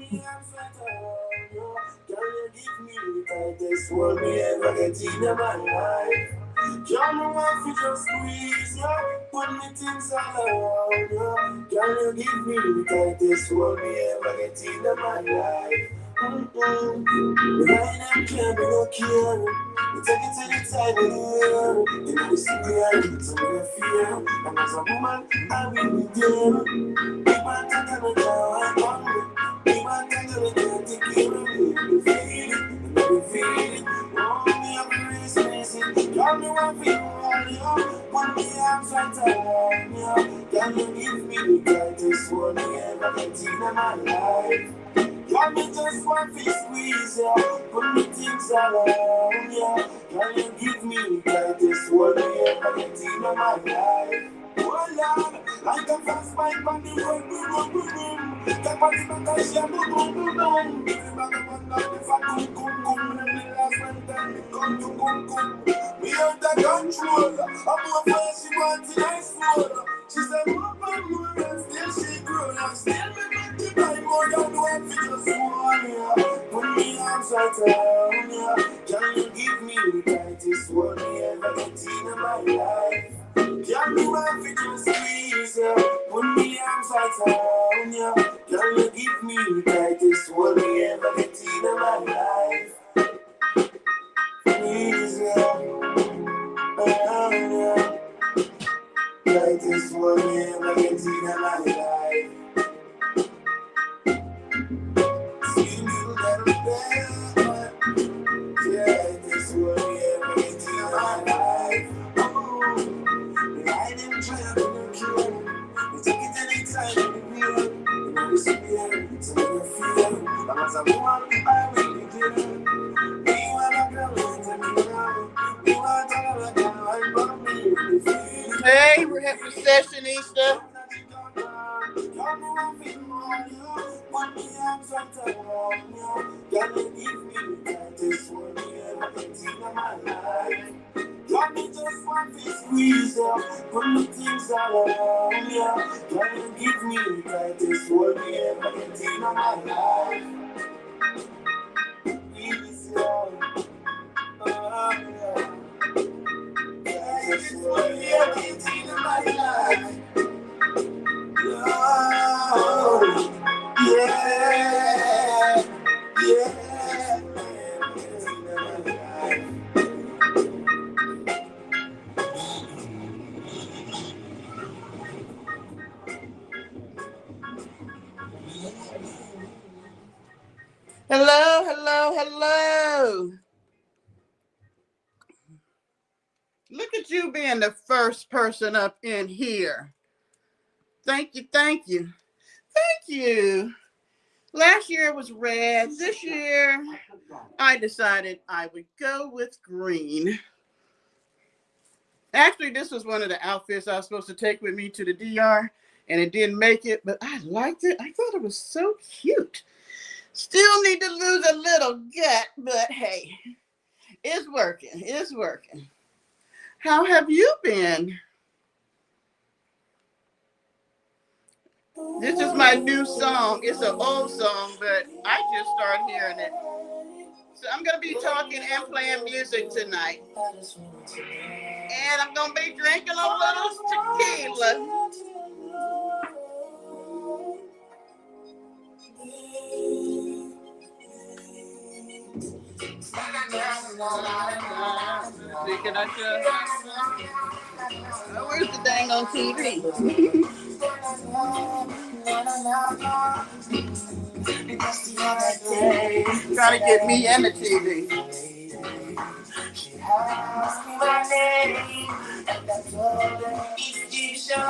me upside down, yo. Can you give me the tightest hold me ever get in my life? Can you want to just squeeze, yo? Put me things all around, yo. Can you give me the tightest hold me ever get in my life? Right and clear, me no care. We take it to the side of the world. You know we see the so we fear. And as a woman, I will be there. We want to tell me how I come. We want to tell me how to take care of me. We feel it, we feel it. Oh, me have a reason. Y'all me want to feel all you. Put me arms right around you. Can you give me the tightest one you ever get in my life? Can you just want to squeeze ya? Put me things around ya. Can you give me the tightest one you ever get in my life? Oh Lord, like a fast bike on the road, boom, boom, boom, boom. Take on the back of shit, boom, boom, boom, boom. Give me back up on the fat, boom, boom, boom. Let me last one time, it come to boom, boom. We under control. I'm more fast, she wants the nice food. She said, more and more, and still she grows. I'm still me to buy more than one for just one, yeah. Put me arms right around, yeah. Can you give me the tightest one you ever get in my life? Can you want to just squeeze, yeah? Put me arms right around, yeah. Can you give me the tightest one you ever get in my life? Please, yeah. Yeah. Tightest one you ever get in my life. See me little better. Yeah, this one you ever get in my life. I didn't try to look you. You take it anytime in the wheel. You know it's real, so you feel. And as a woman, I will be there. Me want a girl who's a girl. Me want a girl like Bobby. Hey, we're at Recession Easter. Can you give me the tightest one you ever get in my life? Can you just want to squeeze up, put me things all around ya? Can you give me the tightest one you ever get in my life? Please, tightest one you ever get in my life? Oh, yeah, yeah. Hello, hello, hello. Look at you being the first person up in here. Thank you, thank you. Thank you. Last year was red. This year, I decided I would go with green. Actually, this was one of the outfits I was supposed to take with me to the DR, and it didn't make it, but I liked it. I thought it was so cute. Still need to lose a little gut, but hey, it's working. It's working. How have you been? This is my new song. It's an old song, but I just started hearing it. So I'm going to be talking and playing music tonight. And I'm going to be drinking a little tequila. Can I oh, where's the dang on TV? Trying to get me and the TV. She asked me my name, and I told her it's Egyptian.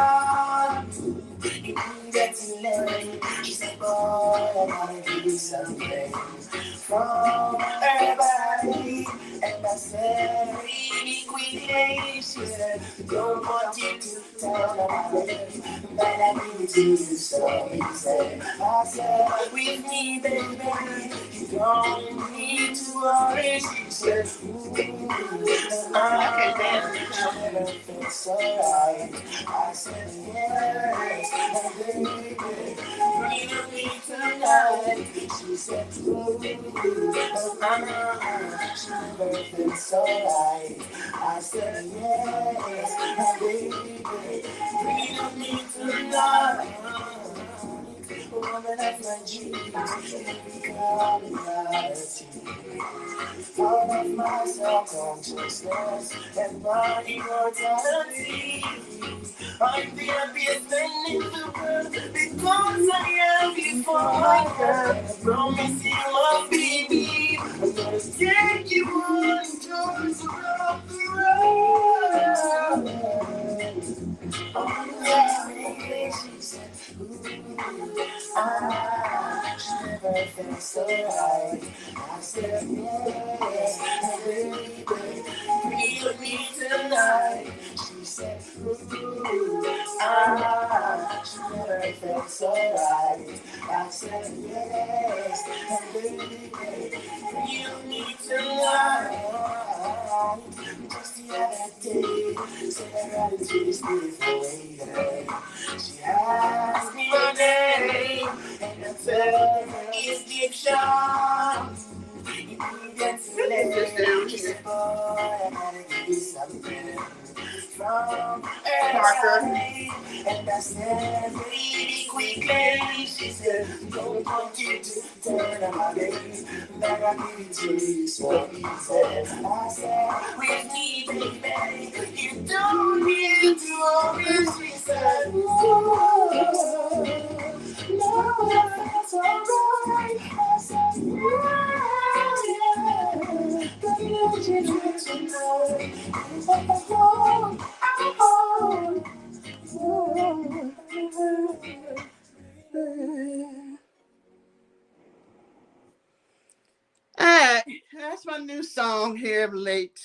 It couldn't get too late. She said, boy, I wanna give you something from her body. And I said, baby, queen, she said, don't want you to tell nobody, but I give it to you so easy. I said, with me, baby, you don't need to worry. She said, I never felt so right. I said, yes, baby, bring me tonight. She never felt so right. I said yes, and baby, we don't need to lie. Woman of my dreams, become reality. Out of my self-consciousness and my immortality. I'm the happiest thing in the world because I have you for my girl. I promise you, my baby, I'm gonna take you on tours around the world. Oh, yeah, she said, she never felt so right. I said, yes, baby, feel me tonight. She said, she never felt so right. I said, yes, baby, feel me tonight. Just the other day, said I got to this beautiful lady. She asked me my name, and I said, it's Egyptian. You get to let me down. She said, boy, I gotta give you something from Parker. And I said, baby, quickly. She said, don't want you to turn on my baby. But I give it to you so easy. I said, with me, baby, you don't need to always be sad. No, that's alright. I said, yeah, but you didn't tonight. Alright, that's my new song here of late.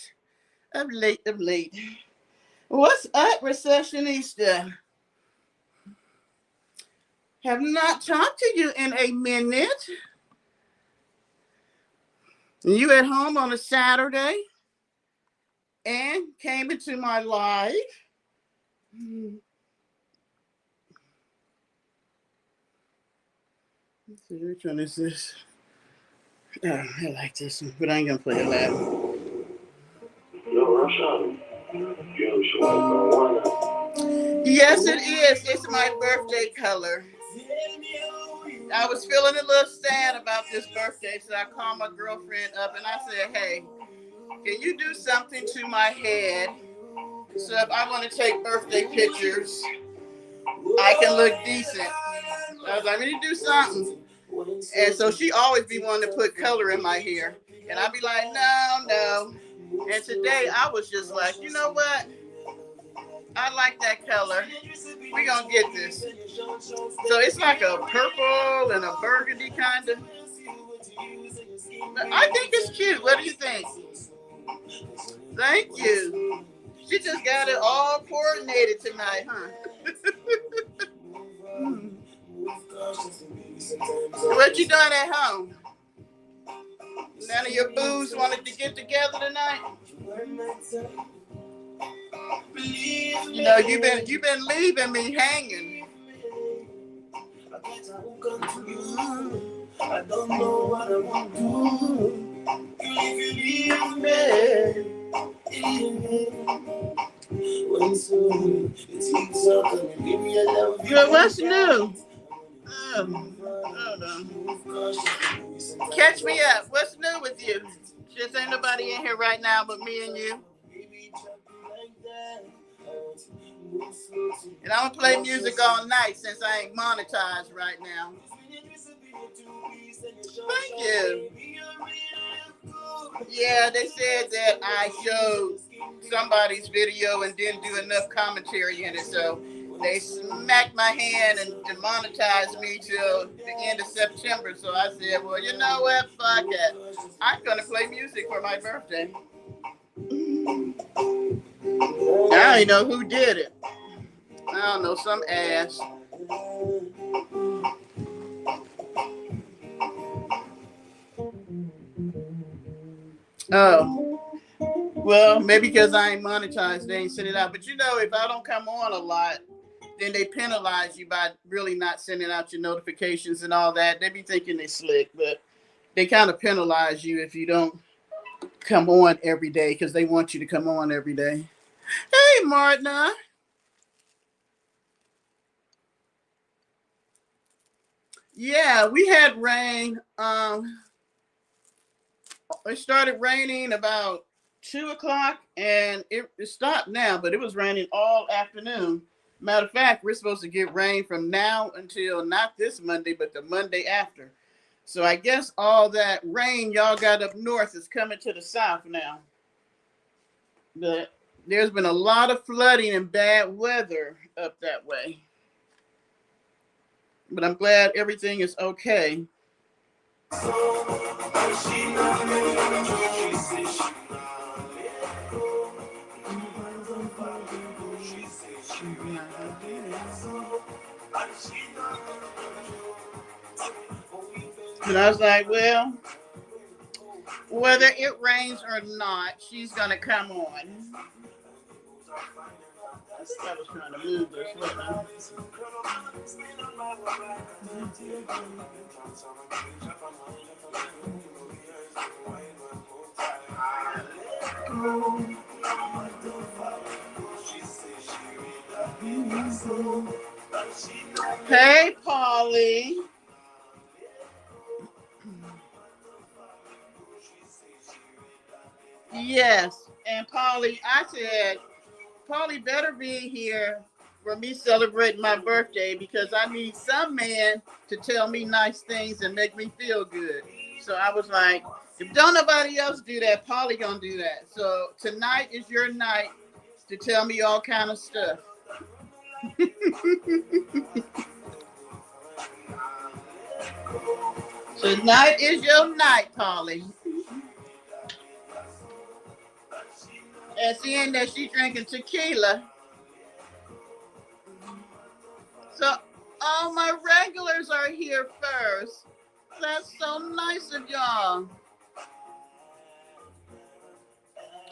What's up, Recessionista? Have not talked to you in a minute. You at home on a Saturday and came into my life. Let's see, which one is this? Oh, I like this one, but I ain't gonna play it loud. Yes, it is. It's my birthday color. I was feeling a little sad about this birthday, so I called my girlfriend up and I said, hey, can you do something to my head so if I want to take birthday pictures, I can look decent? I was like, I need to do something. And so she always be wanting to put color in my hair. And I'd be like, no. And today I was just like, you know what? I like that color. We're going to get this. So it's like a purple and a burgundy kind of. I think it's cute. What do you think? Thank you. She just got it all coordinated tonight, huh? What you doing at home? None of your boos wanted to get together tonight? You know, you've been leaving me hanging. I don't know what I want to do. If you leave me, when soon it keeps up and give me a love. Girl, what's new? Hold on. Catch me up. What's new with you? Just ain't nobody in here right now but me and you. And I'm gonna play music all night since I ain't monetized right now. Thank you. Yeah, they said that I showed somebody's video and didn't do enough commentary in it, so they smacked my hand and demonetized me till the end of September. So I said, well, you know what? Fuck it. I'm gonna play music for my birthday. I don't know who did it. I don't know, some ass. Oh, well, maybe because I ain't monetized, they ain't send it out. But you know, if I don't come on a lot, then they penalize you by really not sending out your notifications and all that. They be thinking they slick, but they kind of penalize you if you don't come on every day because they want you to come on every day. Hey, Martina. Yeah, we had rain. It started raining about 2 o'clock, and it stopped now, but it was raining all afternoon. Matter of fact, we're supposed to get rain from now until not this Monday, but the Monday after. So I guess all that rain y'all got up north is coming to the south now. But there's been a lot of flooding and bad weather up that way. But I'm glad everything is okay. And I was like, well, whether it rains or not, she's going to come on. I think I was trying to move this. Hey, Polly. Yes, and Polly, I said, Polly better be here for me celebrating my birthday because I need some man to tell me nice things and make me feel good. So I was like, if don't nobody else do that, Polly gonna do that. So tonight is your night to tell me all kind of stuff. So tonight is your night, Polly. And seeing that she drinking tequila, so all my regulars are here first. That's so nice of y'all.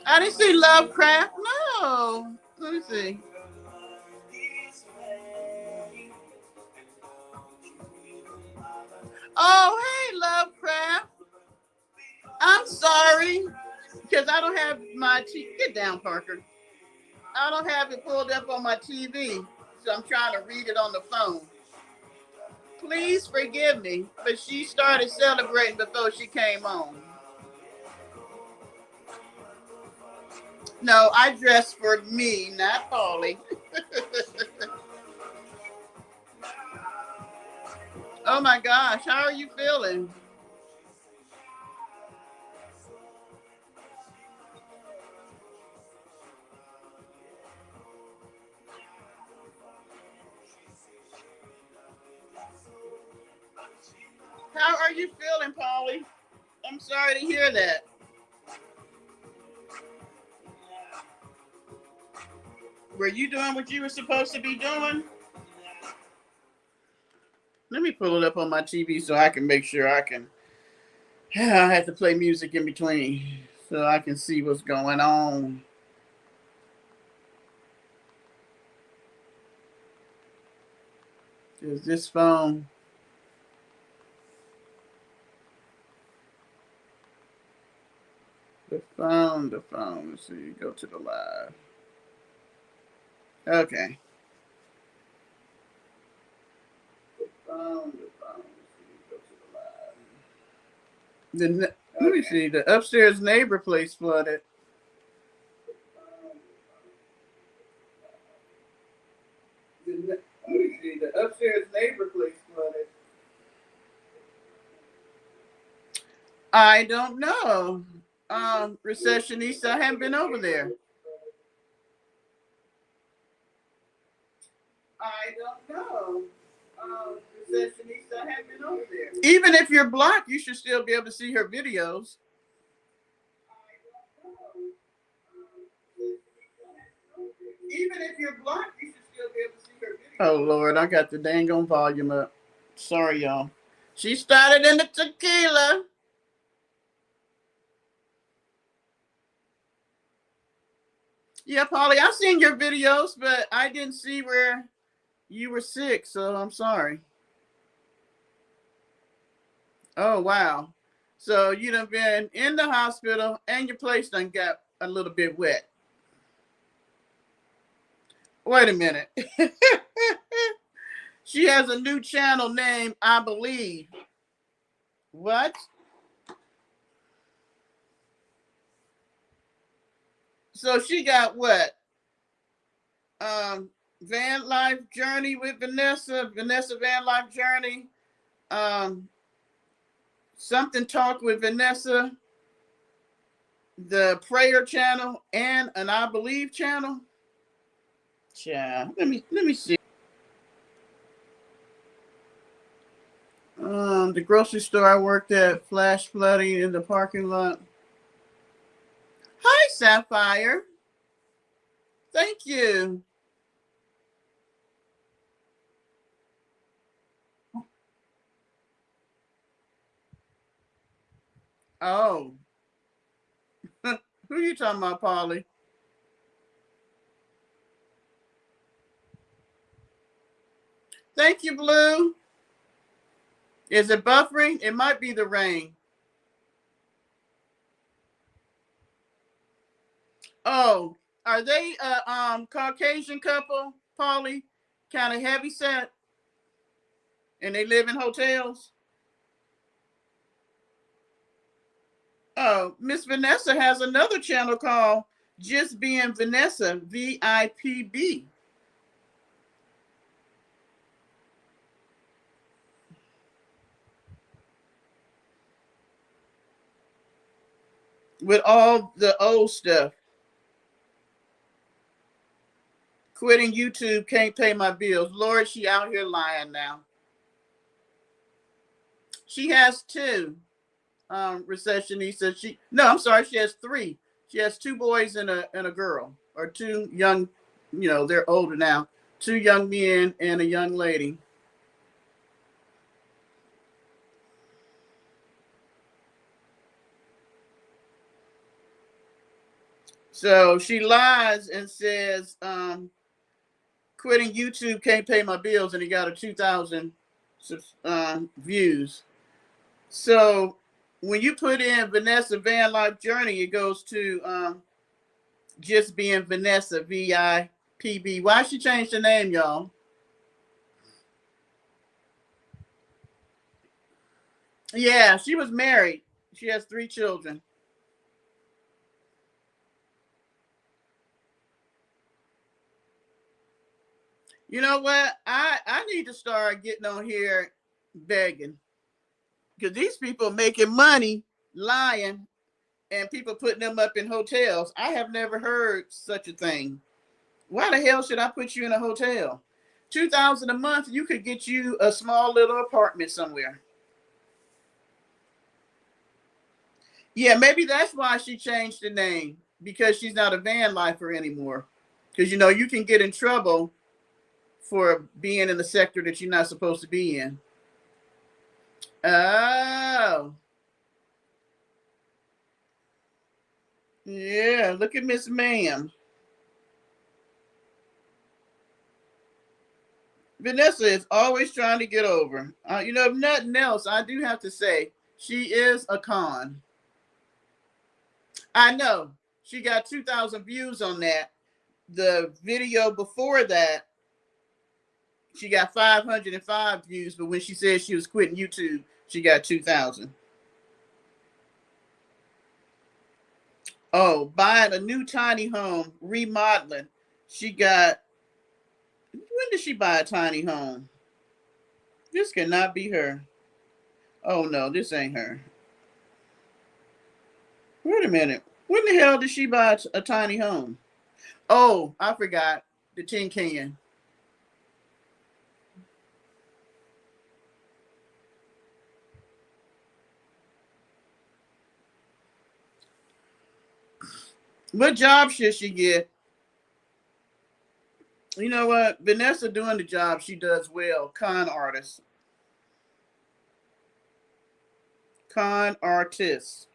I didn't see Lovecraft. No. Let me see. Oh, hey, Lovecraft. I'm sorry because I don't have my Get down, Parker. I don't have it pulled up on my TV, so I'm trying to read it on the phone. Please forgive me, but she started celebrating before she came on. No, I dressed for me, not Polly. Oh my gosh, how are you feeling? How are you feeling, Polly? I'm sorry to hear that. Were you doing what you were supposed to be doing? Let me pull it up on my TV so I can make sure I can. Yeah, I have to play music in between so I can see what's going on. Is this phone? The phone. Let's see. Go to the live. Okay. The phone. Let's see. Go to the live. Let me see. The upstairs neighbor place flooded. Let me see. The upstairs neighbor place flooded. I don't know. Recessionista, I haven't been over there. I don't know. Recessionista, I haven't been over there. Even if you're blocked, you should still be able to see her videos. Even if you're blocked, you should still be able to see her videos. Oh Lord, I got the dang on volume up. Sorry, y'all. She started in the tequila. Yeah, Polly, I've seen your videos, but I didn't see where you were sick, so I'm sorry. Oh, wow. So you done been in the hospital and your place done got a little bit wet. Wait a minute. She has a new channel named I Believe. What? So she got what? Van Life Journey with Vanessa Van Life Journey, Something Talk with Vanessa, the Prayer channel, and an I Believe channel. Yeah, let me see. The grocery store I worked at, flash flooding in the parking lot. Hi, Sapphire. Thank you. Oh, who you talking about, Polly? Thank you, Blue. Is it buffering? It might be the rain. Oh, are they Caucasian couple, Polly? Kind of heavy set, and they live in hotels? Oh, Miss Vanessa has another channel called Just Being Vanessa, VIPB. With all the old stuff. Quitting YouTube, can't pay my bills. Lord, she out here lying now. She has two recessionists. I'm sorry, she has three. She has two boys and a girl, or two young, they're older now. Two young men and a young lady. So she lies and says, quitting YouTube, can't pay my bills, and he got a 2,000 views. So when you put in Vanessa Van Life Journey, it goes to Just Being Vanessa, VIPB. Why she changed the name, y'all? Yeah, she was married. She has 3 children. You know what? I need to start getting on here begging, because these people making money lying, and people putting them up in hotels. I have never heard such a thing. Why the hell should I put you in a hotel? 2,000 a month, you could get you a small little apartment somewhere. Yeah, maybe that's why she changed the name, because she's not a van lifer anymore. Because you can get in trouble for being in the sector that you're not supposed to be in. Oh. Yeah, look at Miss Ma'am. Vanessa is always trying to get over. If nothing else, I do have to say she is a con. I know she got 2,000 views on that. The video before that, she got 505 views, but when she said she was quitting YouTube, she got 2,000. Oh, buying a new tiny home, remodeling. She got. When did she buy a tiny home? This cannot be her. Oh no, this ain't her. Wait a minute. When the hell did she buy a tiny home? Oh, I forgot. The tin can. What job should she get? You know what? Vanessa doing the job she does well. Con artist. Con artist.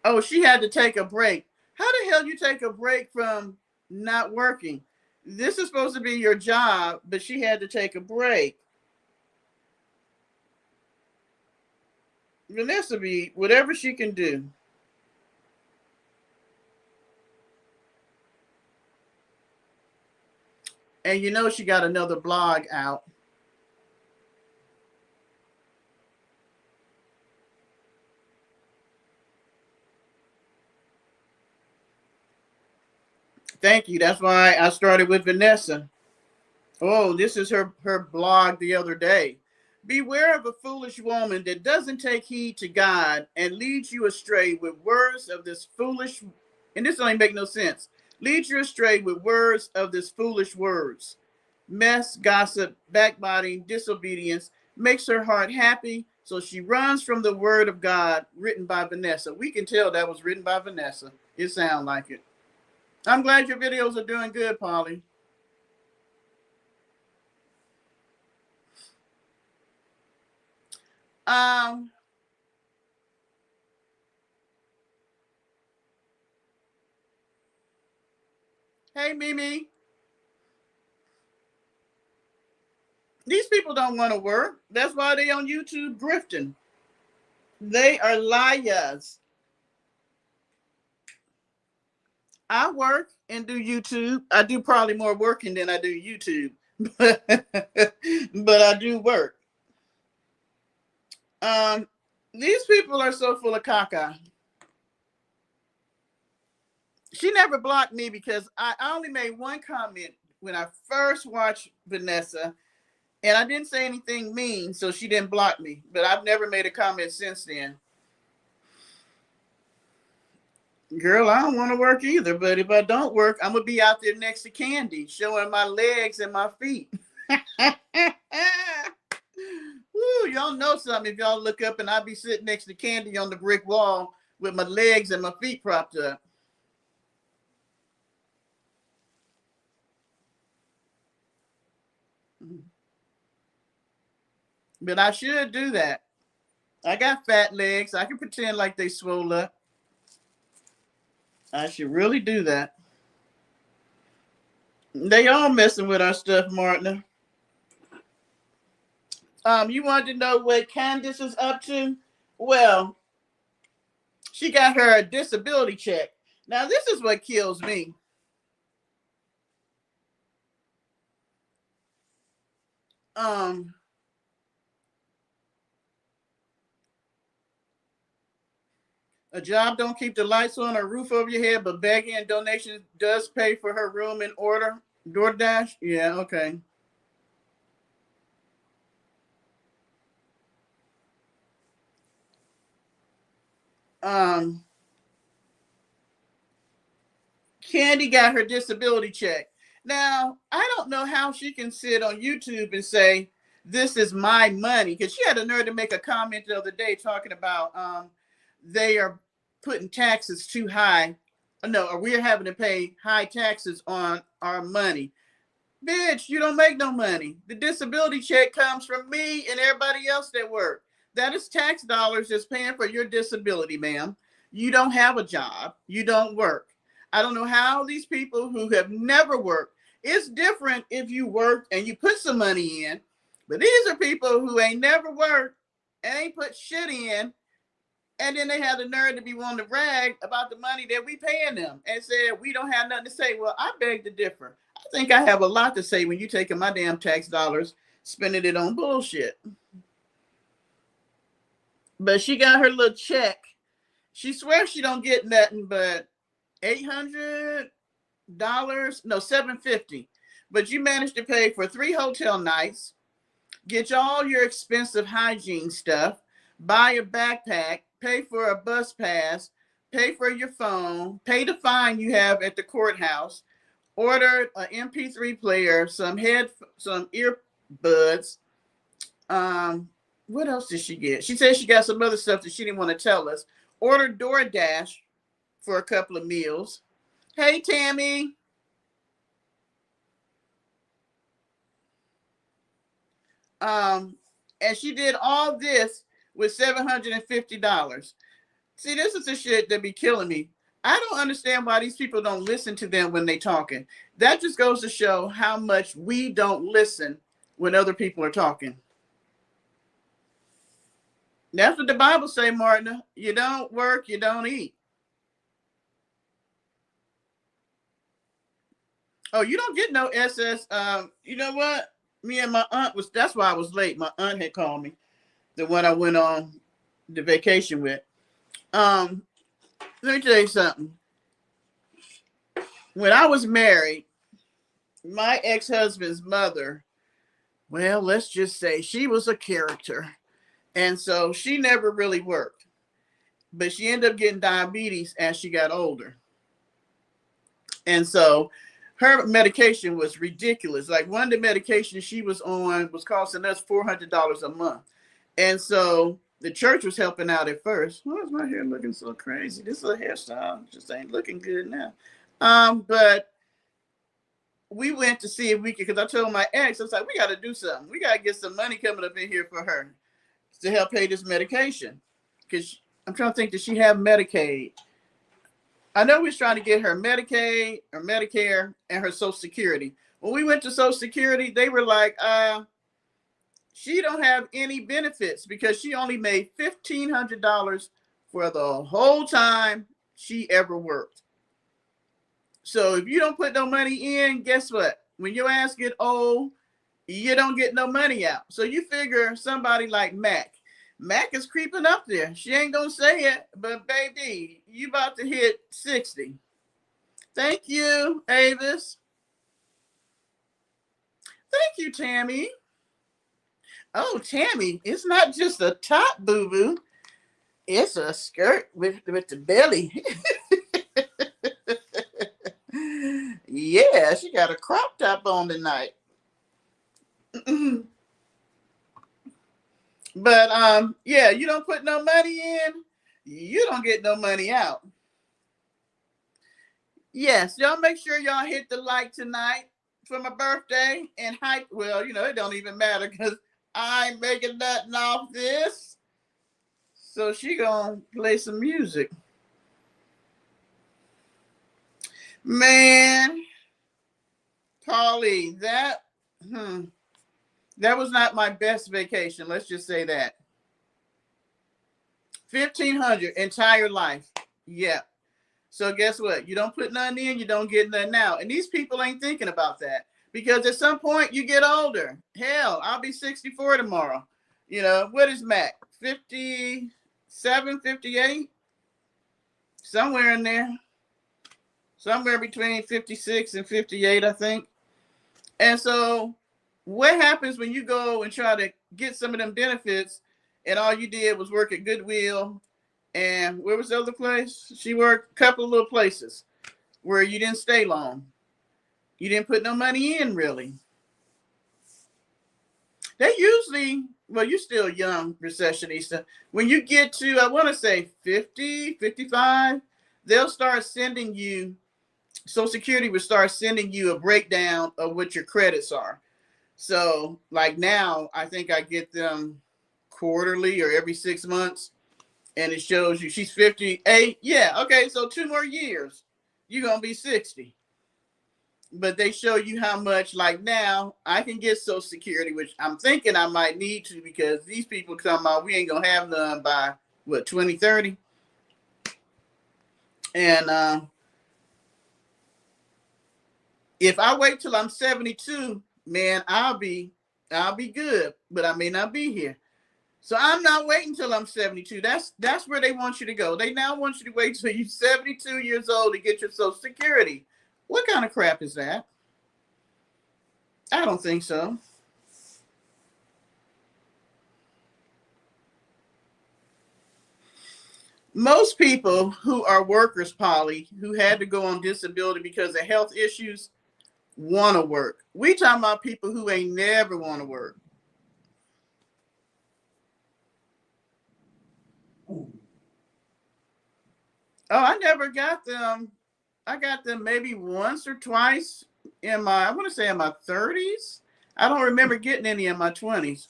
Oh, she had to take a break. hell you take a break from not working? This is supposed to be your job, but she had to take a break. Vanessa be whatever she can do. And you know she got another blog out. Thank you. That's why I started with Vanessa. Oh, this is her blog the other day. Beware of a foolish woman that doesn't take heed to God and leads you astray with words of this foolish, and this don't even make no sense. Leads you astray with words of this foolish words. Mess, gossip, backbiting, disobedience makes her heart happy, so she runs from the word of God written by Vanessa. We can tell that was written by Vanessa. It sounds like it. I'm glad your videos are doing good, Polly. Hey, Mimi. These people don't want to work. That's why they on YouTube grifting. They are liars. I work and do YouTube. I do probably more working than I do YouTube, but I do work. These people are so full of caca. She never blocked me because I only made one comment when I first watched Vanessa, and I didn't say anything mean, so she didn't block me. But I've never made a comment since then. Girl, I don't want to work either, but if I don't work, I'm going to be out there next to Candy, showing my legs and my feet. Woo, y'all know something if y'all look up and I'll be sitting next to Candy on the brick wall with my legs and my feet propped up. But I should do that. I got fat legs. I can pretend like they swole up. I should really do that. They all messing with our stuff, Martin. You wanted to know what Candace is up to? Well, she got her disability check. Now, this is what kills me. A job don't keep the lights on or roof over your head, but begging and donations does pay for her room and order. DoorDash? Yeah, okay. Candy got her disability check. Now, I don't know how she can sit on YouTube and say, this is my money, because she had a nerve to make a comment the other day talking about they are putting taxes too high. No, or we're having to pay high taxes on our money. Bitch, you don't make no money. The disability check comes from me and everybody else that work. That is tax dollars that's paying for your disability, ma'am. You don't have a job. You don't work. I don't know how these people who have never worked, it's different if you work and you put some money in, but these are people who ain't never worked, ain't put shit in, and then they have the nerve to be wanting to brag about the money that we paying them and said we don't have nothing to say. Well, I beg to differ. I think I have a lot to say when you taking my damn tax dollars, spending it on bullshit. But she got her little check. She swears she don't get nothing but $800, no, $750. But you managed to pay for 3 hotel nights, get all your expensive hygiene stuff, buy a backpack, pay for a bus pass, pay for your phone, pay the fine you have at the courthouse, ordered an MP3 player, some earbuds. What else did she get? She said she got some other stuff that she didn't want to tell us. Ordered DoorDash for a couple of meals. Hey, Tammy. And she did all this with $750. See, this is the shit that be killing me. I don't understand why these people don't listen to them when they're talking. That just goes to show how much we don't listen when other people are talking. That's what the Bible say, Martin. You don't work, you don't eat. Oh, you don't get no SS. You know what? Me and my aunt was. That's why I was late. My aunt had called me, the one I went on the vacation with. Um, Let me tell you something. When I was married, my ex-husband's mother, well, let's just say she was a character. And so she never really worked. But she ended up getting diabetes as she got older. And so her medication was ridiculous. Like one of the medications she was on was costing us $400 a month. And so the church was helping out at first. Why is my hair looking so crazy? This little hairstyle just ain't looking good now. But we went to see if we could, because I told my ex, I was like, we got to do something. We got to get some money coming up in here for her to help pay this medication. Because I'm trying to think, does she have Medicaid? I know we was trying to get her Medicaid or Medicare and her Social Security. When we went to Social Security, they were like, she don't have any benefits because she only made $1,500 for the whole time she ever worked. So if you don't put no money in, guess what? When your ass get old, you don't get no money out. So you figure somebody like Mac is creeping up there. She ain't gonna say it, but baby, you about to hit 60. Thank you, Avis. Thank you, Tammy. Oh, Tammy, it's not just a top, boo-boo. It's a skirt with the belly. Yeah, she got a crop top on tonight. But yeah, you don't put no money in, you don't get no money out. Yes, y'all make sure y'all hit the like tonight for my birthday and hype. Well, you know, it don't even matter because I ain't making nothing off this. So she gonna play some music. Man, Polly, that was not my best vacation. Let's just say that. 1,500 entire life. Yeah. So guess what? You don't put nothing in, you don't get nothing out. And these people ain't thinking about that because at some point you get older. Hell, I'll be 64 tomorrow. You know, what is Mac? 57, 58? Somewhere in there. Somewhere between 56 and 58, I think. And so what happens when you go and try to get some of them benefits and all you did was work at Goodwill and where was the other place? She worked a couple of little places where you didn't stay long. You didn't put no money in, really. They usually, well, you're still young, recessionista. When you get to, I want to say 50, 55, they'll start sending you, Social Security will start sending you a breakdown of what your credits are. So like now, I think I get them quarterly or every 6 months. And it shows you she's 58. Yeah, okay, so 2 more years, you're going to be 60. But they show you how much, like now, I can get Social Security, which I'm thinking I might need to because these people come out, we ain't going to have none by, what, 2030? And if I wait till I'm 72, man, I'll be good, but I may not be here. So I'm not waiting till I'm 72. That's where they want you to go. They now want you to wait till you're 72 years old to get your Social Security. What kind of crap is that? I don't think so. Most people who are workers, Polly, who had to go on disability because of health issues, want to work. We talking about people who ain't never want to work. Oh, I never got them. I got them maybe once or twice in my, I want to say in my 30s. I don't remember getting any in my 20s.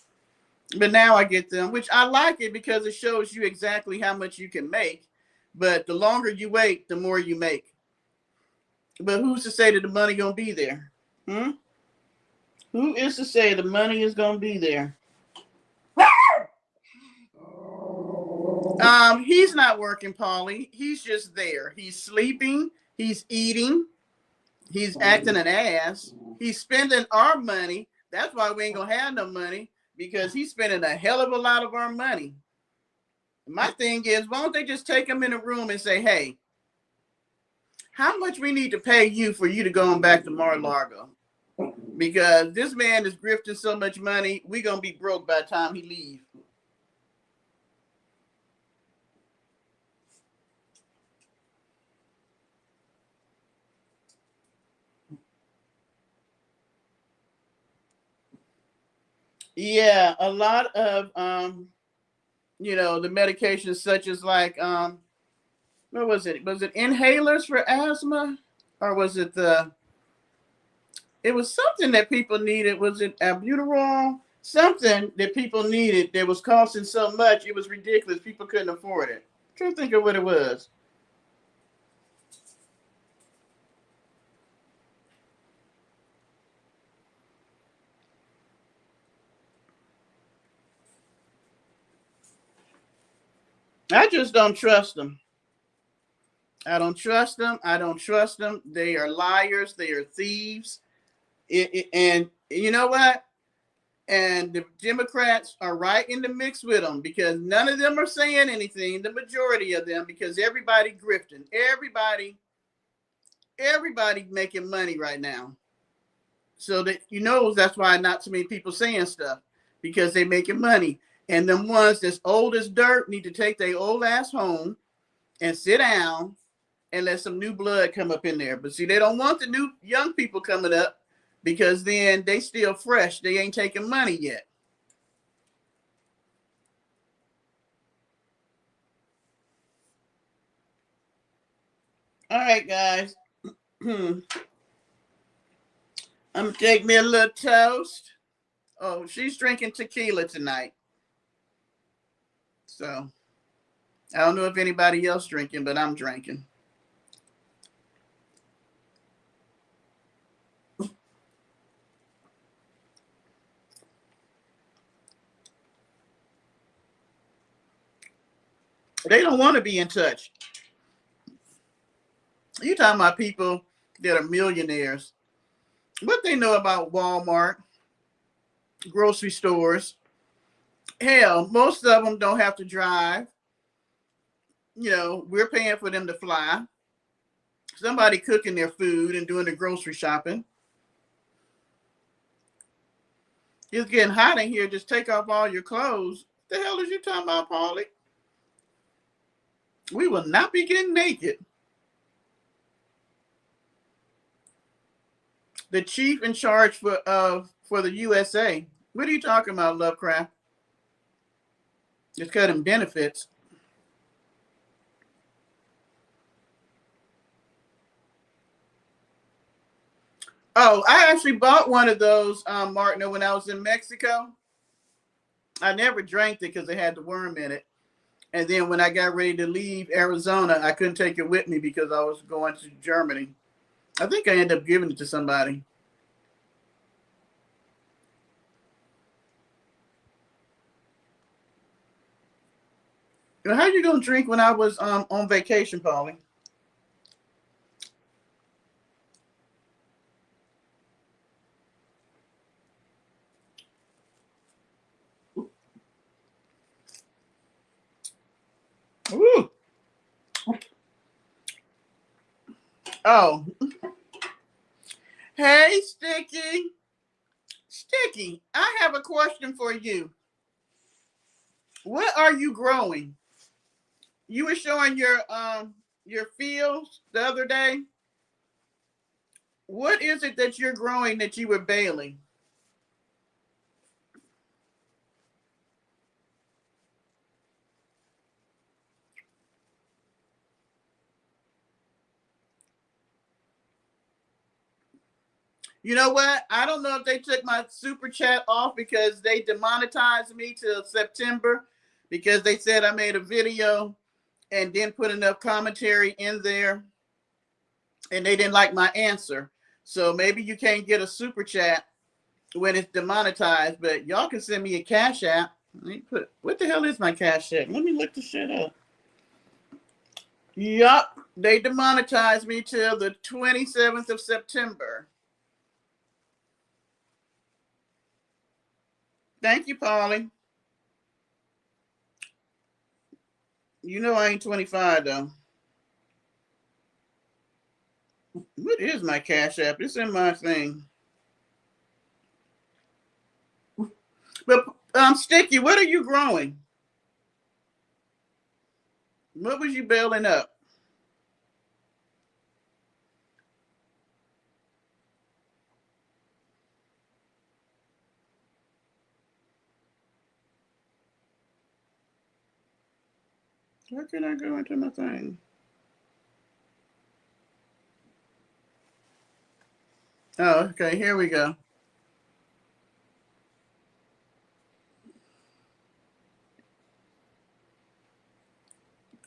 But now I get them, which I like it because it shows you exactly how much you can make. But the longer you wait, the more you make. But who's to say that the money gonna be there? Hmm? Who is to say the money is gonna be there? He's not working, Polly. He's just there. He's sleeping. He's eating. He's acting an ass. He's spending our money. That's why we ain't gonna have no money, because he's spending a hell of a lot of our money. My thing is, why don't they just take him in a room and say, hey, how much we need to pay you for you to go on back to Mar-a-Lago? Because this man is grifting so much money, we're going to be broke by the time he leaves. Yeah, a lot of, the medications such as like, what was it? Was it inhalers for asthma? Or was it it was something that people needed. Was it albuterol? Something that people needed that was costing so much, it was ridiculous. People couldn't afford it. I'm trying to think of what it was. I just don't trust them. I don't trust them. I don't trust them. They are liars. They are thieves. And you know what? And the Democrats are right in the mix with them, because none of them are saying anything, the majority of them, because everybody grifting. Everybody making money right now. So that that's why not too many people saying stuff, because they making money. And them ones that's old as dirt need to take their old ass home and sit down and let some new blood come up in there. But see, they don't want the new young people coming up, because then they still fresh. They ain't taking money yet. All right, guys. I'm going to take me a little toast. Oh, she's drinking tequila tonight. So I don't know if anybody else drinking, but I'm drinking. They don't want to be in touch. You talking about people that are millionaires. What they know about Walmart, grocery stores. Hell, most of them don't have to drive. We're paying for them to fly. Somebody cooking their food and doing the grocery shopping. It's getting hot in here. Just take off all your clothes. What the hell is you talking about, Paulie? We will not be getting naked. The chief in charge for the USA. What are you talking about, Lovecraft? Just cutting benefits. Oh, I actually bought one of those, Martin, when I was in Mexico. I never drank it because it had the worm in it. And then when I got ready to leave Arizona, I couldn't take it with me because I was going to Germany. I think I ended up giving it to somebody. How you gonna drink when I was on vacation, Paulie? Ooh. Oh. Hey, Sticky. Sticky, I have a question for you. What are you growing? You were showing your fields the other day. What is it that you're growing that you were baling? You know what? I don't know if they took my super chat off because they demonetized me till September, because they said I made a video and didn't put enough commentary in there, and they didn't like my answer. So maybe you can't get a super chat when it's demonetized, but y'all can send me a Cash App. What the hell is my Cash App? Let me look the shit up. Yup, they demonetized me till the 27th of September. Thank you, Polly. You know I ain't 25 though. What is my Cash App? It's in my thing. But Sticky, what are you growing? What was you building up? Where can I go into my thing? Oh, okay, here we go.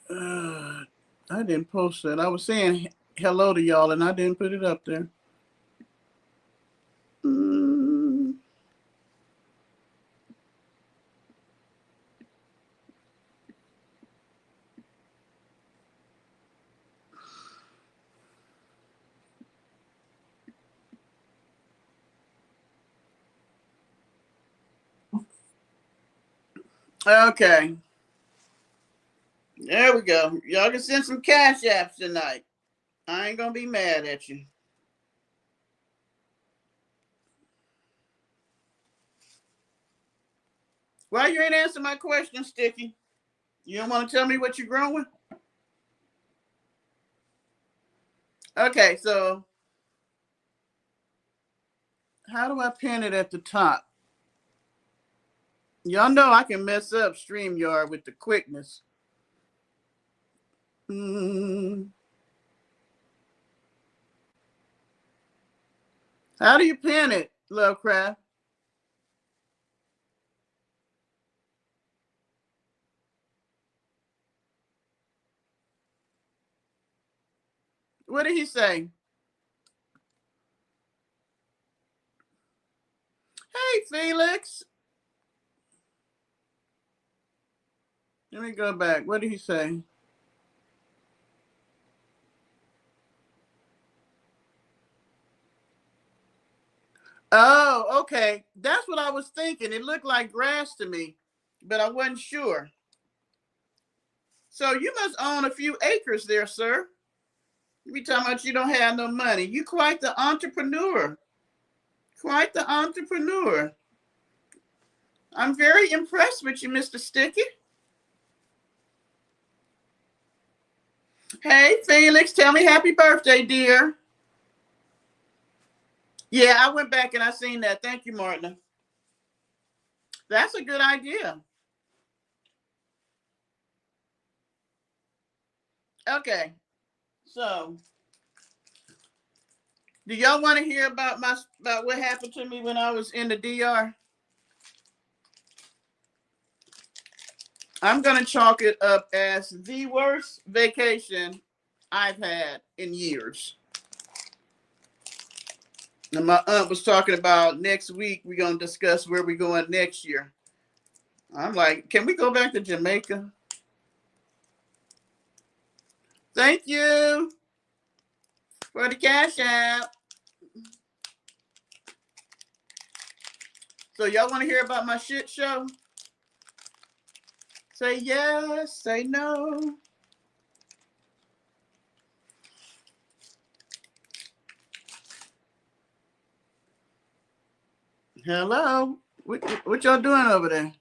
I didn't post that. I was saying hello to y'all and I didn't put it up there. Okay. There we go. Y'all can send some Cash Apps tonight. I ain't gonna be mad at you. Why you ain't answer my question, Sticky? You don't want to tell me what you're growing? Okay, so how do I pin it at the top? Y'all know I can mess up StreamYard with the quickness. How do you pin it, Lovecraft? What did he say? Hey, Felix. Let me go back. What did he say? Oh, okay. That's what I was thinking. It looked like grass to me, but I wasn't sure. So you must own a few acres there, sir. You be talking about you don't have no money. You quite the entrepreneur. Quite the entrepreneur. I'm very impressed with you, Mr. Sticky. Hey, Felix, tell me happy birthday, dear. Yeah, I went back and I seen that. Thank you, Martin. That's a good idea. Okay, so do y'all want to hear about what happened to me when I was in the DR? I'm gonna chalk it up as the worst vacation I've had in years. And my aunt was talking about next week we're gonna discuss where we're going next year. I'm like, can we go back to Jamaica? Thank you for the Cash App. So y'all want to hear about my shit show? Say yes, say no. Hello, what y'all doing over there?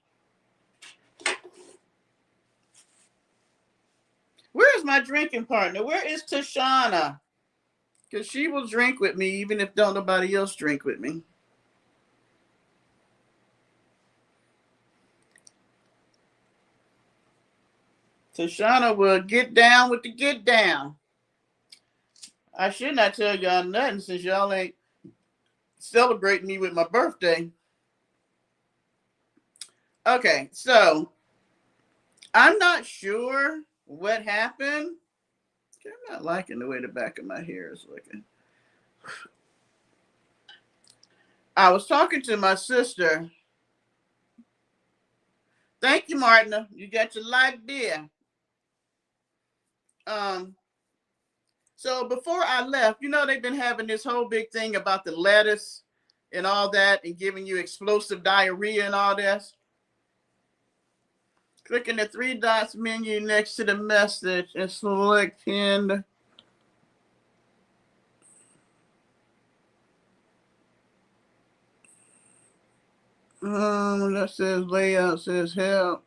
Where's my drinking partner? Where is Tashana? Because she will drink with me even if don't nobody else drink with me. Tashana will get down with the get down. I should not tell y'all nothing since y'all ain't celebrating me with my birthday. Okay, so I'm not sure What happened? I'm not liking the way the back of my hair is looking. I was talking to my sister. Thank you, Martina. You got your light beer. Um, so before I left, they've been having this whole big thing about the lettuce and all that and giving you explosive diarrhea and all this. Clicking the three dots menu next to the message and select pinned. That says layout, says help.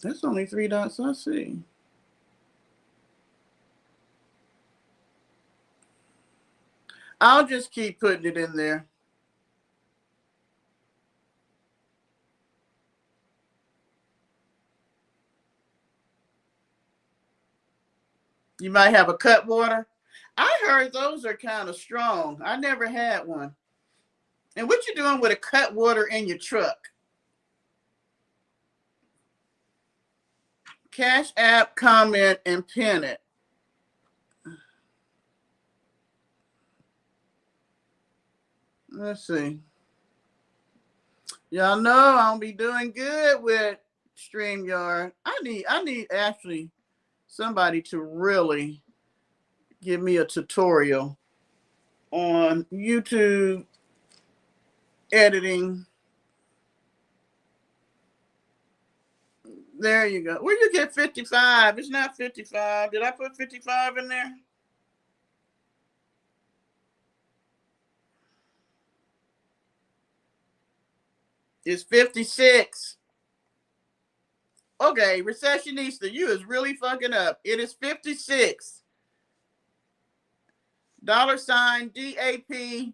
That's only three dots I see. I'll just keep putting it in there. You might have a Cutwater. I heard those are kind of strong. I never had one. And what you doing with a Cutwater in your truck? Cash App, comment, and pin it. Let's see. Y'all know I'll be doing good with StreamYard. I need actually somebody to really give me a tutorial on YouTube editing. There you go. Where you get 55? It's not 55. Did I put 55 in there? It's 56. Okay, Recessionista, you is really fucking up. It is 56. $ DAP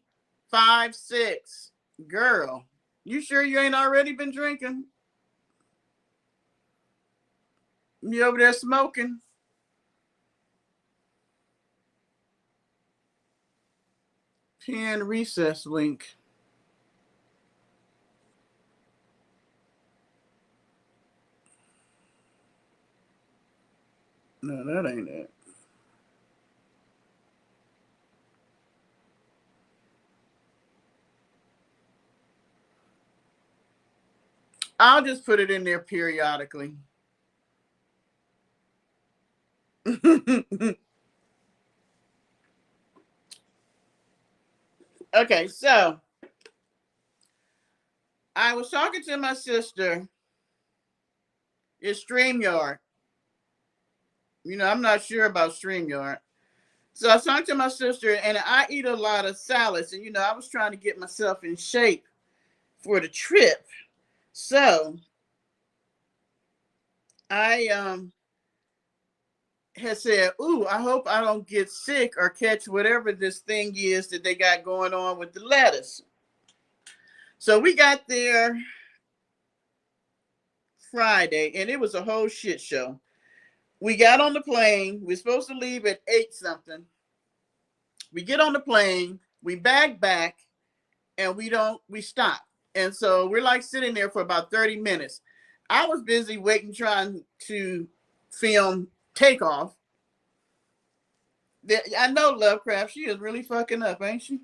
56. Girl, you sure you ain't already been drinking? You over there smoking? Pin recess link. No, that ain't it. I'll just put it in there periodically. Okay, so I was talking to my sister. It's StreamYard. I'm not sure about StreamYard. So I was talking to my sister, and I eat a lot of salads. And, I was trying to get myself in shape for the trip. So I had said, ooh, I hope I don't get sick or catch whatever this thing is that they got going on with the lettuce. So we got there Friday, and it was a whole shit show. We got on the plane. We're supposed to leave at 8 something. We get on the plane, we back, and we stop. And so we're like sitting there for about 30 minutes. I was busy waiting, trying to film takeoff. I know Lovecraft, she is really fucking up, ain't she?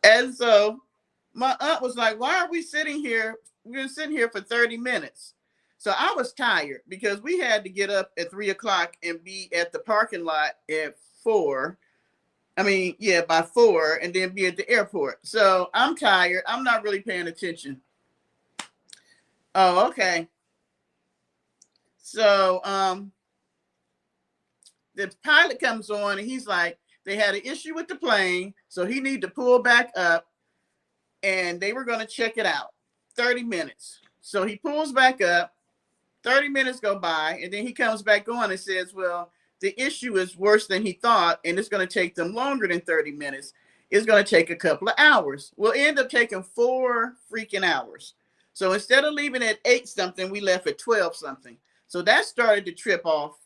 And so my aunt was like, why are we sitting here? We're going to sit here for 30 minutes. So I was tired because we had to get up at 3 o'clock and be at the parking lot at 4. By 4, and then be at the airport. So I'm tired. I'm not really paying attention. Oh, okay. So the pilot comes on and he's like, they had an issue with the plane, so he needed to pull back up, and they were going to check it out. 30 minutes. So he pulls back up. 30 minutes go by, and then he comes back on and says, well, the issue is worse than he thought, and it's going to take them longer than 30 minutes. It's going to take a couple of hours. We'll end up taking 4 freaking hours. So instead of leaving at 8 something, we left at 12 something. So that started to trip off.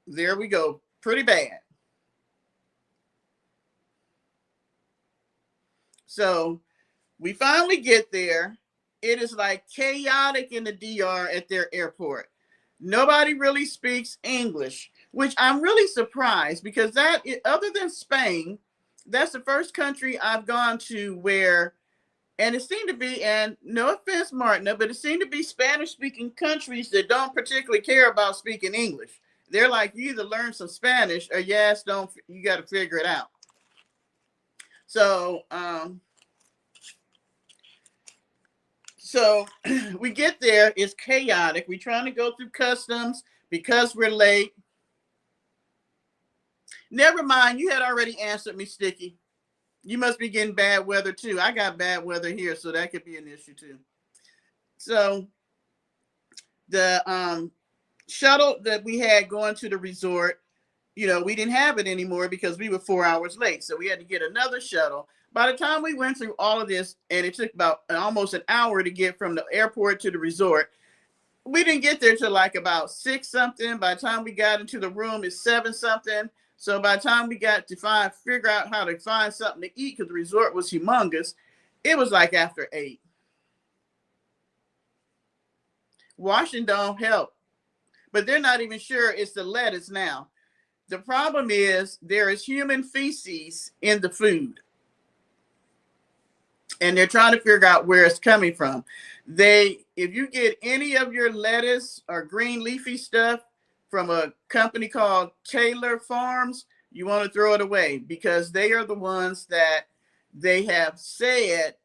There we go. Pretty bad. So We finally get there. It is like chaotic in the DR at their airport. Nobody really speaks English, which I'm really surprised because other than Spain, that's the first country I've gone to where, and it seemed to be, and no offense, Martina, but it seemed to be Spanish-speaking countries that don't particularly care about speaking English. They're like, you either learn some Spanish or yes, don't, you got to figure it out. So, So we get there, it's chaotic. We're trying to go through customs because we're late. Never mind, you had already answered me, Sticky. You must be getting bad weather too. I got bad weather here, so that could be an issue too. So the shuttle that we had going to the resort, we didn't have it anymore because we were 4 hours late. So we had to get another shuttle. By the time we went through all of this, and it took about almost an hour to get from the airport to the resort, we didn't get there till like about 6 something. By the time we got into the room, it's 7 something. So by the time we got to figure out how to find something to eat, because the resort was humongous, it was like after 8. Washing don't help, but they're not even sure it's the lettuce now. The problem is there is human feces in the food. And they're trying to figure out where it's coming from. If you get any of your lettuce or green leafy stuff from a company called Taylor Farms, you want to throw it away because they are the ones that they have said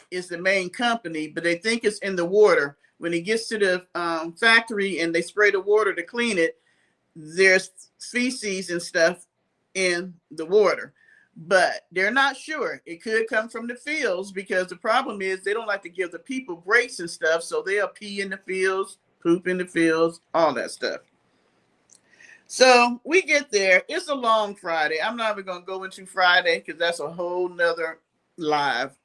is the main company, but they think it's in the water. When it gets to the factory and they spray the water to clean it, there's feces and stuff in the water. But they're not sure. It could come from the fields because the problem is they don't like to give the people breaks and stuff. So they'll pee in the fields, poop in the fields, all that stuff. So we get there. It's a long Friday. I'm not even going to go into Friday because that's a whole nother live.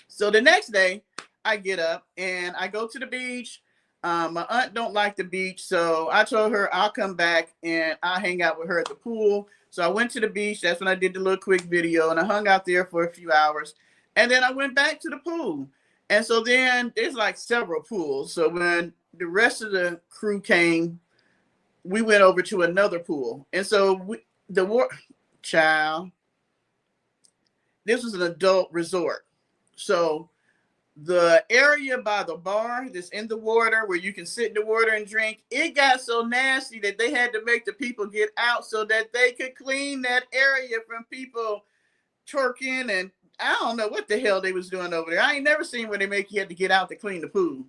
So the next day I get up and I go to the beach. My aunt don't like the beach. So I told her I'll come back and I'll hang out with her at the pool. So I went to the beach. That's when I did the little quick video and I hung out there for a few hours. And then I went back to the pool. And so then there's like several pools. So when the rest of the crew came, we went over to another pool. And so child, this was an adult resort. So the area by the bar that's in the water where you can sit in the water and drink, it got so nasty that they had to make the people get out so that they could clean that area from people twerking, and I don't know what the hell they was doing over there. I ain't never seen where they make you had to get out to clean the pool.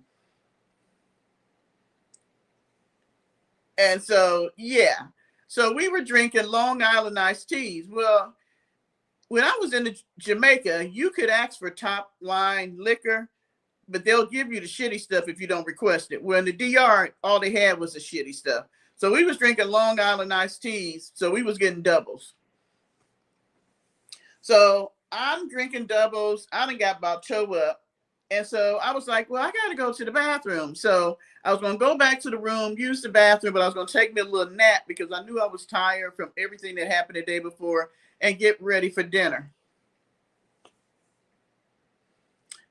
And so, yeah. So we were drinking Long Island iced teas. Well, when I was in Jamaica, you could ask for top line liquor, but they'll give you the shitty stuff if you don't request it. Well, in the DR, all they had was the shitty stuff. So we was drinking Long Island iced teas. So we was getting doubles. So I'm drinking doubles. I done got about toe up. And so I was like, well, I got to go to the bathroom. So I was going to go back to the room, use the bathroom, but I was going to take me a little nap because I knew I was tired from everything that happened the day before and get ready for dinner.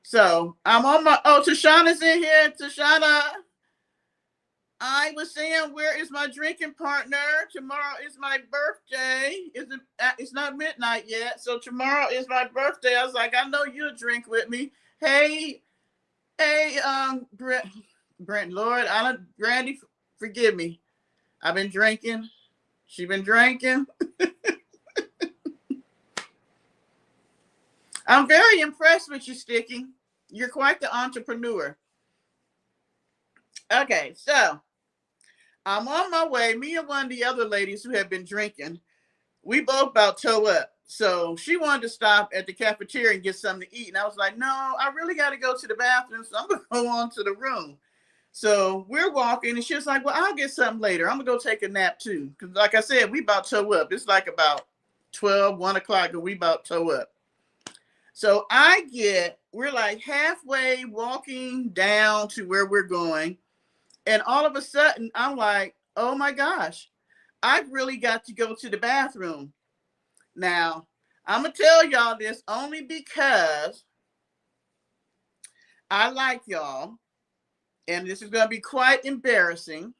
So I'm on Tashana's in here. Tashana, I was saying, where is my drinking partner? Tomorrow is my birthday. It's not midnight yet. So tomorrow is my birthday. I was like, I know you'll drink with me. Hey, Brent, Lord, Brandy, forgive me. I've been drinking. She been drinking. I'm very impressed with you, Sticky. You're quite the entrepreneur. Okay, so I'm on my way. Me and one of the other ladies who have been drinking, we both about toe up. So she wanted to stop at the cafeteria and get something to eat. And I was like, no, I really got to go to the bathroom. So I'm going to go on to the room. So we're walking and she was like, well, I'll get something later. I'm going to go take a nap too. Because like I said, we about toe up. It's like about 1 o'clock and we about toe up. So we're like halfway walking down to where we're going. And all of a sudden I'm like, oh my gosh, I've really got to go to the bathroom. Now, I'm going to tell y'all this only because I like y'all, and this is going to be quite embarrassing,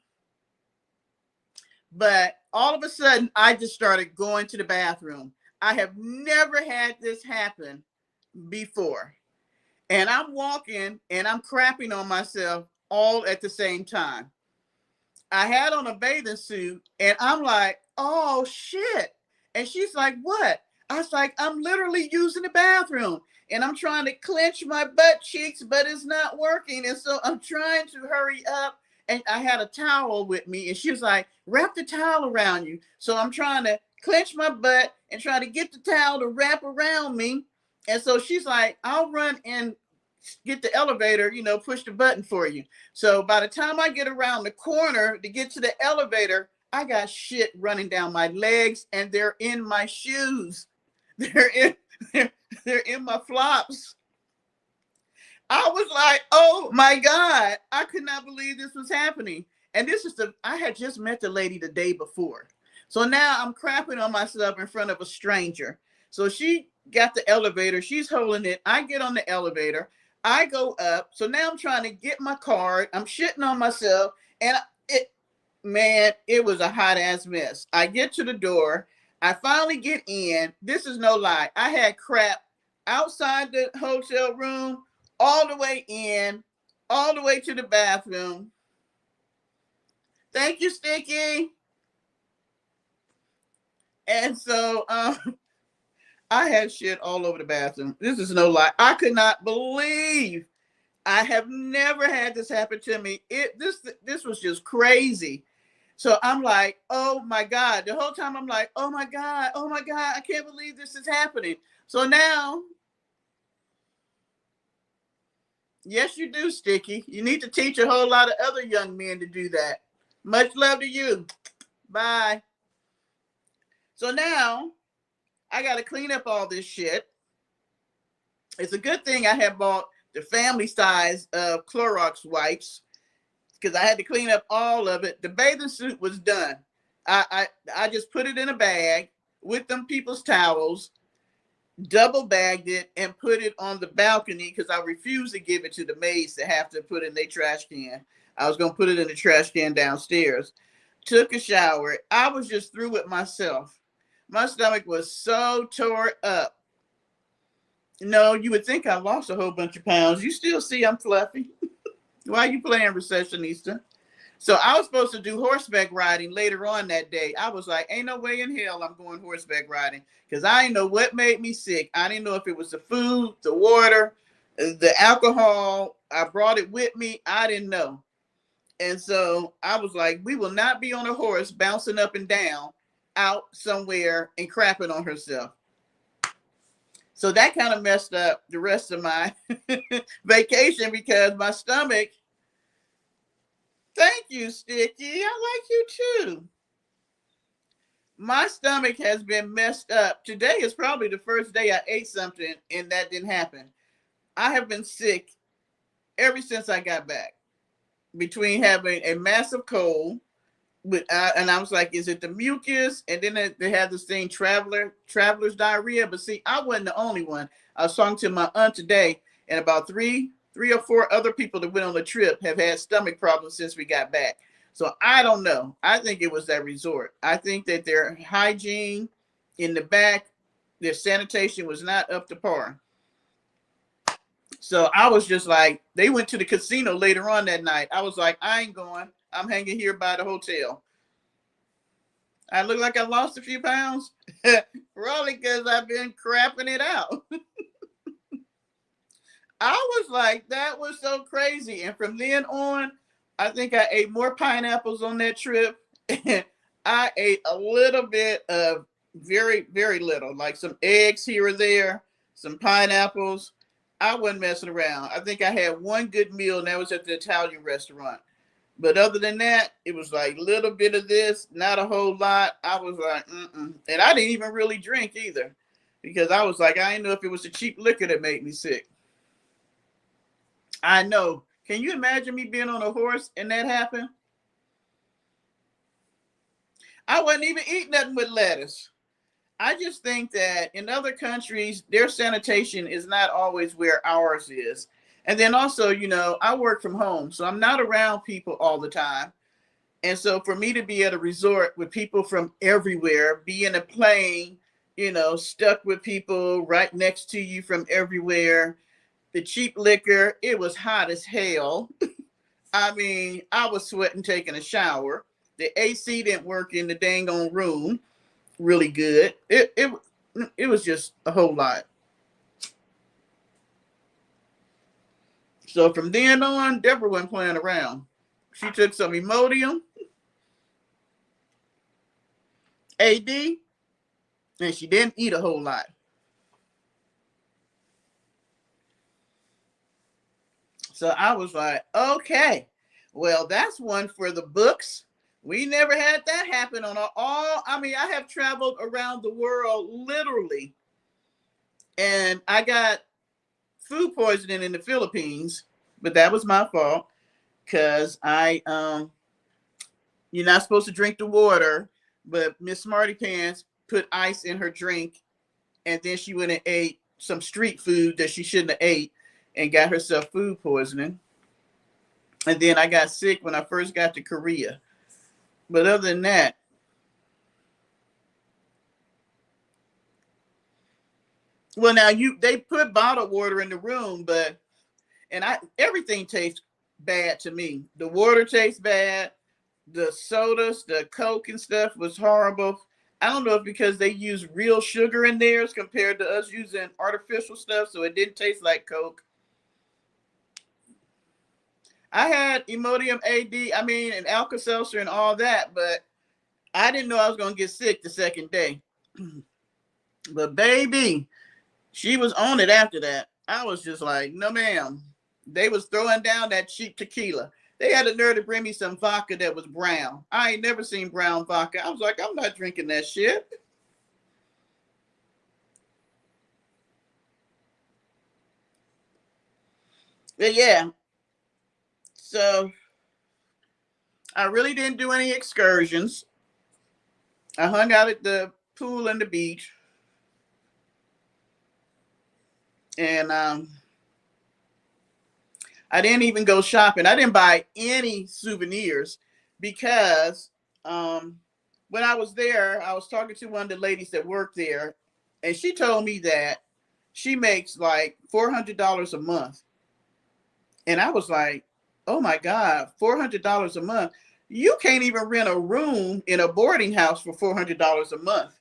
but all of a sudden, I just started going to the bathroom. I have never had this happen before. And I'm walking and I'm crapping on myself all at the same time. I had on a bathing suit and I'm like, oh shit. And she's like, what? I was like, I'm literally using the bathroom and I'm trying to clench my butt cheeks, but it's not working. And so I'm trying to hurry up. And I had a towel with me and she was like, wrap the towel around you. So I'm trying to clench my butt and try to get the towel to wrap around me. And so she's like, I'll run and get the elevator, push the button for you. So by the time I get around the corner to get to the elevator, I got shit running down my legs and they're in my shoes. They're in my flops. I was like, oh my God, I could not believe this was happening. And I had just met the lady the day before. So now I'm crapping on myself in front of a stranger. So she got the elevator, she's holding it. I get on the elevator, I go up. So now I'm trying to get my card. I'm shitting on myself. And it was a hot ass mess. I get to the door. I finally get in. This is no lie. I had crap outside the hotel room, all the way in, all the way to the bathroom. Thank you, Sticky. And so I had shit all over the bathroom. This is no lie. I could not believe. I have never had this happen to me. This was just crazy. So I'm like, oh my God. The whole time I'm like, oh my God, I can't believe this is happening. So now, yes, you do, Sticky. You need to teach a whole lot of other young men to do that. Much love to you. Bye. So now I got to clean up all this shit. It's a good thing I had bought the family size of Clorox wipes because I had to clean up all of it. The bathing suit was done. I just put it in a bag with them people's towels, double bagged it, and put it on the balcony because I refused to give it to the maids to have to put in their trash can. I was going to put it in the trash can downstairs. Took a shower. I was just through with myself. My stomach was so tore up. No, you would think I lost a whole bunch of pounds. You still see I'm fluffy. Why are you playing recessionista? So I was supposed to do horseback riding later on that day. I was like, ain't no way in hell I'm going horseback riding because I didn't know what made me sick. I didn't know if it was the food, the water, the alcohol. I brought it with me. I didn't know. And so I was like, we will not be on a horse bouncing up and down out somewhere and crapping on herself. So that kind of messed up the rest of my vacation because my stomach. Thank you, Sticky. I like you too. My stomach has been messed up. Today is probably the first day I ate something and that didn't happen. I have been sick ever since I got back, between having a massive cold, and I was like, is it the mucus? And then they had this thing, traveler's diarrhea. But see, I wasn't the only one. I was talking to my aunt today, and about three or four other people that went on the trip have had stomach problems since we got back. So I don't know. I think it was that resort. I think that their hygiene in the back, their sanitation was not up to par. So I was just like, they went to the casino later on that night. I was like, I ain't going. I'm hanging here by the hotel. I look like I lost a few pounds. Probably because I've been crapping it out. I was like, that was so crazy. And from then on, I think I ate more pineapples on that trip. I ate a little bit of very, very little, like some eggs here or there, some pineapples. I wasn't messing around. I think I had one good meal, and that was at the Italian restaurant. But other than that, it was like a little bit of this, not a whole lot. I was like, And I didn't even really drink either because I was like, I didn't know if it was the cheap liquor that made me sick. I know. Can you imagine me being on a horse and that happened? I wasn't even eating nothing with lettuce. I just think that in other countries, their sanitation is not always where ours is. And then also, I work from home, so I'm not around people all the time. And so for me to be at a resort with people from everywhere, be in a plane, stuck with people right next to you from everywhere, the cheap liquor, it was hot as hell. I mean, I was sweating taking a shower. The AC didn't work in the dang on room really good. It was just a whole lot. So from then on, Deborah wasn't playing around. She took some Imodium, AD, and she didn't eat a whole lot. So I was like, okay, well, that's one for the books. We never had that happen on I have traveled around the world literally. And I got food poisoning in the Philippines, but that was my fault because you're not supposed to drink the water, but Miss Smarty Pants put ice in her drink, and then she went and ate some street food that she shouldn't have ate and got herself food poisoning. And then I got sick when I first got to Korea. But other than that, well, now they put bottled water in the room, but everything tastes bad to me. The water tastes bad. The sodas, the Coke and stuff was horrible. I don't know if because they use real sugar in theirs compared to us using artificial stuff, so it didn't taste like Coke. I had Imodium AD, and Alka-Seltzer and all that, but I didn't know I was going to get sick the second day. But baby, she was on it after that. I was just like, no, ma'am. They was throwing down that cheap tequila. They had the nerve to bring me some vodka that was brown. I ain't never seen brown vodka. I was like, I'm not drinking that shit. But yeah. So I really didn't do any excursions. I hung out at the pool and the beach. And I didn't even go shopping. I didn't buy any souvenirs because when I was there, I was talking to one of the ladies that worked there, and she told me that she makes like $400 a month. And I was like, oh my God, $400 a month. You can't even rent a room in a boarding house for $400 a month.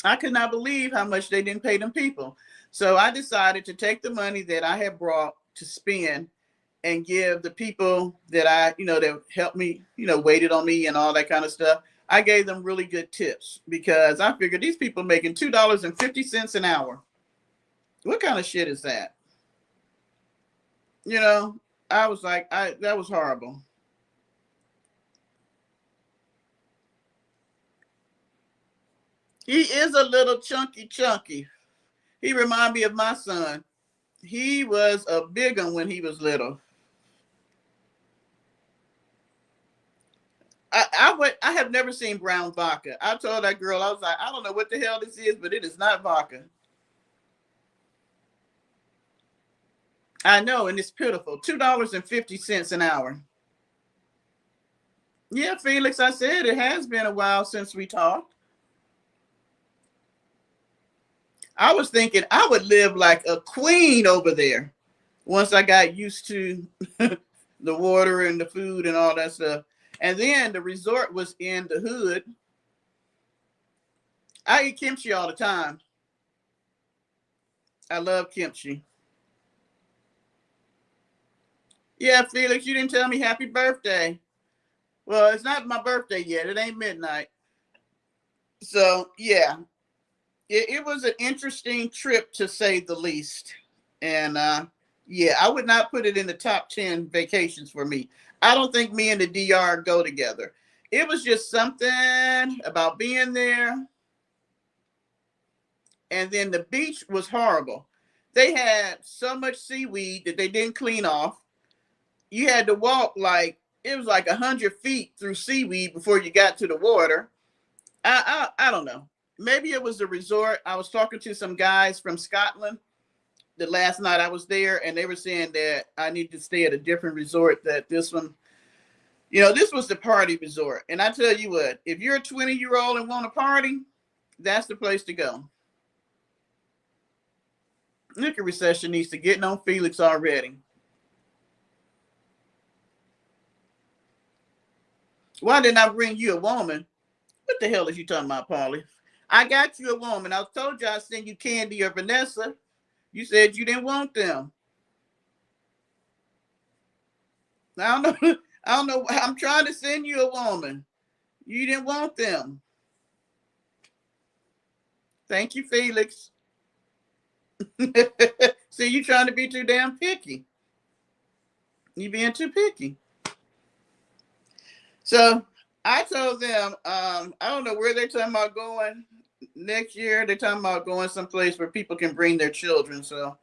I could not believe how much they didn't pay them people. So I decided to take the money that I had brought to spend and give the people that that helped me, waited on me and all that kind of stuff. I gave them really good tips because I figured these people making $2.50 an hour. What kind of shit is that? I was like, that was horrible. He is a little chunky. He reminded me of my son. He was a big one when he was little. I have never seen brown vodka. I told that girl, I was like, I don't know what the hell this is, but it is not vodka. I know, and it's pitiful. $2.50 an hour. Yeah, Felix, I said it has been a while since we talked. I was thinking I would live like a queen over there once I got used to the water and the food and all that stuff. And then the resort was in the hood. I eat kimchi all the time. I love kimchi. Yeah, Felix, you didn't tell me happy birthday. Well, it's not my birthday yet. It ain't midnight. So, yeah, it was an interesting trip to say the least. And yeah, I would not put it in the top 10 vacations for me. I don't think me and the DR go together. It was just something about being there. And then the beach was horrible. They had so much seaweed that they didn't clean off. You had to walk it was like 100 feet through seaweed before you got to the water. I don't know. Maybe it was the resort. I was talking to some guys from Scotland the last night I was there, and they were saying that I need to stay at a different resort. That this one, this was the party resort. And I tell you what, if you're a 20-year-old and want to party, that's the place to go. Liquor recession needs to get on Felix already. Why didn't I bring you a woman? What the hell is you talking about, Paulie? I got you a woman. I told you I'd send you Candy or Vanessa. You said you didn't want them. I don't know. I don't know. I'm trying to send you a woman. You didn't want them. Thank you, Felix. See, you trying to be too damn picky. You being too picky. So I told them, I don't know where they're talking about going next year. They're talking about going someplace where people can bring their children. So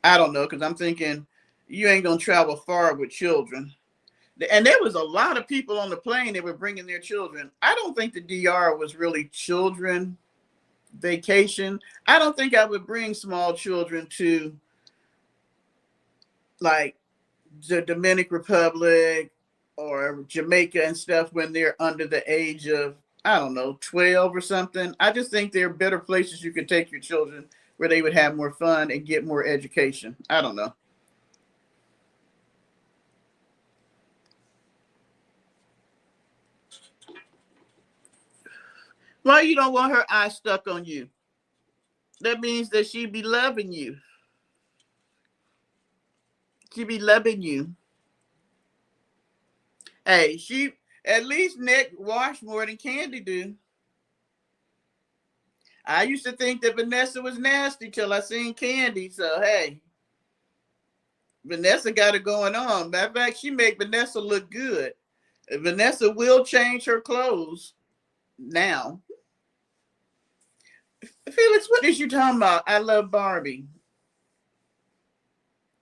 I don't know, because I'm thinking you ain't going to travel far with children. And there was a lot of people on the plane that were bringing their children. I don't think the DR was really children vacation. I don't think I would bring small children to like the Dominican Republic or Jamaica and stuff when they're under the age of, I don't know, 12 or something. I just think there are better places you could take your children where they would have more fun and get more education. I don't know. Why you don't want her eye stuck on you? That means that she be loving you. She be loving you. Hey, she at least Nick wash more than Candy do. I used to think that Vanessa was nasty till I seen Candy. So hey, Vanessa got it going on. Matter of fact, she make Vanessa look good. Vanessa will change her clothes now. Felix, what is you talking about? I love Barbie.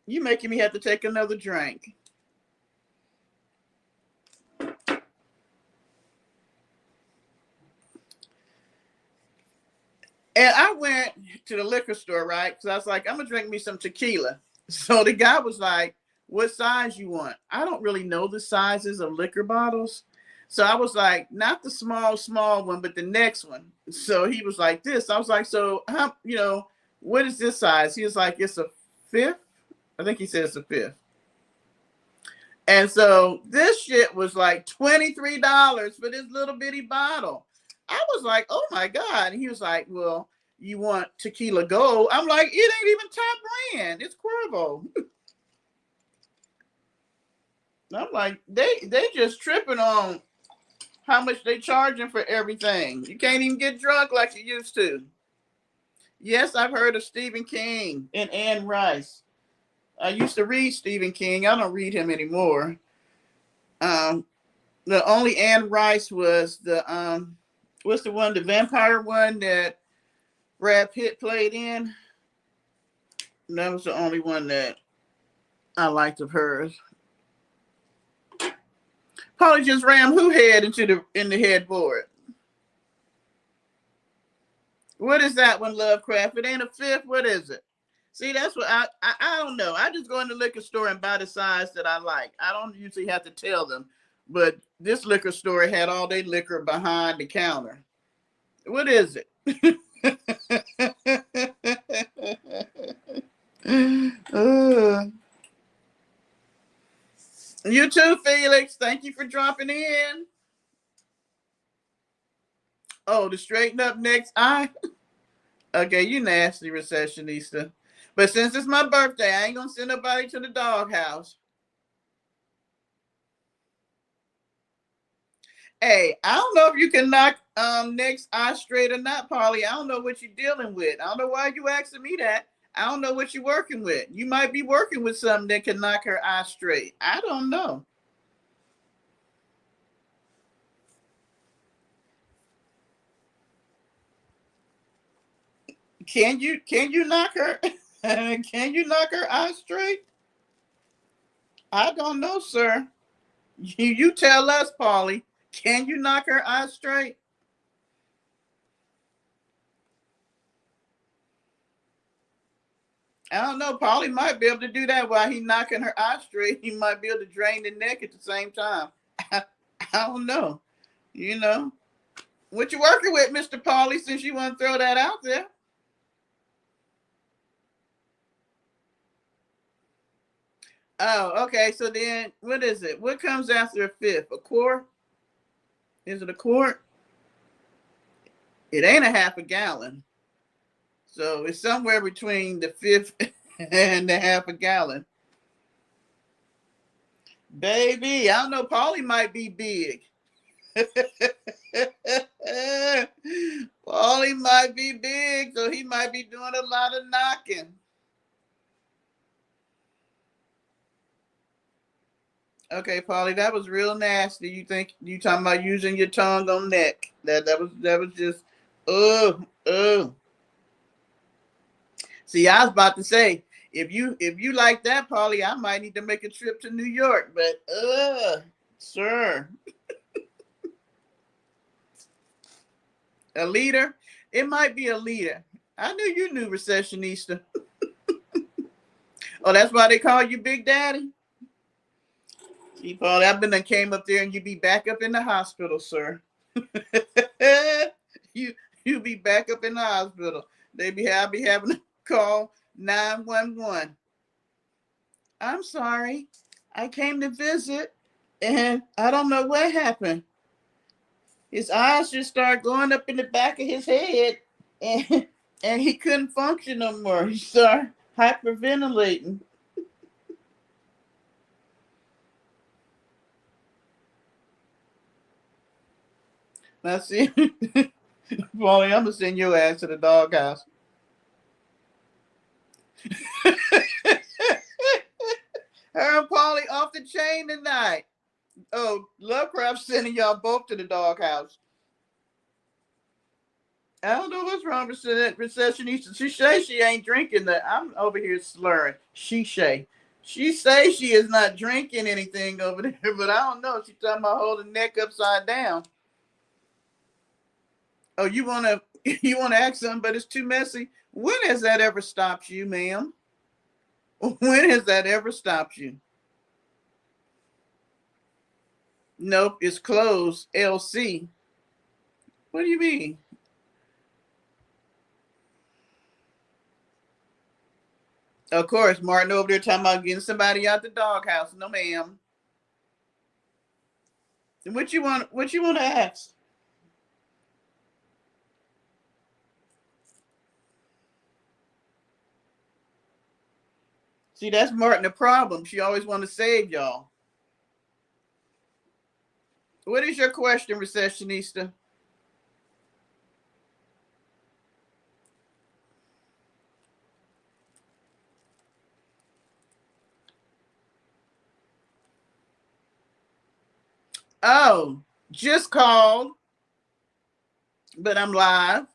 You making me have to take another drink. And I went to the liquor store, right? Because I was like, I'm going to drink me some tequila. So the guy was like, what size you want? I don't really know the sizes of liquor bottles. So I was like, not the small one, but the next one. So he was like this. I was like, so, how, what is this size? He was like, it's a fifth. I think he said it's a fifth. And so this shit was like $23 for this little bitty bottle. I was like, oh my God. And he was like, well, you want Tequila Gold? I'm like, it ain't even top brand. It's Cuervo. I'm like, they just tripping on how much they charging for everything. You can't even get drunk like you used to. Yes, I've heard of Stephen King and Anne Rice. I used to read Stephen King. I don't read him anymore. The only Anne Rice was the what's the one, the vampire one that Brad Pitt played in? That was the only one that I liked of hers. Polly just rammed who head in the headboard? What is that one, Lovecraft? It ain't a fifth. What is it? See, that's what I don't know. I just go in the liquor store and buy the size that I like. I don't usually have to tell them, but this liquor store had all their liquor behind the counter. What is it? You too, Felix. Thank you for dropping in. Oh, to straighten up next eye. Okay, you nasty recessionista. But since it's my birthday, I ain't gonna send nobody to the doghouse. Hey, I don't know if you can knock next eye straight or not, Polly. I don't know what you're dealing with. I don't know why you asking me that. I don't know what you're working with. You might be working with something that can knock her eye straight. I don't know. Can you knock her? Can you knock her eye straight? I don't know, sir. You tell us, Polly. Can you knock her eye straight? I don't know. Paulie might be able to do that while he knocking her eye straight. He might be able to drain the neck at the same time. I don't know. You know. What you working with, Mr. Paulie, since you want to throw that out there? Oh, okay. So then what is it? What comes after a fifth? A quart? Is it a quart? It ain't a half a gallon. So it's somewhere between the fifth and the half a gallon. Baby, I don't know. Paulie might be big. Paulie might be big, so he might be doing a lot of knocking. Okay, Paulie, that was real nasty. You think you talking about using your tongue on neck? That was just oh. See, I was about to say, if you like that, Paulie, I might need to make a trip to New York, but sir. A leader? It might be a leader. I knew you knew recessionista. Oh, that's why they call you Big Daddy? See, Paulie, I've been and came up there and you be back up in the hospital, sir. you you be back up in the hospital. I'll be having to call 911. I'm sorry. I came to visit and I don't know what happened. His eyes just started going up in the back of his head and and he couldn't function no more. He started hyperventilating. Now see, Paulie, I'm gonna send your ass to the doghouse. Her and Paulie off the chain tonight. Oh, Lovecraft sending y'all both to the doghouse. I don't know what's wrong with that recessionista. She says she ain't drinking that. I'm over here slurring. She say. She says she is not drinking anything over there, but I don't know. She's talking about holding neck upside down. Oh, you wanna you wanna ask something, but it's too messy. When has that ever stopped you, ma'am? When has that ever stopped you? Nope, it's closed. LC. What do you mean? Of course, Martin over there talking about getting somebody out the doghouse. No, ma'am. What you want? What you want to ask? See, that's Martin the problem. She always want to save y'all. What is your question, recessionista? Oh, just called, but I'm live.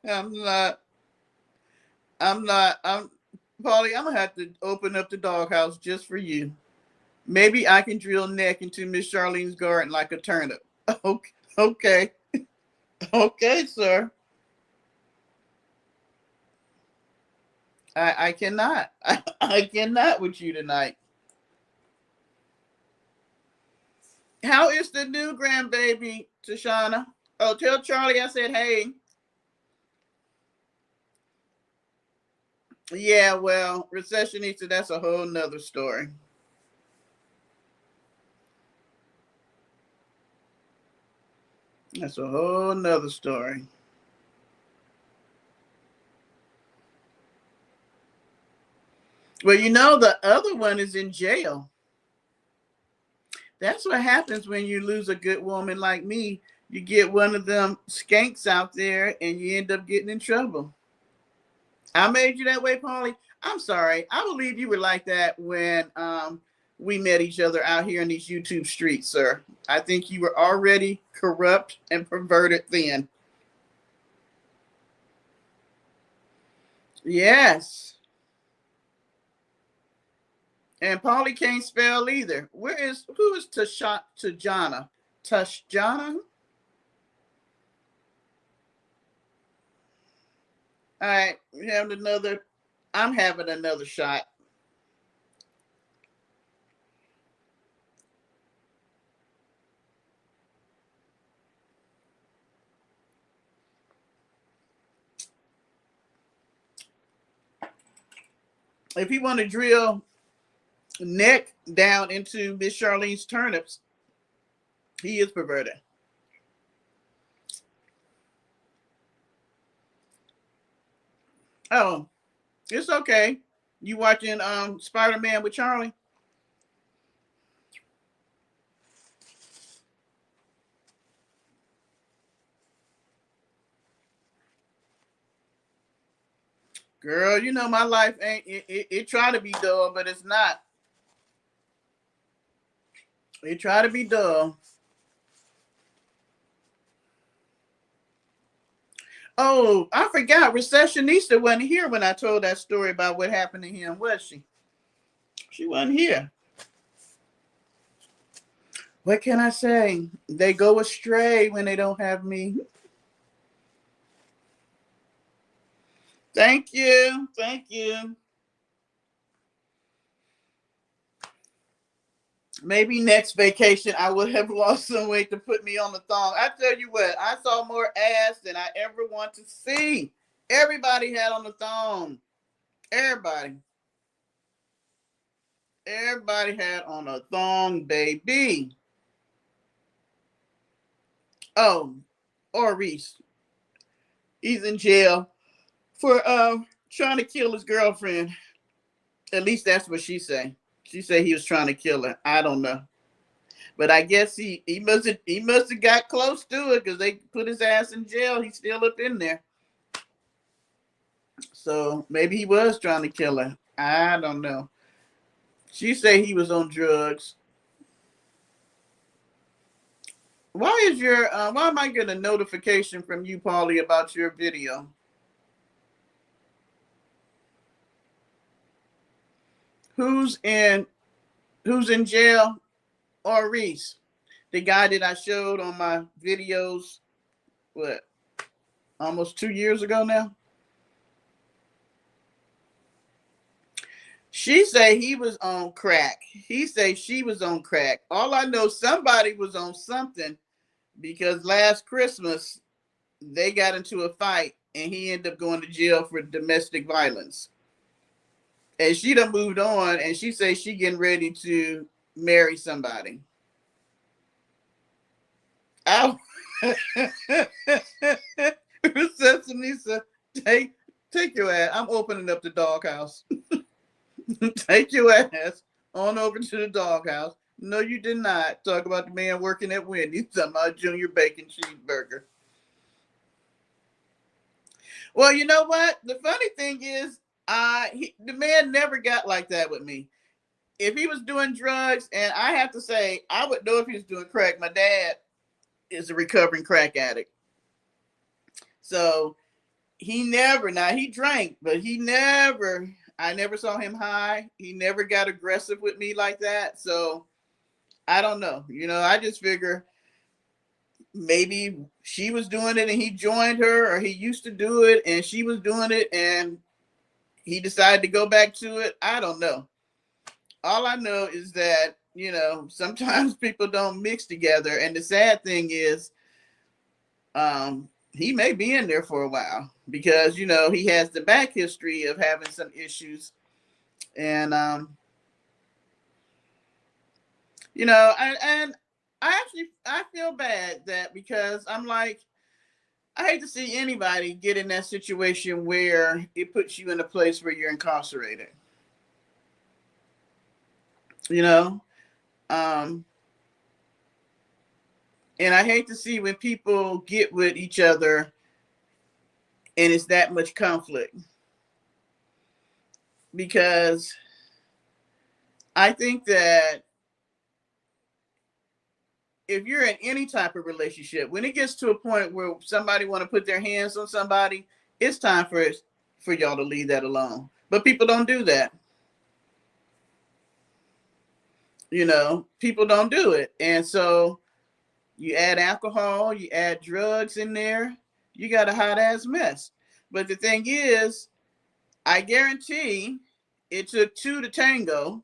I'm not. I'm not. I'm Paulie. I'm gonna have to open up the doghouse just for you. Maybe I can drill neck into Miss Charlene's garden like a turnip. Okay, okay, okay, sir. I cannot. I cannot with you tonight. How is the new grandbaby, Tashana? Oh, tell Charlie I said hey. Yeah, well, recessionista, that's a whole nother story. That's a whole nother story. Well, you know, the other one is in jail. That's what happens when you lose a good woman like me. You get one of them skanks out there and you end up getting in trouble. I made you that way, Paulie. I'm sorry. I believe you were like that when we met each other out here in these YouTube streets, sir. I think you were already corrupt and perverted then. Yes. And Paulie can't spell either. Who is Tajana? Tashjana? All right, we have another. I'm having another shot. If you want to drill neck down into Miss Charlene's turnips, he is perverted. Oh, it's okay. You watching Spider-Man with Charlie? Girl, you know my life ain't it try to be dull, but it's not. It try to be dull. Oh, I forgot. Recessionista wasn't here when I told that story about what happened to him, was she? She wasn't here. What can I say? They go astray when they don't have me. Thank you. Thank you. Maybe next vacation I would have lost some weight to put me on the thong. I tell you what, I saw more ass than I ever want to see. Everybody had on the thong. Everybody. Everybody had on a thong, baby. Oh, or Reese. He's in jail for trying to kill his girlfriend. At least that's what she say. She said he was trying to kill her. I don't know. But I guess he must have got close to it because they put his ass in jail. He's still up in there. So maybe he was trying to kill her. I don't know. She said he was on drugs. Why am I getting a notification from you, Paulie, about your video? Who's in jail? Or Reese, the guy that I showed on my videos, what, almost 2 years ago now? She say he was on crack. He say she was on crack. All I know, somebody was on something because last Christmas they got into a fight and he ended up going to jail for domestic violence. And she done moved on and she say she getting ready to marry somebody. Oh. Sesame said, take your ass. I'm opening up the doghouse. Take your ass on over to the doghouse. No, you did not. Talk about the man working at Wendy's. Talking about Junior Bacon Cheeseburger. Well, you know what? The funny thing is, the man never got like that with me. If he was doing drugs, and I have to say, I would know if he was doing crack. My dad is a recovering crack addict. So he drank, but I never saw him high. He never got aggressive with me like that. So I don't know. I just figure maybe she was doing it and he joined her, or he used to do it and she was doing it and he decided to go back to it. I don't know. All I know is that, sometimes people don't mix together. And the sad thing is, he may be in there for a while because, he has the back history of having some issues. And, I feel bad that because I'm like, I hate to see anybody get in that situation where it puts you in a place where you're incarcerated. Um, and I hate to see when people get with each other and it's that much conflict. Because I think that if you're in any type of relationship, when it gets to a point where somebody want to put their hands on somebody, it's time for y'all to leave that alone. But people don't do that. People don't do it. And so you add alcohol, you add drugs in there, you got a hot ass mess. But the thing is, I guarantee it took two to tango,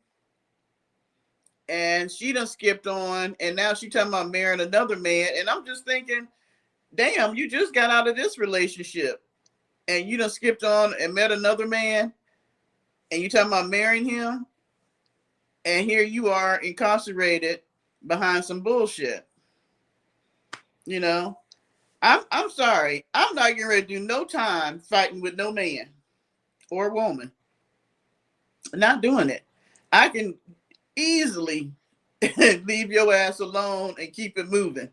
and she done skipped on, and now she talking about marrying another man. And I'm just thinking, damn, you just got out of this relationship, and you done skipped on and met another man, and you talking about marrying him, and here you are incarcerated behind some bullshit. You know, I'm sorry, I'm not getting ready to do no time fighting with no man or woman. Not doing it. I can easily leave your ass alone and keep it moving.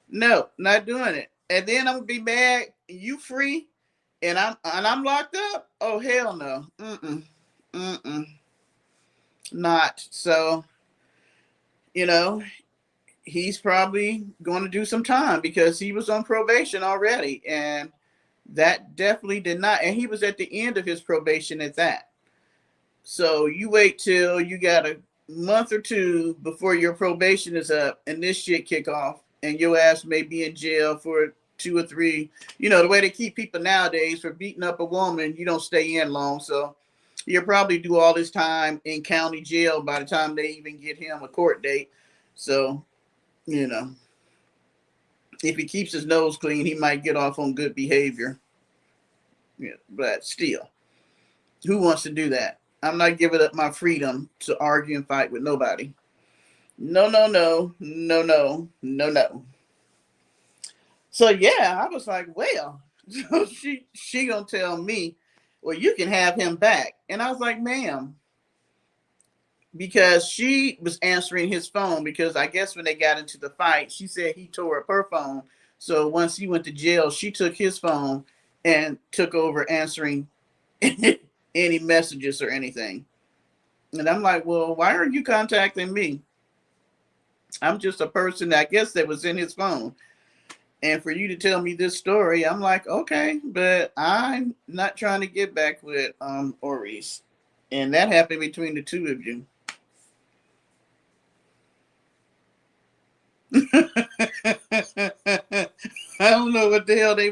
No, not doing it. And then I'm gonna be mad. You free, and I'm locked up. Oh hell no. Mm. Not so. You know, he's probably going to do some time because he was on probation already, and that definitely did not. And he was at the end of his probation at that. So you wait till you got a month or two before your probation is up and this shit kick off, and your ass may be in jail for 2 or 3. You know, the way they keep people nowadays for beating up a woman, you don't stay in long. So you'll probably do all this time in county jail by the time they even get him a court date. So, you know, if he keeps his nose clean, he might get off on good behavior. Yeah, but still, who wants to do that? I'm not giving up my freedom to argue and fight with nobody. No. So yeah, I was like, well, she gonna tell me, well, you can have him back. And I was like, ma'am, because she was answering his phone, because I guess when they got into the fight, she said he tore up her phone. So once he went to jail, she took his phone and took over answering any messages or anything. And I'm like, well, why are you contacting me? I'm just a person, I guess, that was in his phone. And for you to tell me this story, I'm like, okay, but I'm not trying to get back with Oris. And that happened between the two of you. I don't know what the hell they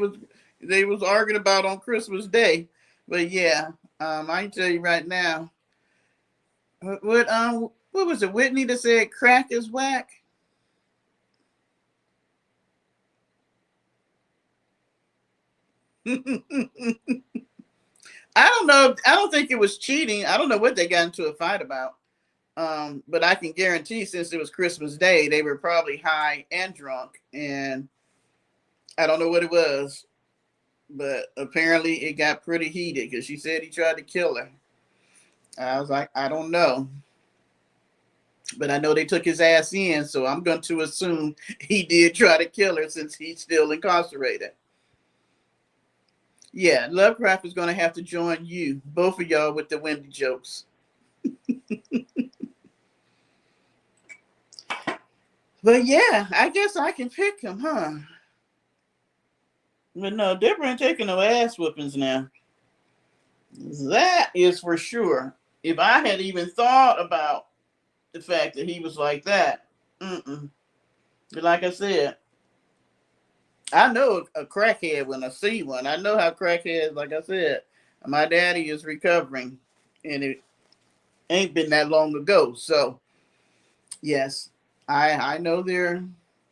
was arguing about on Christmas Day. But yeah, I can tell you right now. What was it? Whitney that said crack is whack? I don't know. I don't think it was cheating. I don't know what they got into a fight about. But I can guarantee, since it was Christmas Day, they were probably high and drunk, and I don't know what it was, but apparently it got pretty heated because she said he tried to kill her. I was like, I don't know. But I know they took his ass in, so I'm going to assume he did try to kill her since he's still incarcerated. Yeah, Lovecraft is going to have to join you, both of y'all, with the Wendy jokes. But yeah, I guess I can pick him, huh? But no, Deborah ain't taking no ass whoopings now. That is for sure. If I had even thought about the fact that he was like that, but like I said, I know a crackhead when I see one. I know how crackheads, like I said, my daddy is recovering, and it ain't been that long ago. So, yes, I know their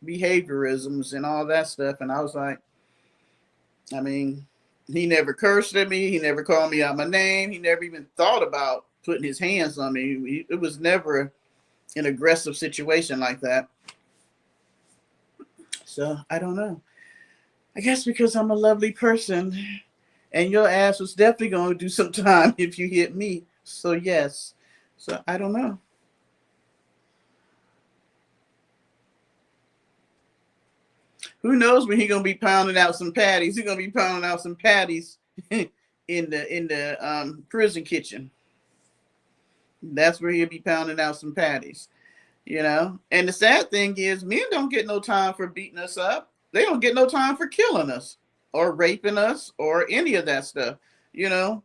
behaviorisms and all that stuff. And I was like, I mean, he never cursed at me. He never called me out my name. He never even thought about putting his hands on me. It was never an aggressive situation like that. So I don't know. I guess because I'm a lovely person, and your ass was definitely going to do some time if you hit me. So yes. So I don't know. Who knows when he's gonna be pounding out some patties? He's gonna be pounding out some patties in the prison kitchen. That's where he'll be pounding out some patties, you know. And the sad thing is, men don't get no time for beating us up. They don't get no time for killing us or raping us or any of that stuff. You know,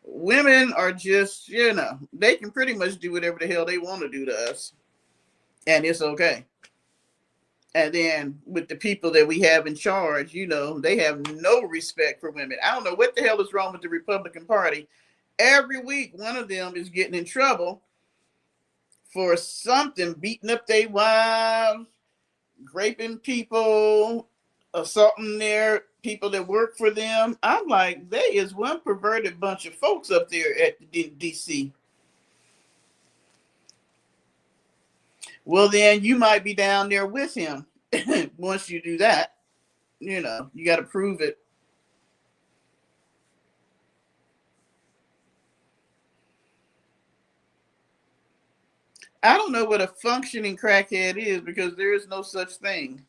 women are just, you know, they can pretty much do whatever the hell they want to do to us, and it's okay. And then with the people that we have in charge, they have no respect for women. I don't know what the hell is wrong with the Republican Party. Every week, one of them is getting in trouble for something, beating up their wives, raping people, assaulting their people that work for them. I'm like, there is one perverted bunch of folks up there at the DC. Well, then you might be down there with him. Once you do that, you got to prove it. I don't know what a functioning crackhead is, because there is no such thing.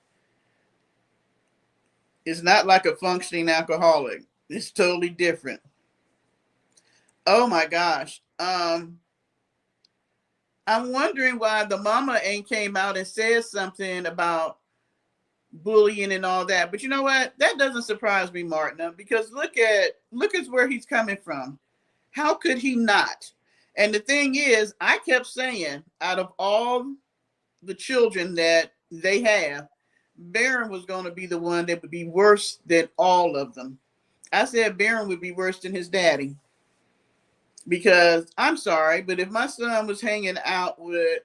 It's not like a functioning alcoholic. It's totally different. Oh my gosh. I'm wondering why the mama ain't came out and said something about bullying and all that. But you know what? That doesn't surprise me, Martina, because look at where he's coming from. How could he not? And the thing is, I kept saying, out of all the children that they have, Barron was going to be the one that would be worse than all of them. I said Barron would be worse than his daddy. Because I'm sorry, but if my son was hanging out with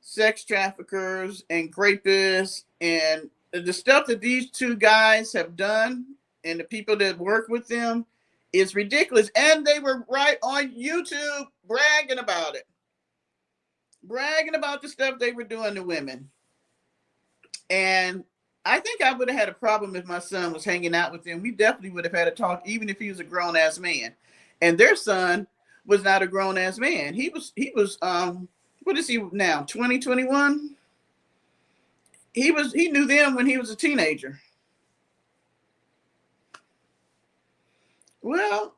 sex traffickers and rapists and the stuff that these two guys have done and the people that work with them is ridiculous. And they were right on YouTube bragging about it. Bragging about the stuff they were doing to women. And I think I would have had a problem if my son was hanging out with them. We definitely would have had a talk, even if he was a grown-ass man. And their son was not a grown-ass man. He was what is he now, 2021? He knew them when he was a teenager. Well,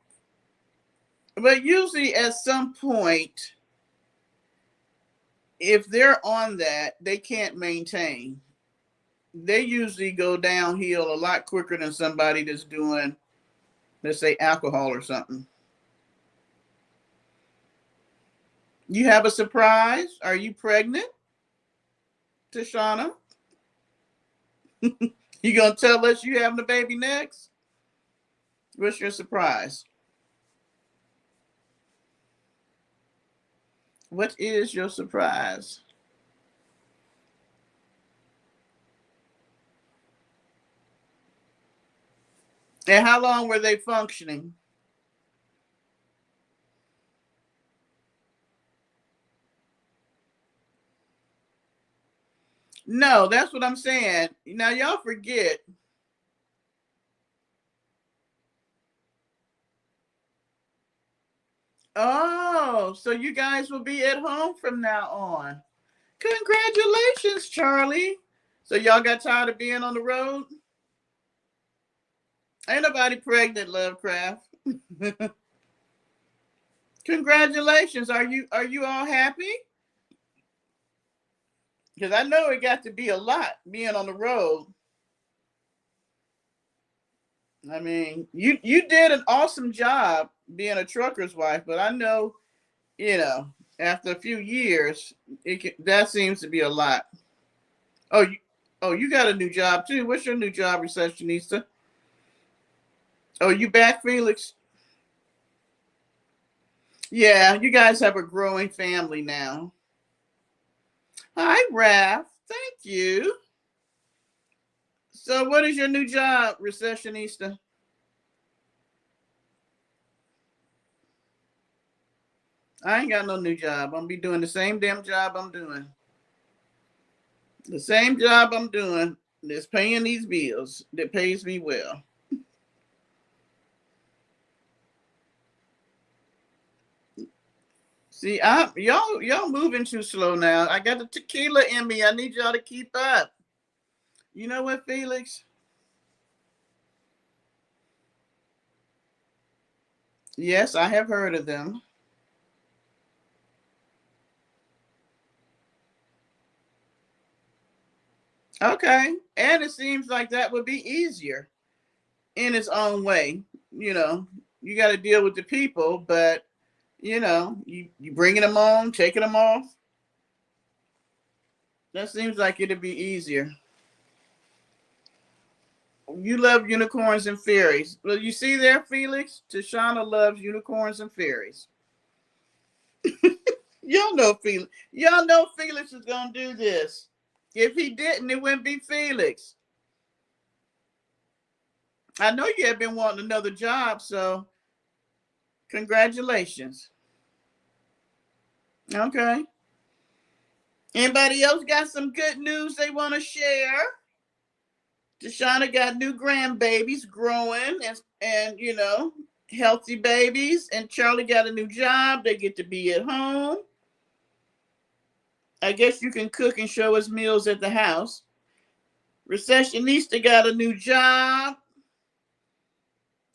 but usually at some point, if they're on that, they can't maintain. They usually go downhill a lot quicker than somebody that's doing, let's say, alcohol or something. You have a surprise? Are you pregnant, Tashana? You gonna tell us you having a baby next? What's your surprise? What is your surprise? And how long were they functioning? No, that's what I'm saying. Now, y'all forget. Oh, so you guys will be at home from now on. Congratulations, Charlie. So y'all got tired of being on the road? Ain't nobody pregnant, Lovecraft. Congratulations. Are you all happy? Because I know it got to be a lot being on the road. I mean, you did an awesome job being a trucker's wife, but I know, after a few years, that seems to be a lot. You got a new job too. What's your new job, receptionista? Oh, you back, Felix? Yeah, you guys have a growing family now. Hi, Raph. Thank you. So, what is your new job, receptionista? I ain't got no new job. I'm gonna be doing the same damn job I'm doing. The same job I'm doing that's paying these bills, that pays me well. See, y'all moving too slow now. I got the tequila in me. I need y'all to keep up. You know what, Felix? Yes, I have heard of them. Okay. And it seems like that would be easier in its own way. You got to deal with the people, but, you bringing them on, taking them off. That seems like it'd be easier. You love unicorns and fairies. Well, you see there, Felix? Tashana loves unicorns and fairies. Y'all know Felix. Y'all know Felix is gonna do this. If he didn't, it wouldn't be Felix. I know you have been wanting another job, so congratulations. Okay. Anybody else got some good news they want to share? Tashana got new grandbabies growing and healthy babies. And Charlie got a new job. They get to be at home. I guess you can cook and show us meals at the house. Recessionista got a new job.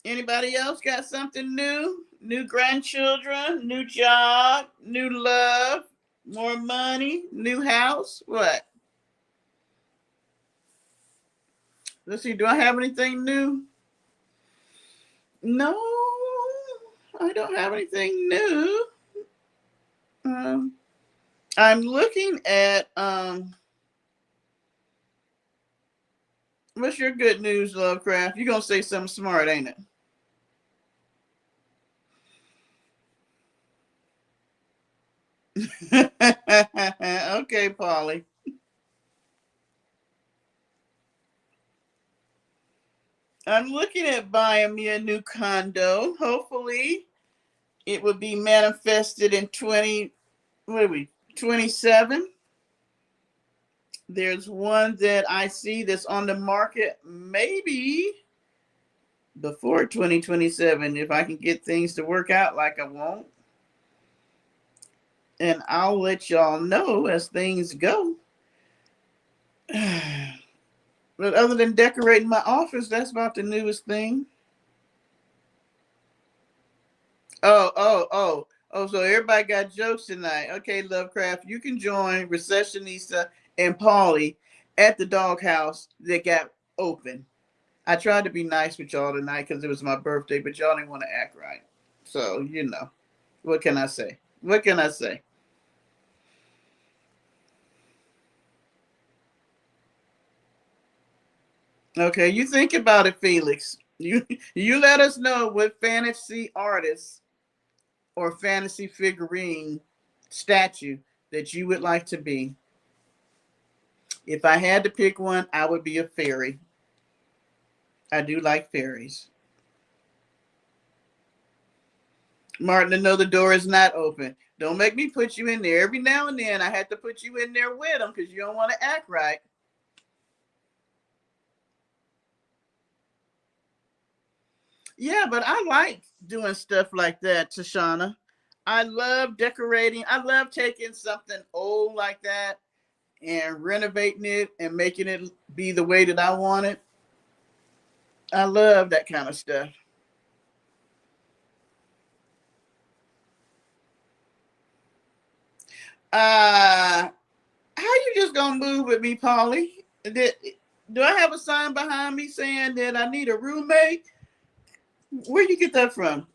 Anybody else got something new? New grandchildren, new job, new love, more money, new house. What? Let's see. Do I have anything new? No, I don't have anything new. I'm looking at what's your good news, Lovecraft? You're gonna say something smart, ain't it? Okay, Polly. I'm looking at buying me a new condo. Hopefully, it will be manifested in 27. There's one that I see that's on the market maybe before 2027 if I can get things to work out like I want. And I'll let y'all know as things go. But other than decorating my office, that's about the newest thing. Oh, so everybody got jokes tonight. Okay, Lovecraft, you can join Recessionista and Polly at the doghouse that got open. I tried to be nice with y'all tonight because it was my birthday, but y'all didn't want to act right. So, what can I say? What can I say? Okay, you think about it, Felix. You let us know what fantasy artist or fantasy figurine statue that you would like to be. If I had to pick one, I would be a fairy. I do like fairies. Martin, another door is not open. Don't make me put you in there. Every now and then I have to put you in there with them because you don't want to act right. Yeah, but I like doing stuff like that, Tashana. I love decorating. I love taking something old like that and renovating it and making it be the way that I want it. I love that kind of stuff. How you just gonna move with me, Polly? Do I have a sign behind me saying that I need a roommate? Where you get that from?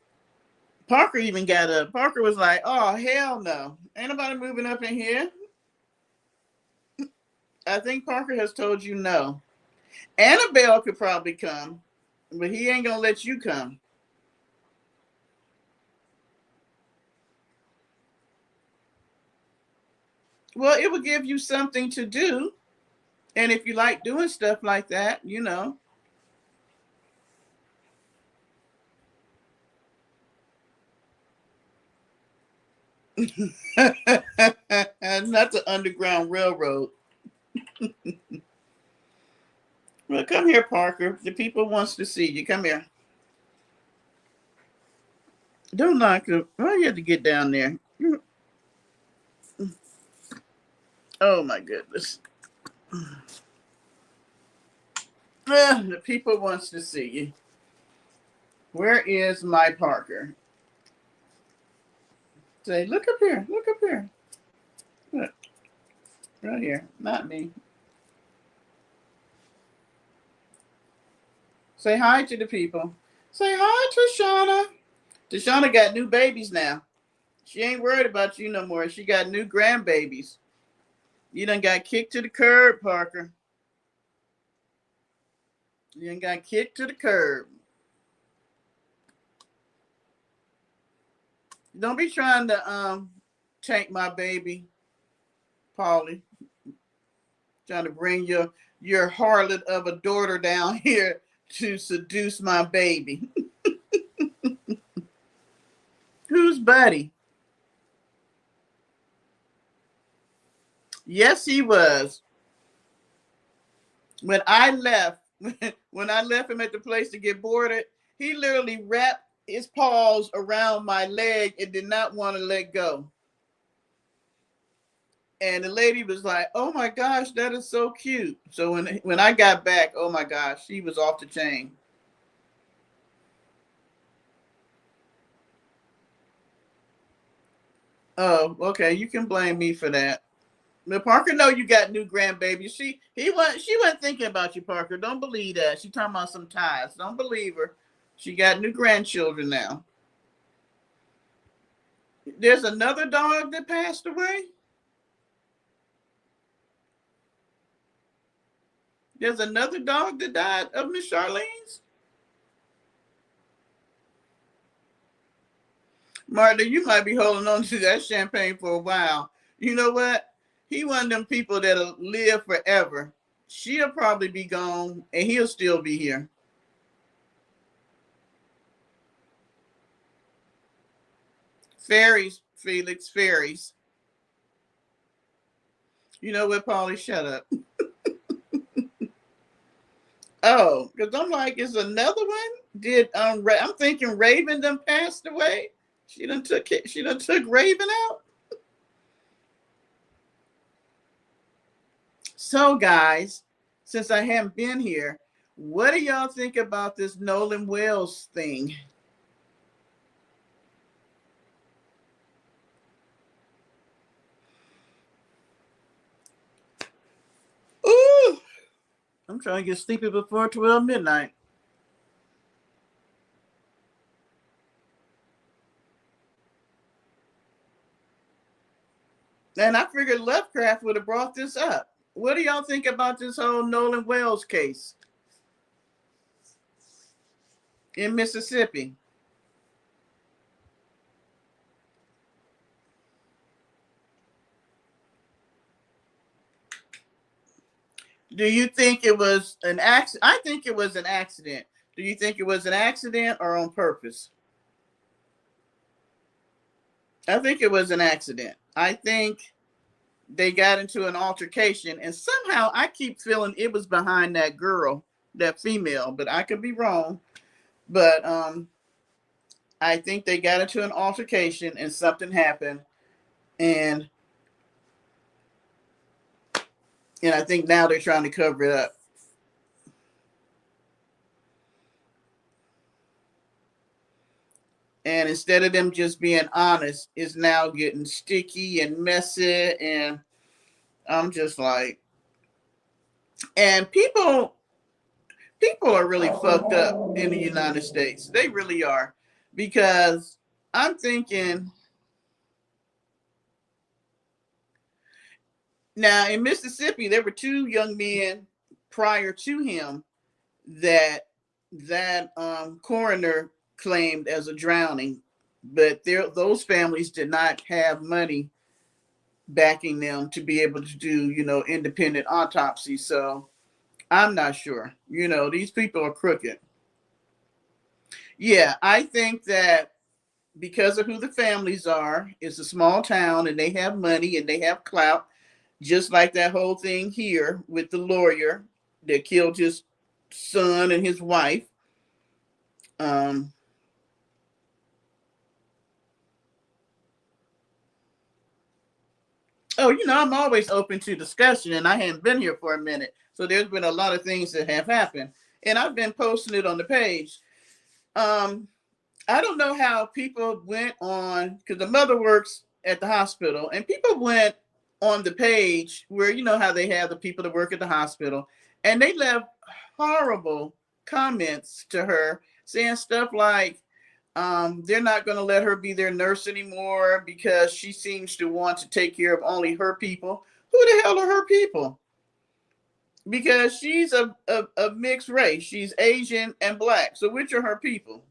Parker even got up. Parker was like, "Oh hell no, ain't nobody moving up in here." I think Parker has told you no. Annabelle could probably come, but he ain't gonna let you come. Well, it will give you something to do, and if you like doing stuff like that. Not the Underground Railroad. Well, come here, Parker. The people wants to see you. Come here. Don't knock him. Why you have to get down there? Oh my goodness. The people wants to see you. Where is my Parker? Say, look up here. Look up here. Look. Right here. Not me. Say hi to the people. Say hi, Tashana. Tashana got new babies now. She ain't worried about you no more. She got new grandbabies. You done got kicked to the curb, Parker. You ain't got kicked to the curb. Don't be trying to take my baby, Paulie. Trying to bring your harlot of a daughter down here to seduce my baby. Who's Buddy? Yes, he was. When I left him at the place to get boarded, he literally wrapped his paws around my leg and did not want to let go. And the lady was like, "Oh my gosh, that is so cute." So when I got back, oh my gosh, she was off the chain. Oh, okay, you can blame me for that. But Parker, know you got new grandbabies. She wasn't thinking about you, Parker. Don't believe that. She talking about some ties. Don't believe her. She got new grandchildren now. There's another dog that passed away. There's another dog that died of Miss Charlene's. Martha, you might be holding on to that champagne for a while. You know what? He one of them people that'll live forever. She'll probably be gone and he'll still be here. Fairies, Felix, fairies. You know what, Paulie? Shut up. Oh, because I'm like, is another one? Did I'm thinking Raven done passed away? She done took Raven out. So, guys, since I haven't been here, what do y'all think about this Nolan Wells thing? Ooh, I'm trying to get sleepy before 12 midnight. And I figured Lovecraft would have brought this up. What do y'all think about this whole Nolan Wells case in Mississippi? Do you think it was an accident? I think it was an accident. Do you think it was an accident or on purpose? I think it was an accident. I think they got into an altercation, and somehow I keep feeling it was behind that girl, that female, but I could be wrong. But I think they got into an altercation and something happened, and I think now they're trying to cover it up. And instead of them just being honest, it's now getting sticky and messy. And I'm just like, and people are really fucked up in the United States. They really are. Because I'm thinking, now in Mississippi, there were two young men prior to him that coroner claimed as a drowning, but those families did not have money backing them to be able to do, independent autopsy. So I'm not sure. These people are crooked. Yeah, I think that because of who the families are, it's a small town and they have money and they have clout, just like that whole thing here with the lawyer that killed his son and his wife. I'm always open to discussion, and I hadn't been here for a minute. So there's been a lot of things that have happened, and I've been posting it on the page. I don't know how people went on, because the mother works at the hospital, and people went on the page where, how they have the people that work at the hospital, and they left horrible comments to her saying stuff like, they're not going to let her be their nurse anymore because she seems to want to take care of only her people. Who the hell are her people? because she's a mixed race. She's Asian and black. So which are her people?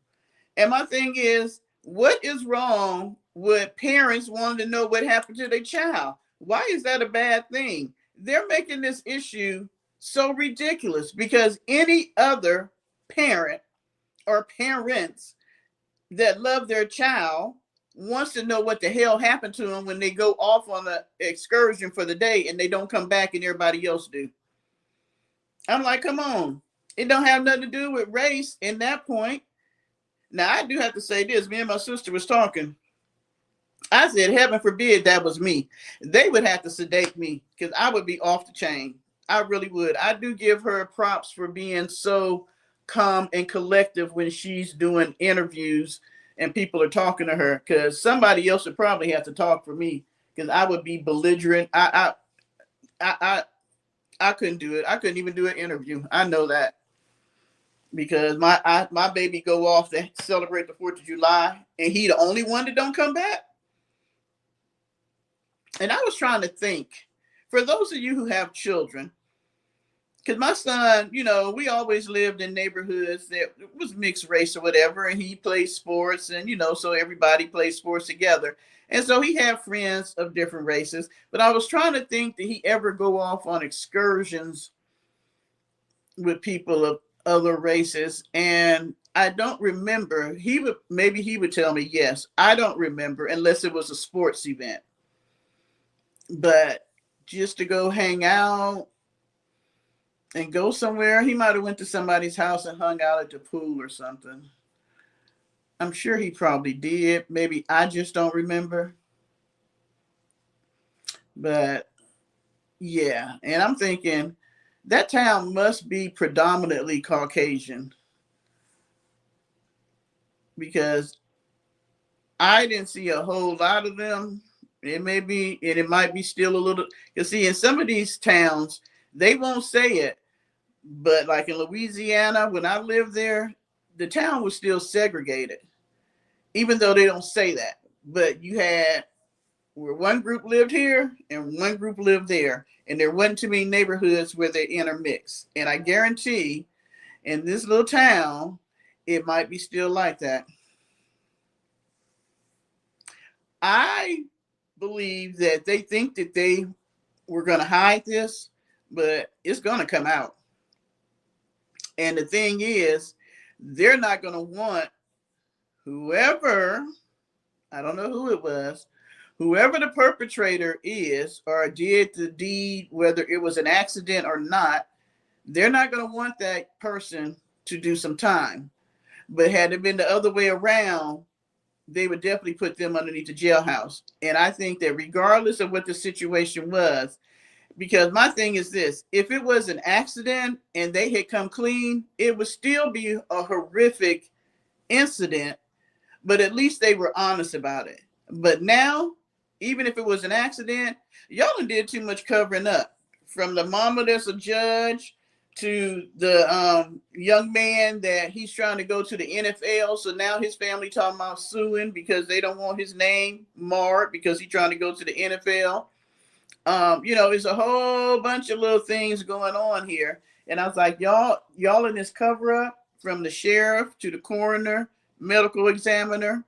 And my thing is, what is wrong with parents wanting to know what happened to their child? Why is that a bad thing? They're making this issue so ridiculous because any other parent or parents that love their child wants to know what the hell happened to them when they go off on the excursion for the day and they don't come back and everybody else do. I'm like, come on. It don't have nothing to do with race in that point. Now, I do have to say this. Me and my sister was talking. I said, heaven forbid that was me. They would have to sedate me because I would be off the chain. I really would. I do give her props for being so calm and collective when she's doing interviews and people are talking to her, because somebody else would probably have to talk for me because I would be belligerent. I couldn't do it. I couldn't even do an interview. I know that because my baby go off to celebrate the 4th of July and he the only one that don't come back. And I was trying to think, for those of you who have children, because my son, you know, we always lived in neighborhoods that was mixed race or whatever, and he played sports, and, you know, so everybody plays sports together. And so he had friends of different races, but I was trying to think, did he ever go off on excursions with people of other races? And I don't remember. Maybe he would tell me yes. I don't remember unless it was a sports event. But just to go hang out and go somewhere, he might have went to somebody's house and hung out at the pool or something. I'm sure he probably did. Maybe I just don't remember. But yeah, and I'm thinking that town must be predominantly Caucasian because I didn't see a whole lot of them. It may be, and it might be still a little. You see, in some of these towns, they won't say it, but like in Louisiana, when I lived there, the town was still segregated, even though they don't say that. But you had where one group lived here and one group lived there, and there wasn't too many neighborhoods where they intermix. And I guarantee, in this little town, it might be still like that. I believe that they think that they were going to hide this, but it's going to come out. And the thing is, they're not going to want whoever, I don't know who it was, whoever the perpetrator is or did the deed, whether it was an accident or not, they're not going to want that person to do some time. But had it been the other way around, they would definitely put them underneath the jailhouse. And I think that regardless of what the situation was, because my thing is this, if it was an accident and they had come clean, it would still be a horrific incident, but at least they were honest about it. But now, even if it was an accident, y'all did too much covering up. From the mama that's a judge to the young man that he's trying to go to the NFL. So now his family talking about suing because they don't want his name marred because he's trying to go to the NFL. You know, there's a whole bunch of little things going on here. And I was like, y'all in this cover up, from the sheriff to the coroner, medical examiner,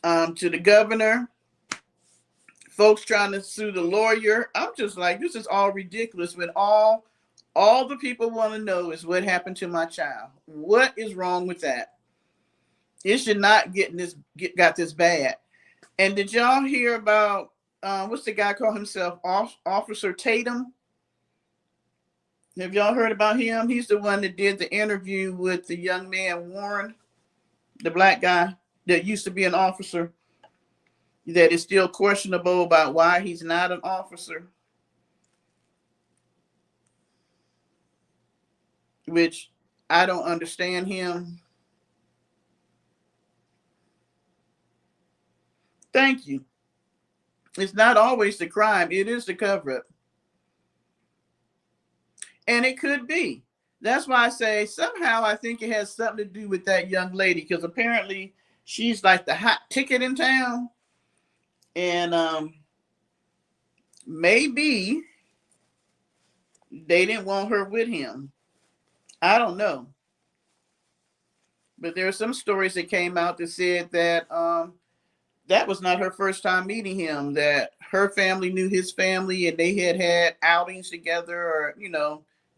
to the governor, folks trying to sue the lawyer. I'm just like, this is all ridiculous when all the people want to know is what happened to my child. What is wrong with that? It should not got this bad. And did y'all hear about what's the guy call himself? Officer Tatum? Have y'all heard about him? He's the one that did the interview with the young man Warren, the black guy that used to be an officer, that is still questionable about why he's not an officer. Which I don't understand him. Thank you. It's not always the crime. It is the cover-up. And it could be. That's why I say somehow I think it has something to do with that young lady, because apparently she's like the hot ticket in town. And maybe they didn't want her with him. I don't know. But there are some stories that came out that said that that was not her first time meeting him, that her family knew his family and they had had outings together or,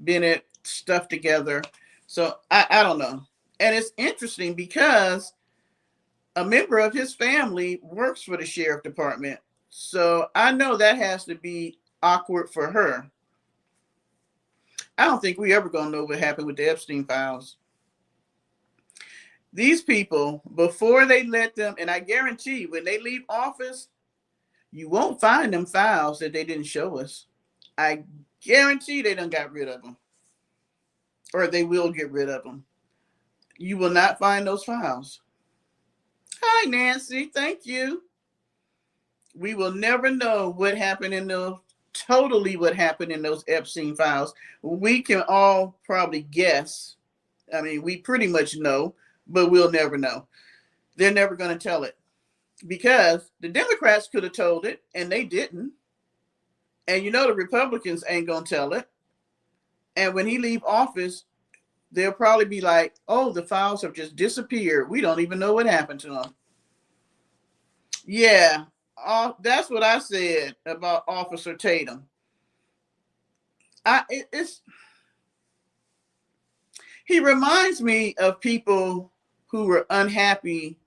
been at stuff together. So I don't know. And it's interesting because a member of his family works for the sheriff department. So I know that has to be awkward for her. I don't think we ever gonna know what happened with the Epstein files. These people, before they let them, and I guarantee when they leave office, you won't find them files that they didn't show us. I guarantee they done got rid of them. Or they will get rid of them. You will not find those files. Hi, Nancy. Thank you. We will never know what happened in those, totally what happened in those Epstein files. We can all probably guess. I mean, we pretty much know, but we'll never know. They're never going to tell it because the Democrats could have told it and they didn't. And the Republicans ain't going to tell it. And when he leave office, they'll probably be like, oh, the files have just disappeared. We don't even know what happened to them. Yeah, that's what I said about Officer Tatum. He reminds me of people who were unhappy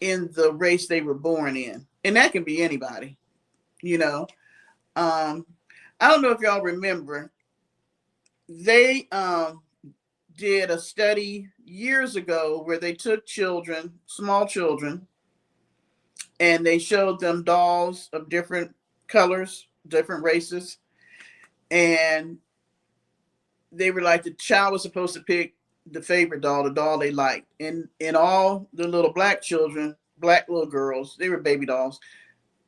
in the race they were born in. And that can be anybody, I don't know if y'all remember, they did a study years ago where they took children, small children, and they showed them dolls of different colors, different races. And they were like, the child was supposed to pick the favorite doll, the doll they liked. And all the little black children, black little girls, they were baby dolls,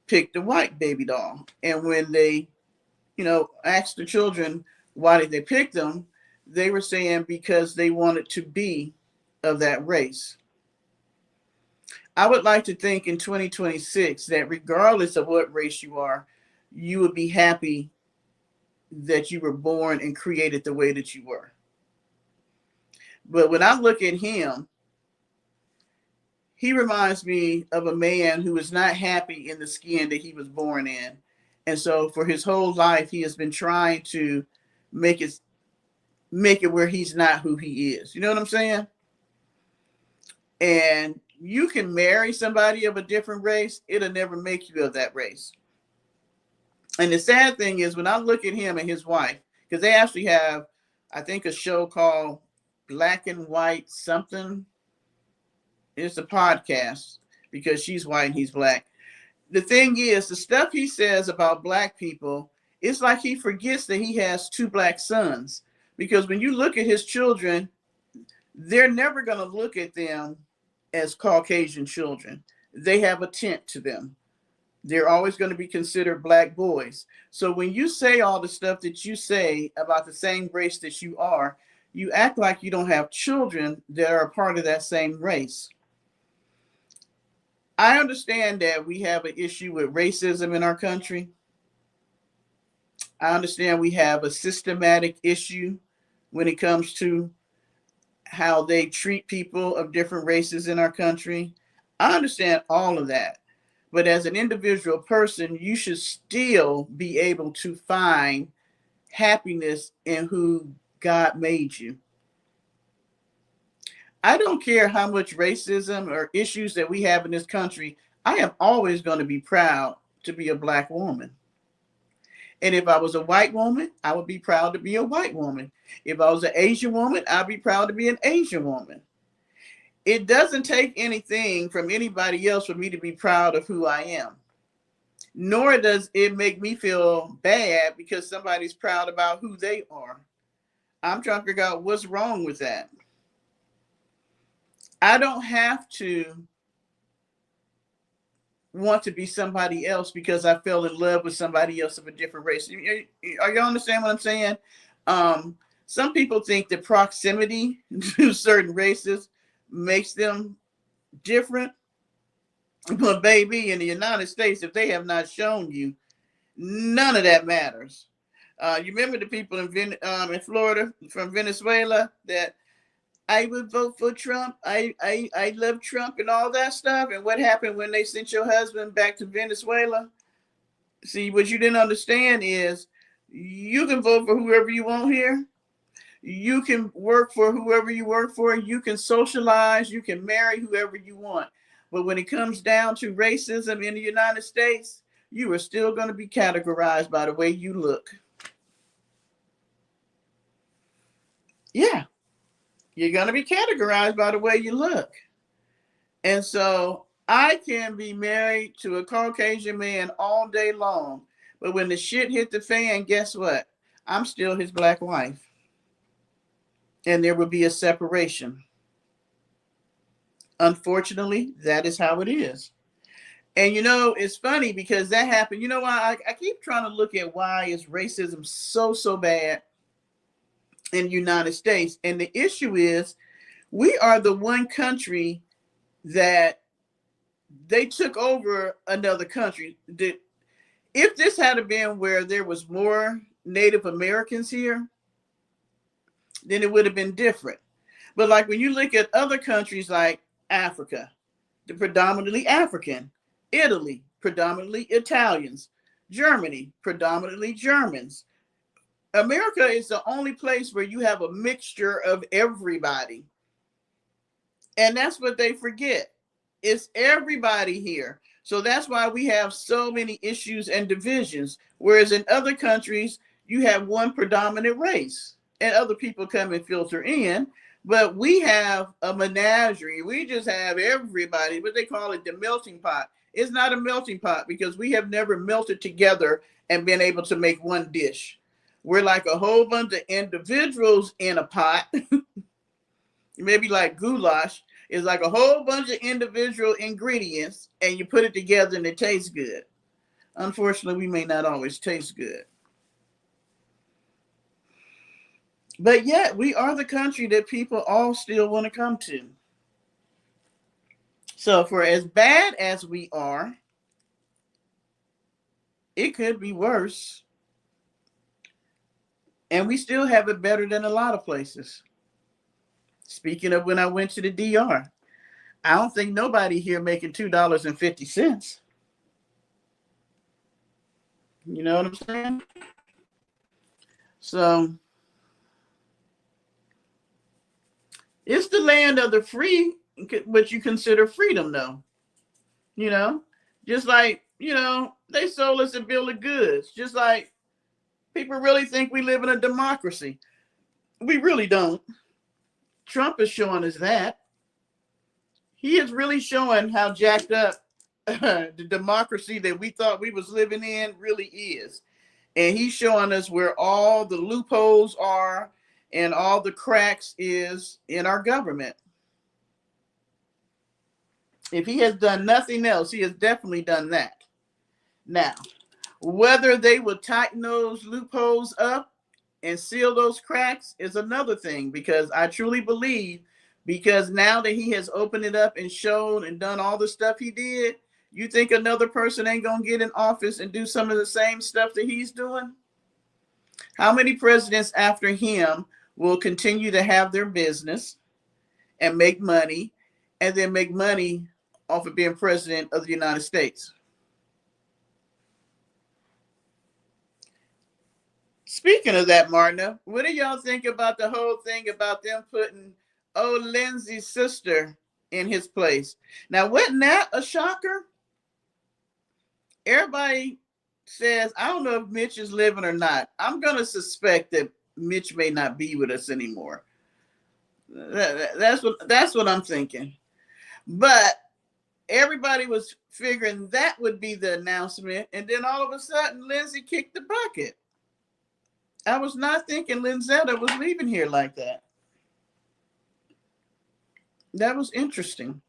picked the white baby doll. And when they, asked the children, why did they pick them? They were saying because they wanted to be of that race. I would like to think in 2026 that regardless of what race you are, you would be happy that you were born and created the way that you were. But when I look at him, he reminds me of a man who is not happy in the skin that he was born in. And so for his whole life, he has been trying to make it where he's not who he is. You know what I'm saying? And you can marry somebody of a different race. It'll never make you of that race. And the sad thing is when I look at him and his wife, because they actually have, I think, a show called Black and White something. It's a podcast because she's white and he's black. The thing is, the stuff he says about black people, it's like he forgets that he has 2 black sons. Because when you look at his children, they're never going to look at them as Caucasian children. They have a tint to them. They're always going to be considered black boys. So when you say all the stuff that you say about the same race that you are, you act like you don't have children that are a part of that same race. I understand that we have an issue with racism in our country. I understand we have a systematic issue when it comes to how they treat people of different races in our country. I understand all of that. But as an individual person, you should still be able to find happiness in who God made you. I don't care how much racism or issues that we have in this country. I am always going to be proud to be a black woman. And if I was a white woman, I would be proud to be a white woman. If I was an Asian woman, I'd be proud to be an Asian woman. It doesn't take anything from anybody else for me to be proud of who I am. Nor does it make me feel bad because somebody's proud about who they are. I'm trying to figure out what's wrong with that. I don't have to want to be somebody else because I fell in love with somebody else of a different race. Are y'all understand what I'm saying? Some people think that proximity to certain races makes them different. But baby, in the United States, if they have not shown you, none of that matters. You remember the people in Florida from Venezuela that I would vote for Trump. I love Trump and all that stuff. And what happened when they sent your husband back to Venezuela? See, what you didn't understand is you can vote for whoever you want here. You can work for whoever you work for. You can socialize. You can marry whoever you want. But when it comes down to racism in the United States, you are still going to be categorized by the way you look. Yeah, you're going to be categorized by the way you look. And so I can be married to a Caucasian man all day long. But when the shit hit the fan, guess what? I'm still his black wife. And there will be a separation. Unfortunately, that is how it is. And you know, it's funny because that happened. You know why? I keep trying to look at why is racism so bad in the United States. And the issue is we are the one country that they took over another country. If this had been where there was more Native Americans here, then it would have been different. But like when you look at other countries like Africa, they're predominantly African. Italy, predominantly Italians. Germany, predominantly Germans. America is the only place where you have a mixture of everybody. And that's what they forget. It's everybody here. So that's why we have so many issues and divisions. Whereas in other countries, you have one predominant race and other people come and filter in. But we have a menagerie. We just have everybody, but they call it the melting pot. It's not a melting pot because we have never melted together and been able to make one dish. We're like a whole bunch of individuals in a pot. Maybe like goulash is like a whole bunch of individual ingredients and you put it together and it tastes good. Unfortunately, we may not always taste good. But yet we are the country that people all still want to come to. So for as bad as we are, it could be worse. And we still have it better than a lot of places. Speaking of when I went to the DR, I don't think nobody here making $2.50. You know what I'm saying? So it's the land of the free, what you consider freedom, though. You know, just like, you know, they sold us a bill of goods. Just like people really think we live in a democracy. We really don't. Trump is showing us that. He is really showing how jacked up the democracy that we thought we was living in really is. And he's showing us where all the loopholes are and all the cracks is in our government. If he has done nothing else, he has definitely done that. Now, whether they will tighten those loopholes up and seal those cracks is another thing, because I truly believe, because now that he has opened it up and shown and done all the stuff he did, you think another person ain't going to get in office and do some of the same stuff that he's doing? How many presidents after him will continue to have their business and make money and then make money off of being president of the United States? Speaking of that, Martina, what do y'all think about the whole thing about them putting Lindsay's sister in his place? Now, wasn't that a shocker? Everybody says, I don't know if Mitch is living or not. I'm going to suspect that Mitch may not be with us anymore. That's what I'm thinking. But everybody was figuring that would be the announcement. And then all of a sudden, Lindsay kicked the bucket. I was not thinking Linzetta was leaving here like that. That was interesting.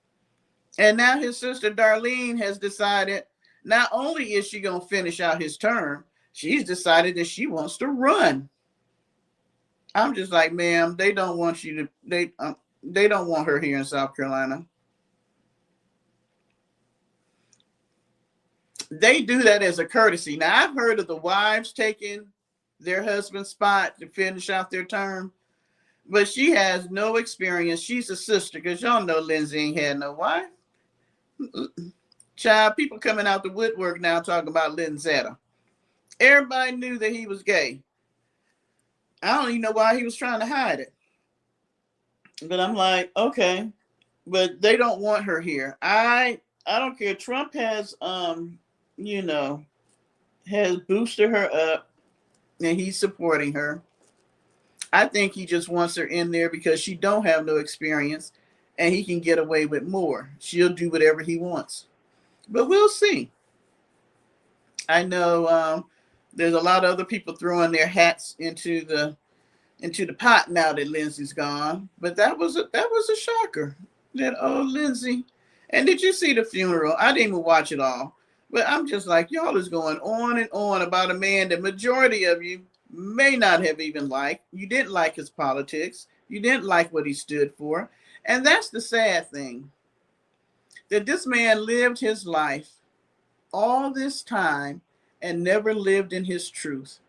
And now his sister Darlene has decided not only is she going to finish out his term, she's decided that she wants to run. I'm just like, ma'am, they don't want you to, they don't want her here in South Carolina. They do that as a courtesy. Now, I've heard of the wives taking their husband's spot to finish out their term. But she has no experience. She's a sister, because y'all know Lindsay ain't had no wife. Child, people coming out the woodwork now talking about Linzetta. Everybody knew that he was gay. I don't even know why he was trying to hide it. But I'm like, okay, but they don't want her here. I don't care. Trump has you know, has boosted her up and he's supporting her. I think he just wants her in there because she don't have no experience and he can get away with more. She'll do whatever he wants. But we'll see. I know there's a lot of other people throwing their hats into the pot now that Lindsay's gone. But that was a shocker. That old Lindsay. And did you see the funeral? I didn't even watch it all. But I'm just like, y'all is going on and on about a man the majority of you may not have even liked. You didn't like his politics. You didn't like what he stood for. And that's the sad thing. That this man lived his life all this time and never lived in his truth.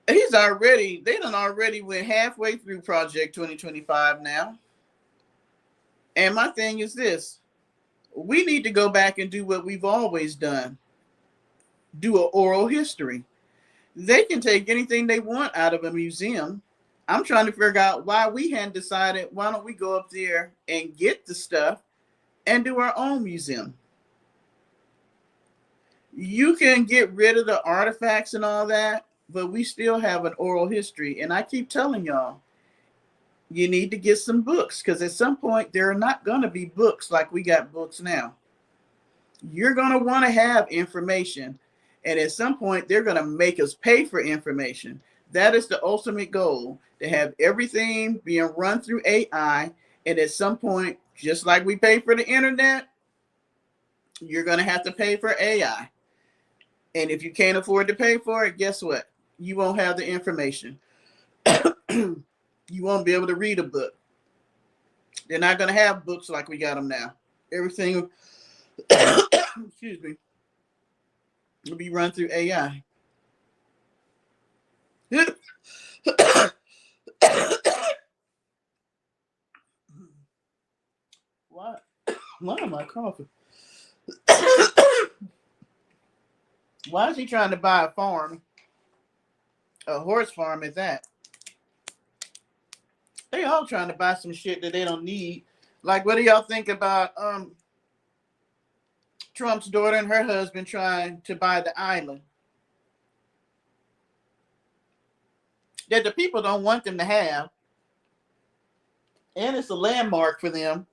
They done already went halfway through Project 2025 now. And my thing is this, we need to go back and do what we've always done. Do an oral history. They can take anything they want out of a museum. I'm trying to figure out why we hadn't decided, why don't we go up there and get the stuff and do our own museum? You can get rid of the artifacts and all that, but we still have an oral history. And I keep telling y'all, you need to get some books, because at some point there are not going to be books like we got books now. You're going to want to have information. And at some point they're going to make us pay for information. That is the ultimate goal, to have everything being run through AI. And at some point, just like we pay for the internet, you're going to have to pay for AI. And if you can't afford to pay for it, guess what? You won't have the information. You won't be able to read a book. They're not going to have books like we got them now. Everything, excuse me, will be run through AI. Why am I coughing? Why is he trying to buy a farm? A horse farm at that. They all trying to buy some shit that they don't need. Like, what do y'all think about Trump's daughter and her husband trying to buy the island that the people don't want them to have? And it's a landmark for them.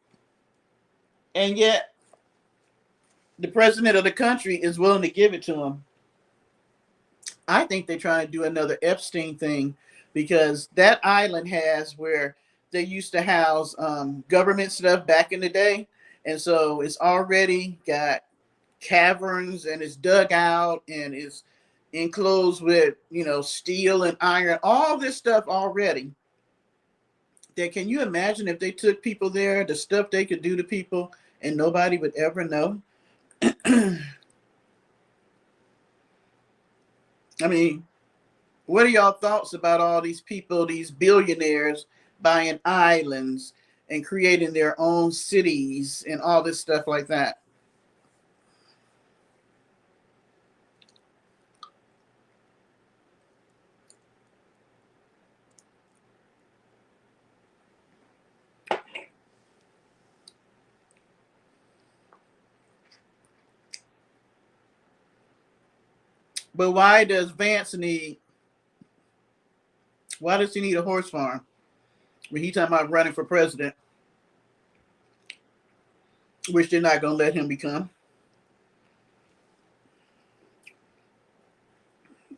And yet the president of the country is willing to give it to them. I think they're trying to do another Epstein thing, because that island has where they used to house government stuff back in the day. And so it's already got caverns and it's dug out and it's enclosed with, steel and iron, all this stuff already. That, can you imagine if they took people there, the stuff they could do to people and nobody would ever know? I mean, what are y'all thoughts about all these people, these billionaires buying islands and creating their own cities and all this stuff like that? But why does Vance why does he need a horse farm when he's talking about running for president, which they're not going to let him become?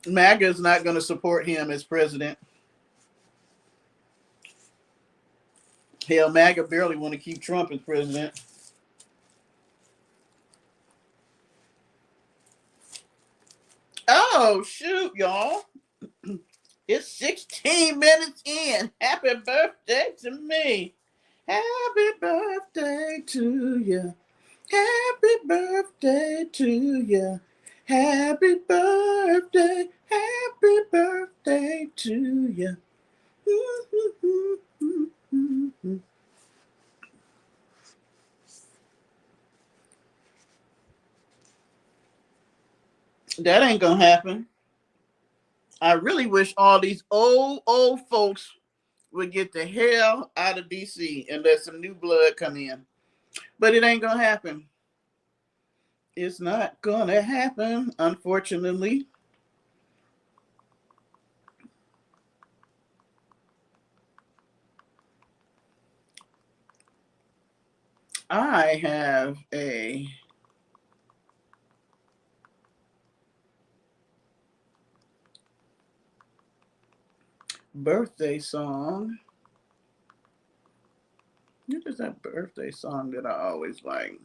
MAGA is not going to support him as president. Hell, MAGA barely want to keep Trump as president. Oh, shoot, y'all. It's 16 minutes in. Happy birthday to me. Happy birthday to you. Happy birthday to you. Happy birthday. Happy birthday to you. That ain't gonna happen. I really wish all these old folks would get the hell out of DC and let some new blood come in. But it ain't gonna happen. It's not gonna happen, unfortunately. I have a birthday song. What is that birthday song that I always like?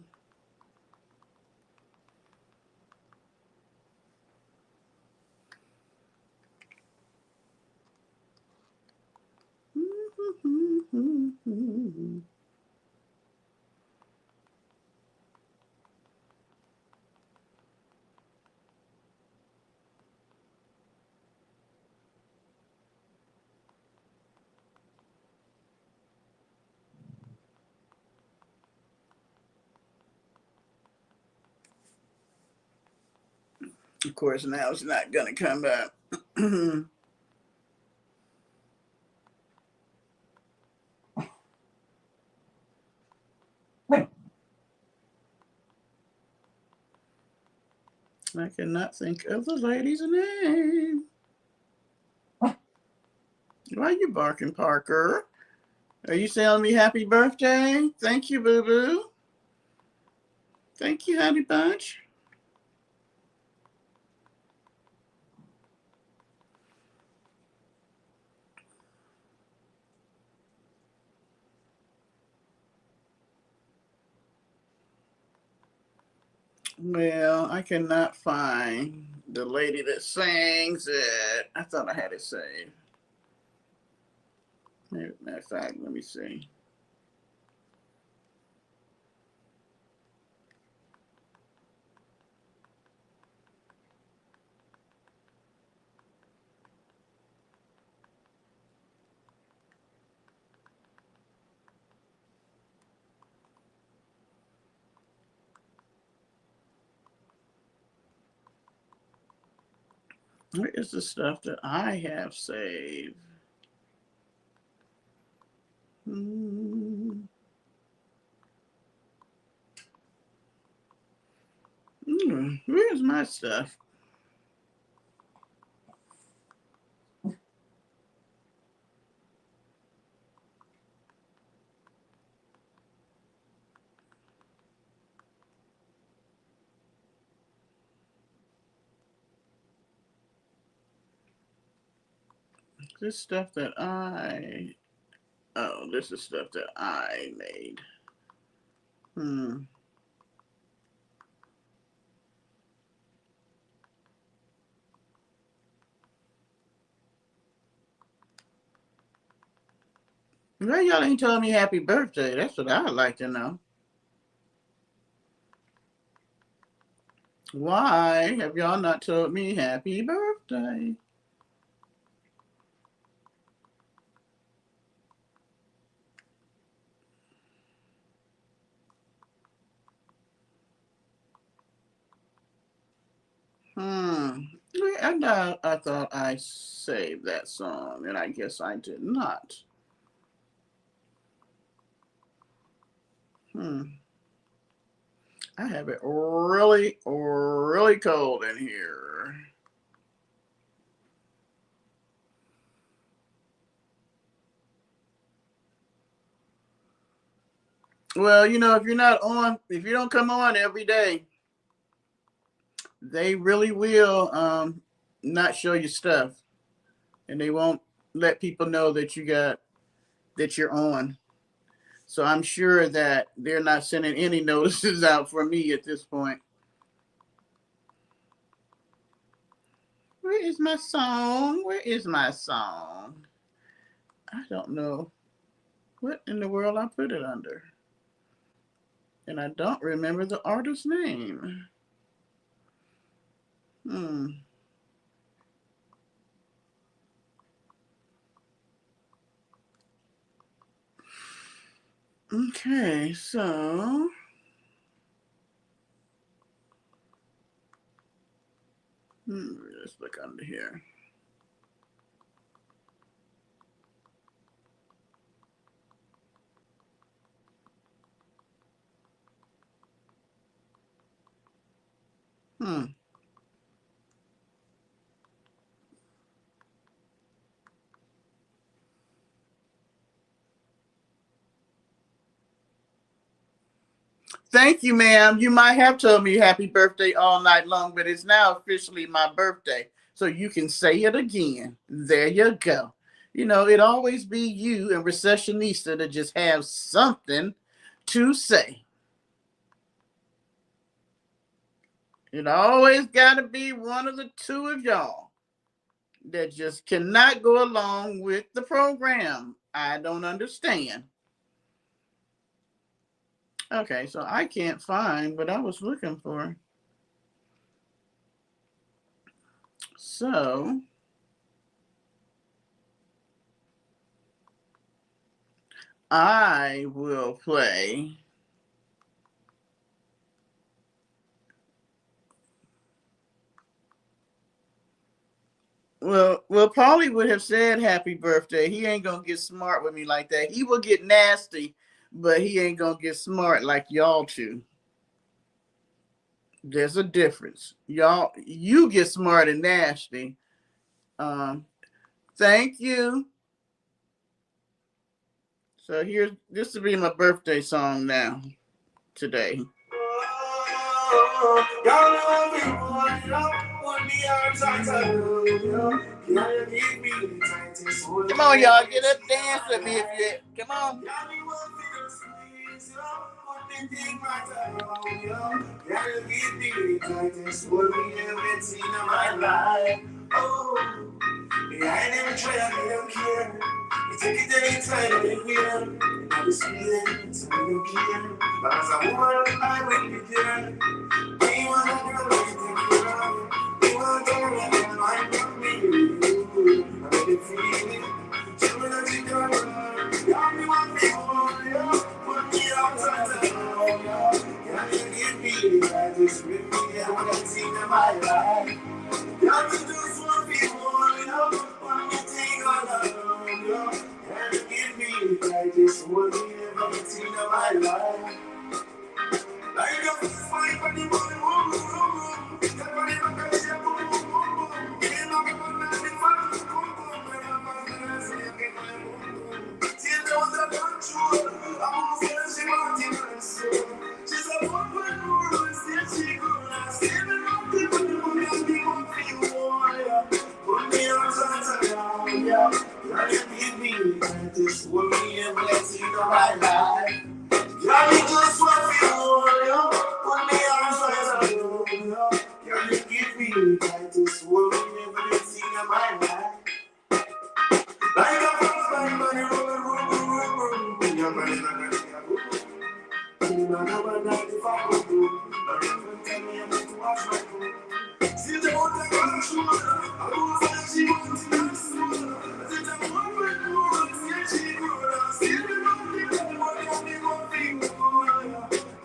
Of course, now it's not gonna come up. I cannot think of the lady's name. Why are you barking, Parker? Are you telling me happy birthday? Thank you, Boo Boo. Thank you, Honey Bunch. Well, I cannot find the lady that sings it. I thought I had it saved. Matter of fact, let me see. Where is the stuff that I have saved? Where's my stuff? This stuff that I. Oh, this is stuff that I made. Why y'all ain't telling me happy birthday? That's what I'd like to know. Why have y'all not told me happy birthday? I thought I saved that song, and I guess I did not. I have it really, really cold in here. Well, if you don't come on every day, they really will not show you stuff, and they won't let people know that you're on. So I'm sure that they're not sending any notices out for me at this point. Where is my song? Where is my song? I don't know. what in the world I put it under. And I don't remember the artist's name. Okay, so let's look under here. Thank you, ma'am. You might have told me happy birthday all night long, but it's now officially my birthday. So you can say it again. There you go. You know, it always be you and Recessionista to just have something to say. It always got to be one of the two of y'all that just cannot go along with the program. I don't understand. Okay, so I can't find what I was looking for. So I will play Well, Paulie would have said happy birthday. He ain't gonna get smart with me like that. He will get nasty, but he ain't gonna get smart like y'all two. There's a difference. Y'all, you get smart and nasty. Thank you. So this will be my birthday song now, today. Come on, y'all, get up, dance with me if you. Come on. I never try, I don't care. You take it anytime, I don't care. I just feel it, so I don't care. But as a woman, I will be there. You want to girl, you take care of me. You want to girl, you want to me. I really feel it. Show me that you got love. Got me one thing on you. Put me outside the home. Can you give me the I just rip me out and see in my life. Got me just one thing on you. One thing on you. Can you give me the I just want me everything in my life. I got this fight for the money, everybody look at you, boom. Ain't no people that be fun, till there was a control, I'm gonna say she wanted her soul. She's a woman who said she gonna save me from people who can be one for you. Put me on something down, yeah. You give me this worry and blessing of my life. Yeah, me just want to you. Put me on something down, yeah. You give me this worry and blessing of my life. Like a first body, money, room. Your money, not gonna see a room. You know, no one like if I go through. But if you tell me I'm going to watch my food. See the one that got you. I don't say she wants to get soon. I said, I'm one way to go. See she good. See the one thing that one thing.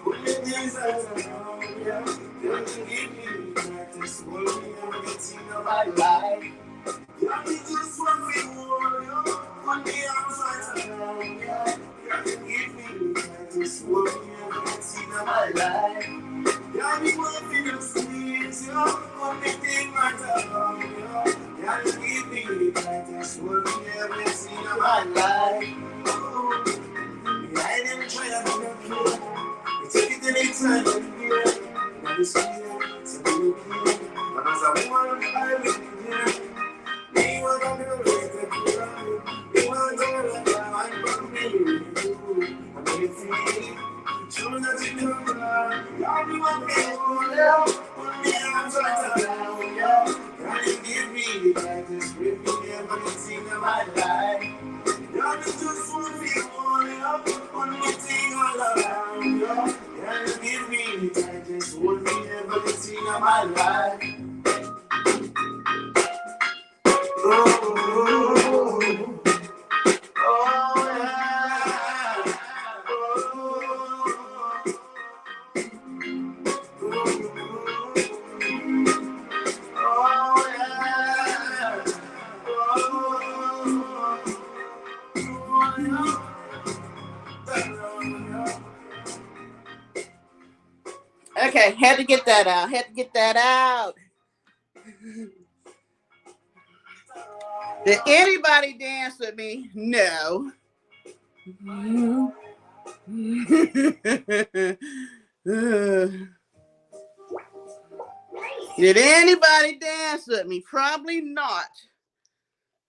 Put your things out around, yeah. Don't you give me practice. Worry, I'm getting on my life. Yeah, me just want to you. Put me outside around, yeah. You give me this world, you haven't seen in my life. Yeah, me want to squeeze you. Put me thing right around, yeah. Yeah, you give me this world, you haven't seen in my life. Oh, yeah, I never try, I don't care. You take it anytime, you hear. Now you see it, so you care. But as a woman, I will be here. Me want to girl with the girl. Me want to girl like I'm from me. I'm really feeling. Show me that you come around. Y'all be my people, yeah. Put me outside down, yeah. Can you give me that this with me everything in my life? Y'all be just one people, I just want me everything in my life. Oh, oh, yeah. Oh, yeah. Okay, had to get that out. Had to get that out. Did anybody dance with me? No. Did anybody dance with me? Probably not.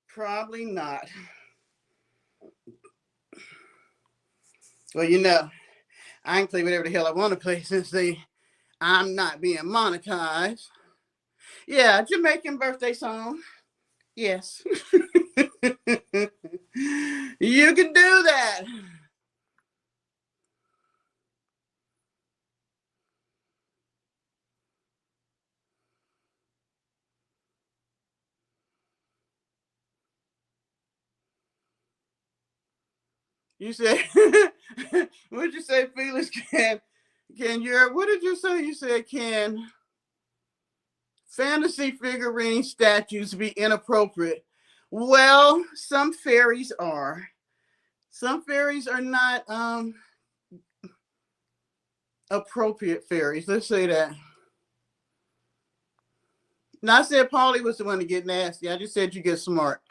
Probably not. Well, you know, I can play whatever the hell I want to play since I'm not being monetized. Yeah, Jamaican birthday song. Yes. You can do that. You said, what'd you say, Felix? What did you say? You said, can fantasy figurine statues be inappropriate? Well, some fairies are. Some fairies are not appropriate fairies. Let's say that. Now, I said Paulie was the one to get nasty. I just said you get smart.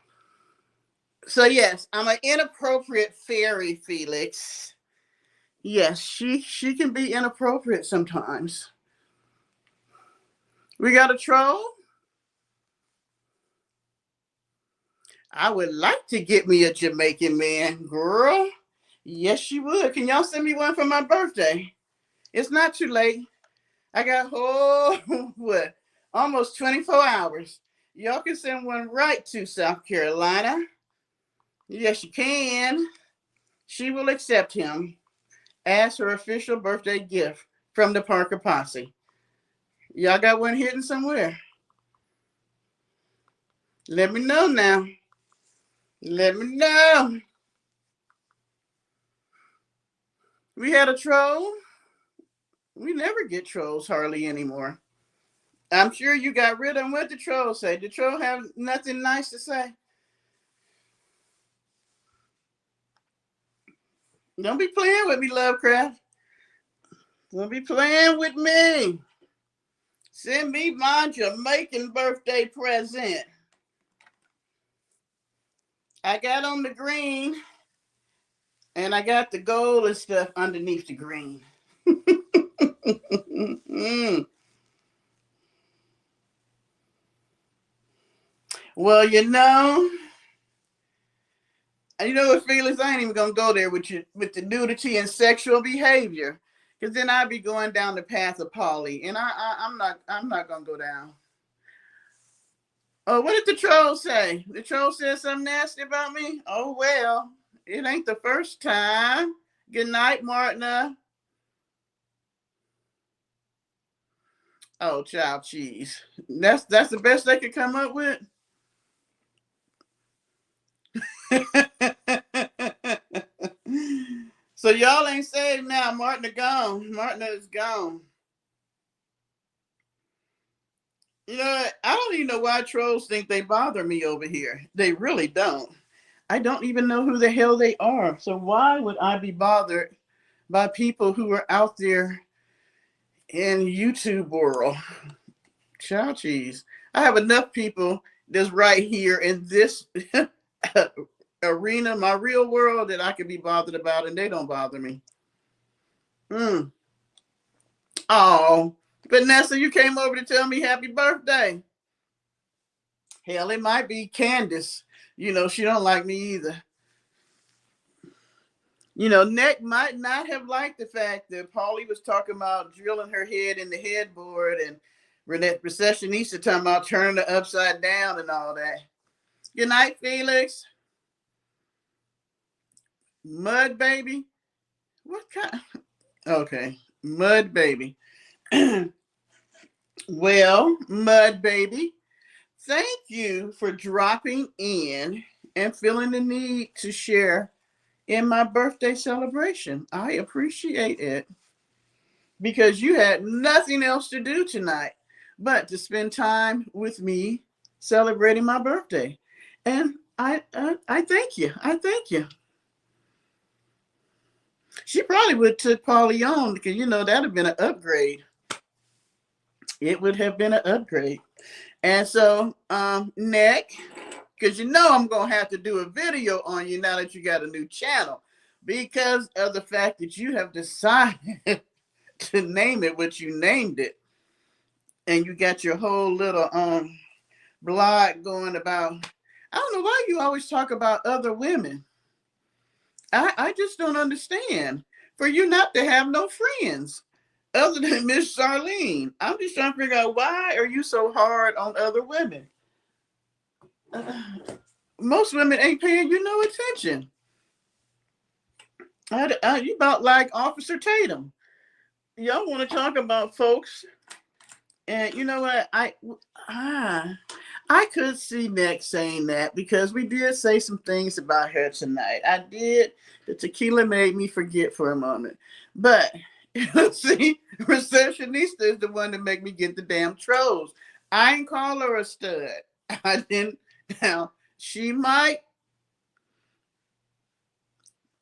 So yes, I'm an inappropriate fairy, Felix. Yes, she can be inappropriate sometimes. We got a troll. I would like to get me a Jamaican man, girl. Yes, you would. Can y'all send me one for my birthday? It's not too late. I got what? Almost 24 hours. Y'all can send one right to South Carolina. Yes, you can. She will accept him as her official birthday gift from the Parker Posse. Y'all got one hidden somewhere? Let me know now. Let me know. We had a troll. We never get trolls hardly anymore. I'm sure you got rid of them. What did the troll say? Did the troll have nothing nice to say? Don't be playing with me, Lovecraft. Don't be playing with me. Send me my Jamaican birthday present. I got on the green, and I got the gold and stuff underneath the green. Well, you know what, Felix? I ain't even gonna go there with you with the nudity and sexual behavior, because then I'd be going down the path of Polly, and I'm not gonna go down. Oh, what did the troll say? The troll said something nasty about me? Oh well, it ain't the first time. Good night, Martina. Oh, child cheese. That's the best they could come up with. So y'all ain't saved now. Martina gone. Martina is gone. You know, I don't even know why trolls think they bother me over here. They really don't. I don't even know who the hell they are. So why would I be bothered by people who are out there in YouTube world? Child cheese. I have enough people that's right here in this arena, my real world, that I could be bothered about, and they don't bother me. Oh, Vanessa, you came over to tell me happy birthday. Hell, it might be Candace. You know, she don't like me either. You know, Nick might not have liked the fact that Paulie was talking about drilling her head in the headboard, and Renette Recessionista talking about turning her upside down and all that. Good night, Felix. Mud baby? What kind? Okay, Mud baby. Well, Mud Baby, thank you for dropping in and feeling the need to share in my birthday celebration. I appreciate it because you had nothing else to do tonight but to spend time with me celebrating my birthday. And I thank you. I thank you. She probably would have took Paulie on because that'd have been an upgrade. It would have been an upgrade. And so, Nick, because I'm gonna have to do a video on you now that you got a new channel, because of the fact that you have decided to name it what you named it, and you got your whole little blog going about. I don't know why you always talk about other women. I just don't understand. For you not to have no friends other than Miss Charlene. I'm just trying to figure out, why are you so hard on other women? Most women ain't paying you no attention. You about like Officer Tatum. Y'all want to talk about folks, and you know what? I could see Nick saying that because we did say some things about her tonight. I did. The tequila made me forget for a moment. But see, receptionista is the one that make me get the damn trolls. I ain't call her a stud. I didn't. Now, she might.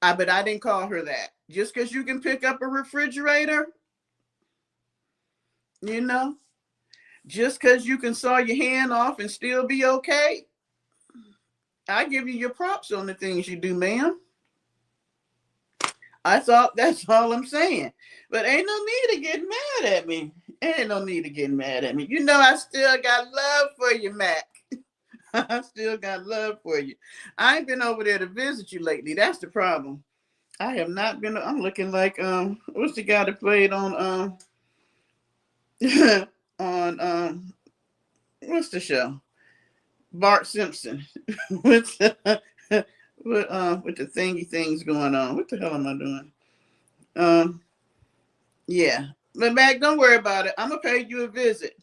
But I didn't call her that. Just because you can pick up a refrigerator, just because you can saw your hand off and still be okay, I give you your props on the things you do, ma'am. I thought that's all I'm saying. But ain't no need to get mad at me. Ain't no need to get mad at me. I still got love for you, Mac. I still got love for you. I ain't been over there to visit you lately. That's the problem. I have not been. I'm looking like what's the guy that played on on what's the show? Bart Simpson with with the thingy things going on. What the hell am I doing? Yeah. But Mac, don't worry about it. I'm gonna pay you a visit.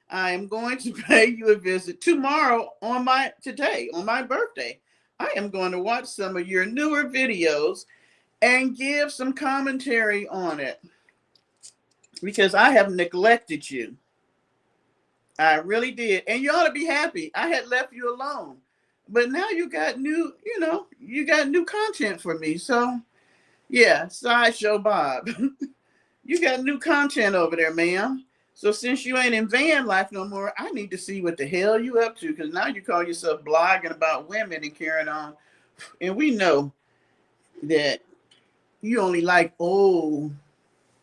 I am going to pay you a visit tomorrow on my birthday. I am going to watch some of your newer videos and give some commentary on it because I have neglected you. I really did. And you ought to be happy. I had left you alone. But now you got new content for me. So, yeah, Sideshow Bob. You got new content over there, ma'am. So since you ain't in van life no more, I need to see what the hell you up to, because now you call yourself blogging about women and carrying on. And we know that you only like old.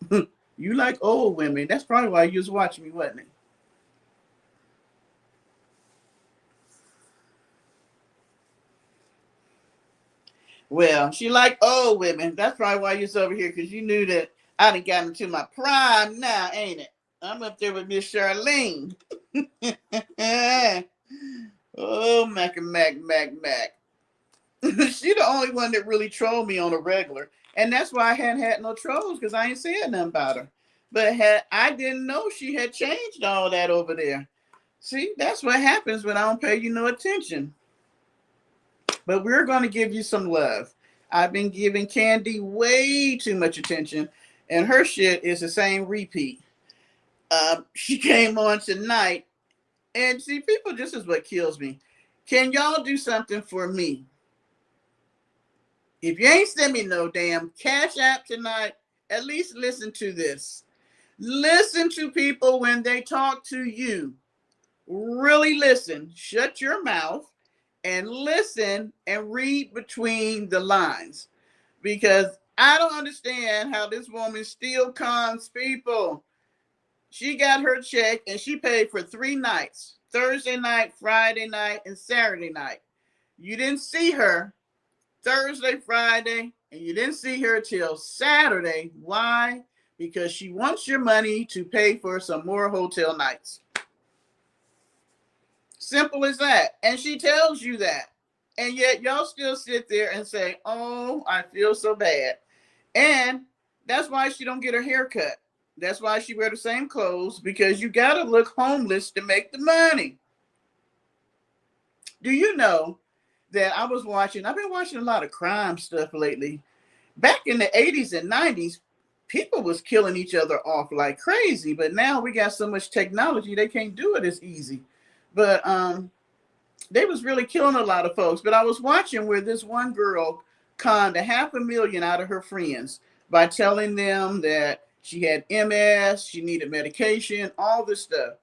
You like old women. That's probably why you was watching me, wasn't it? Well, she like old women. That's probably why you was over here, because you knew that I done got into my prime now, ain't it? I'm up there with Miss Charlene. Oh, Mac and Mac. She the only one that really trolled me on a regular. And that's why I hadn't had no trolls, because I ain't said nothing about her. But I didn't know she had changed all that over there. See, that's what happens when I don't pay you no attention. But we're going to give you some love. I've been giving Candy way too much attention, and her shit is the same repeat. She came on tonight, and see, people, this is what kills me. Can y'all do something for me? If you ain't send me no damn Cash App tonight, at least listen to this. Listen to people when they talk to you. Really listen. Shut your mouth and listen and read between the lines. Because I don't understand how this woman still cons people. She got her check and she paid for 3 nights. Thursday night, Friday night, and Saturday night. You didn't see her Thursday, Friday, and you didn't see her till Saturday. Why? Because she wants your money to pay for some more hotel nights. Simple as that. And she tells you that. And yet y'all still sit there and say, oh, I feel so bad. And that's why she don't get her hair cut. That's why she wear the same clothes, because you got to look homeless to make the money. Do you know that I've been watching a lot of crime stuff lately. Back in the 80s and 90s, people was killing each other off like crazy, but now we got so much technology they can't do it as easy. But they was really killing a lot of folks. But I was watching where this one girl conned $500,000 out of her friends by telling them that she had MS, she needed medication, all this stuff.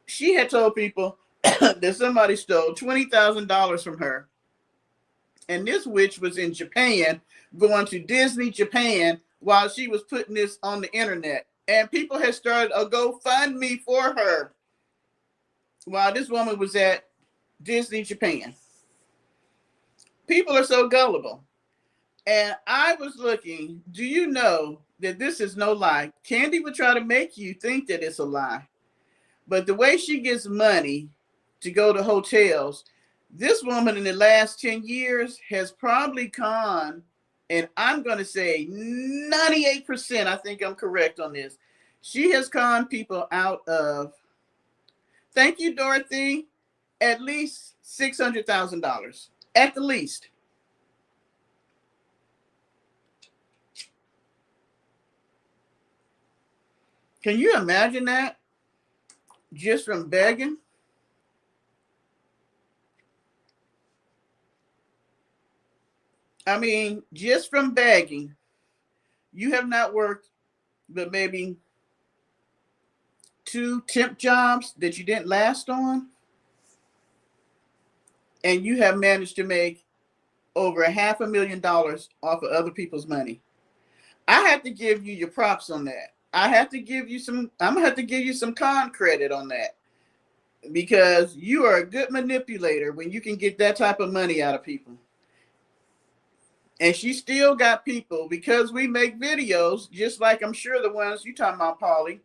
She had told people that somebody stole $20,000 from her. And this witch was in Japan, going to Disney Japan, while she was putting this on the internet. And people had started a GoFundMe for her while this woman was at Disney Japan. People are so gullible. And I was looking, do you know that this is no lie? Candy would try to make you think that it's a lie. But the way she gets money to go to hotels, this woman in the last 10 years has probably conned, and I'm going to say 98%, I think I'm correct on this. She has conned people out of, thank you, Dorothy, at least $600,000, at the least. Can you imagine that? Just from begging? I mean, just from begging, you have not worked but maybe 2 temp jobs that you didn't last on, and you have managed to make over $500,000 off of other people's money. I have to give you your props on that. I'm gonna have to give you some con credit on that, because you are a good manipulator when you can get that type of money out of people. And she still got people, because we make videos, just like I'm sure the ones you talking about, Polly,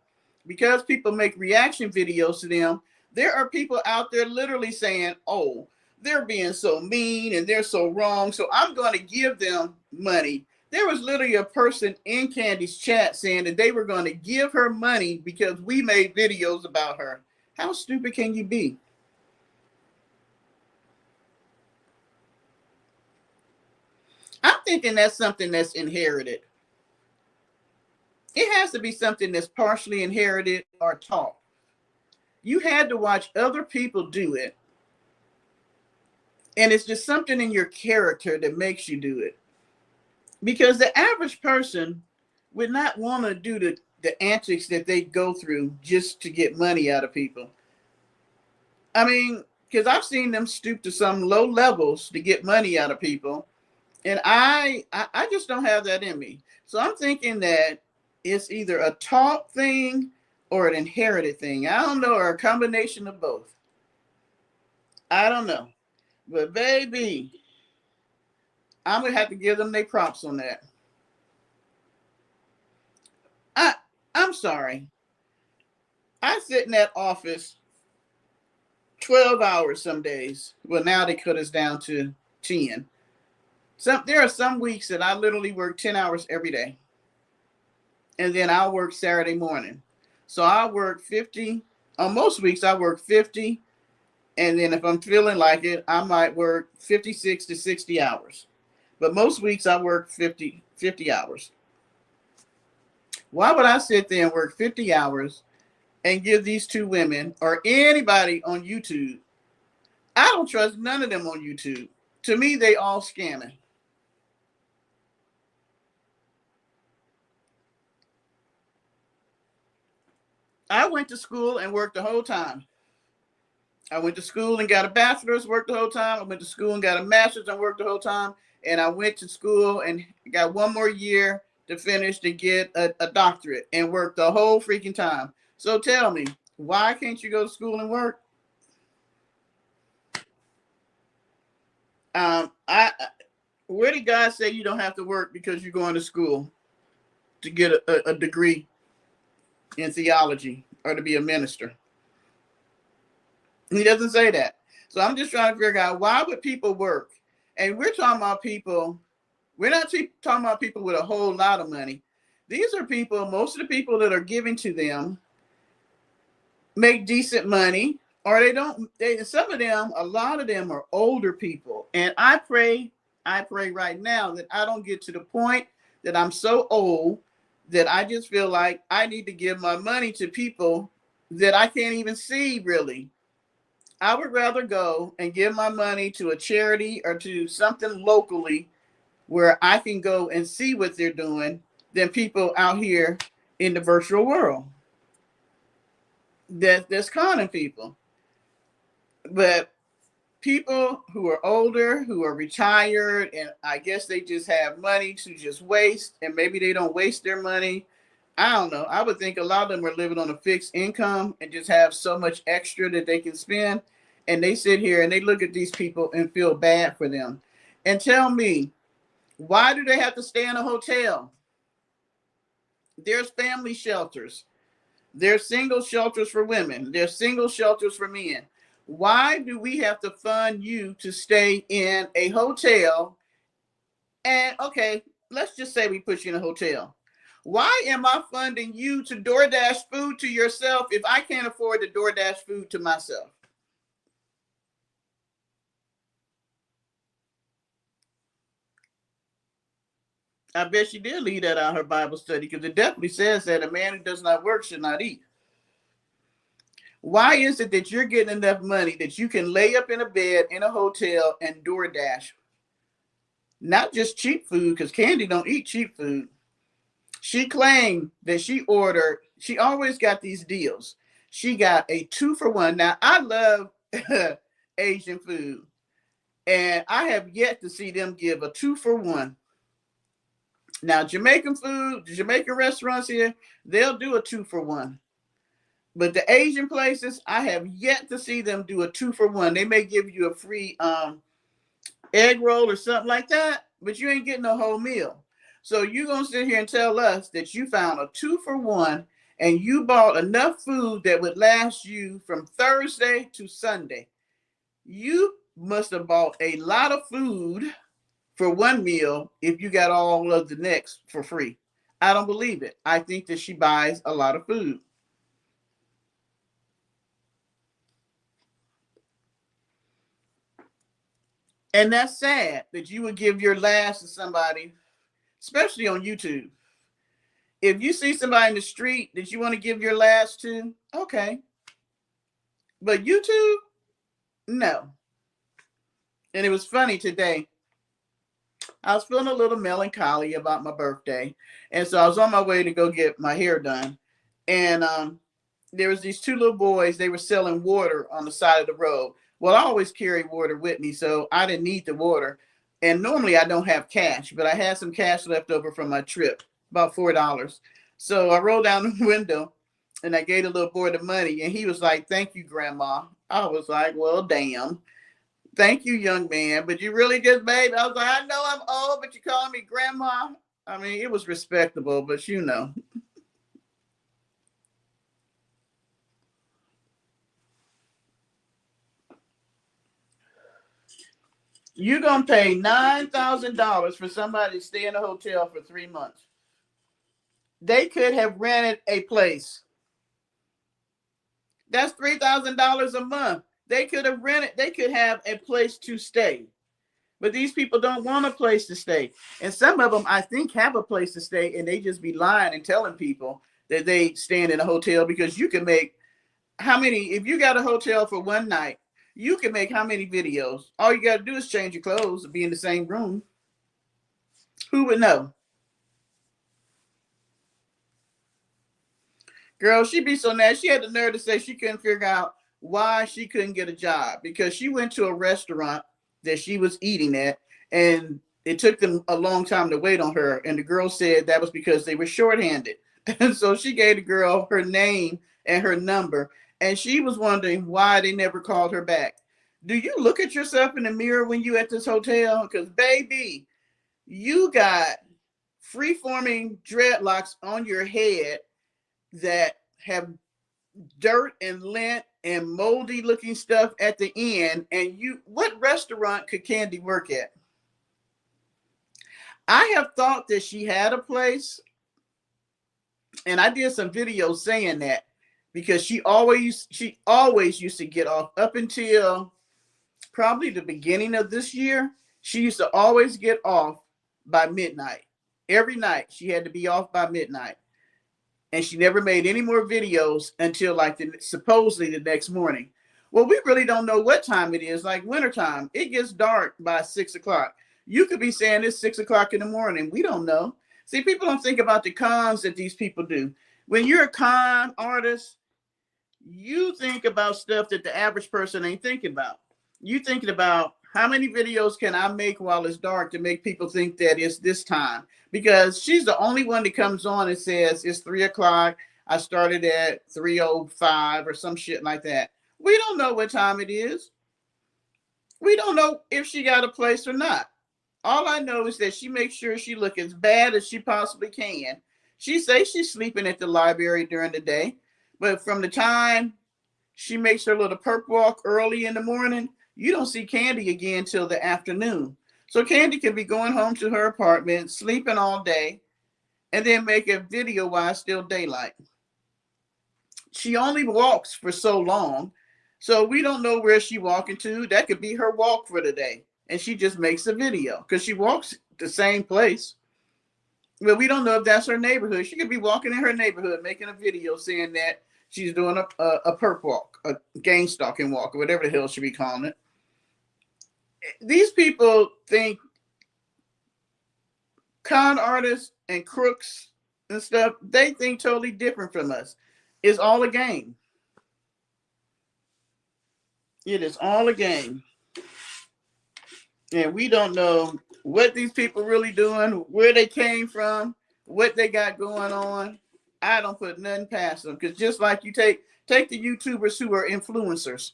because people make reaction videos to them. There are people out there literally saying, oh, they're being so mean and they're so wrong, so I'm going to give them money. There was literally a person in Candy's chat saying that they were going to give her money because we made videos about her. How stupid can you be? I'm thinking that's something that's inherited. It has to be something that's partially inherited or taught. You had to watch other people do it. And it's just something in your character that makes you do it. Because the average person would not want to do the antics that they go through just to get money out of people. I mean, because I've seen them stoop to some low levels to get money out of people. And I just don't have that in me. So I'm thinking that it's either a taught thing or an inherited thing. I don't know, or a combination of both. I don't know. But baby, I'm going to have to give them their props on that. I'm sorry. I sit in that office 12 hours some days. Well, now they cut us down to 10. There are some weeks that I literally work 10 hours every day. And then I'll work Saturday morning. So I work 50. On most weeks, I work 50. And then if I'm feeling like it, I might work 56 to 60 hours. But most weeks I work 50 hours. Why would I sit there and work 50 hours and give these 2 women or anybody on YouTube? I don't trust none of them on YouTube. To me, they all scamming. I went to school and worked the whole time. I went to school and got a bachelor's, worked the whole time. I went to school and got a master's and worked the whole time. And I went to school and got 1 more year to finish to get a doctorate and worked the whole freaking time. So tell me, why can't you go to school and work? Where did God say you don't have to work because you're going to school to get a degree in theology or to be a minister? He doesn't say that. So I'm just trying to figure out, why would people work? And we're talking about people, we're not talking about people with a whole lot of money. These are people, most of the people that are giving to them make decent money, or they don't. Some of them, a lot of them are older people. And I pray right now that I don't get to the point that I'm so old that I just feel like I need to give my money to people that I can't even see really. I would rather go and give my money to a charity or to something locally where I can go and see what they're doing than people out here in the virtual world that's conning people. But people who are older, who are retired, and I guess they just have money to just waste, and maybe they don't waste their money. I don't know. I would think a lot of them are living on a fixed income and just have so much extra that they can spend. And they sit here and they look at these people and feel bad for them. And tell me, why do they have to stay in a hotel? There's family shelters. There's single shelters for women. There's single shelters for men. Why do we have to fund you to stay in a hotel? And okay, let's just say we put you in a hotel. Why am I funding you to DoorDash food to yourself if I can't afford to DoorDash food to myself? I bet she did leave that out of her Bible study because it definitely says that a man who does not work should not eat. Why is it that you're getting enough money that you can lay up in a bed in a hotel and DoorDash? Not just cheap food, because Candy don't eat cheap food. She claimed that she always got these deals. She got a 2-for-1. Now, I love Asian food, and I have yet to see them give a 2-for-1. Now, Jamaican food, the Jamaican restaurants here, they'll do a 2-for-1. But the Asian places, I have yet to see them do a 2-for-1. They may give you a free egg roll or something like that, but you ain't getting a whole meal. So you're going to sit here and tell us that you found a 2-for-1 and you bought enough food that would last you from Thursday to Sunday. You must have bought a lot of food for one meal if you got all of the next for free. I don't believe it. I think that she buys a lot of food. And that's sad that you would give your last to somebody, especially on YouTube. If you see somebody in the street that you want to give your last to, okay. But YouTube, no. And it was funny today. I was feeling a little melancholy about my birthday. And so I was on my way to go get my hair done. And there was these 2 little boys. They were selling water on the side of the road. Well, I always carry water with me, so I didn't need the water. And normally I don't have cash, but I had some cash left over from my trip, about $4. So I rolled down the window and I gave the little boy the money. And he was like, "Thank you, Grandma." I was like, "Well, damn. Thank you, young man. But you really just made me." I was like, "I know I'm old, but you calling me Grandma." I mean, it was respectable, but you know. You're going to pay $9,000 for somebody to stay in a hotel for 3 months. They could have rented a place. That's $3,000 a month. They could have rented, they could have a place to stay. But these people don't want a place to stay. And some of them, I think, have a place to stay, and they just be lying and telling people that they stand in a hotel because you can make how many, if you got a hotel for one night, you can make how many videos? All you got to do is change your clothes and be in the same room. Who would know? Girl, she'd be so mad. She had the nerve to say she couldn't figure out why she couldn't get a job because she went to a restaurant that she was eating at and it took them a long time to wait on her. And the girl said that was because they were shorthanded. And so she gave the girl her name and her number. And she was wondering why they never called her back. Do you look at yourself in the mirror when you at this hotel? Because, baby, you got free-forming dreadlocks on your head that have dirt and lint and moldy looking stuff at the end. And what restaurant could Candy work at? I have thought that she had a place, And I did some videos saying that because she always used to get off up until probably the beginning of this year. She used to always get off by midnight. Every night she had to be off by midnight. And she never made any more videos until like supposedly the next morning. Well, we really don't know what time it is. Like wintertime, it gets dark by 6 o'clock. You could be saying it's 6 o'clock in the morning. We don't know. See, people don't think about the cons that these people do. When you're a con artist, you think about stuff that the average person ain't thinking about. You thinking about how many videos can I make while it's dark to make people think that it's this time? Because she's the only one that comes on and says it's 3 o'clock. I started at 3:05 or some shit like that. We don't know what time it is. We don't know if she got a place or not. All I know is that she makes sure she look as bad as she possibly can. She says she's sleeping at the library during the day, but from the time she makes her little perp walk early in the morning, you don't see Candy again till the afternoon. So Candy can be going home to her apartment, sleeping all day, and then make a video while it's still daylight. She only walks for so long, so we don't know where she's walking to. That could be her walk for the day, and she just makes a video because she walks the same place. But we don't know if that's her neighborhood. She could be walking in her neighborhood, making a video saying that she's doing a perp walk, a gang stalking walk, or whatever the hell she be calling it. These people think con artists and crooks and stuff, they think totally different from us. It's all a game. It is all a game. And we don't know what these people really doing, where they came from, what they got going on. I don't put nothing past them. Because just like you take the YouTubers who are influencers.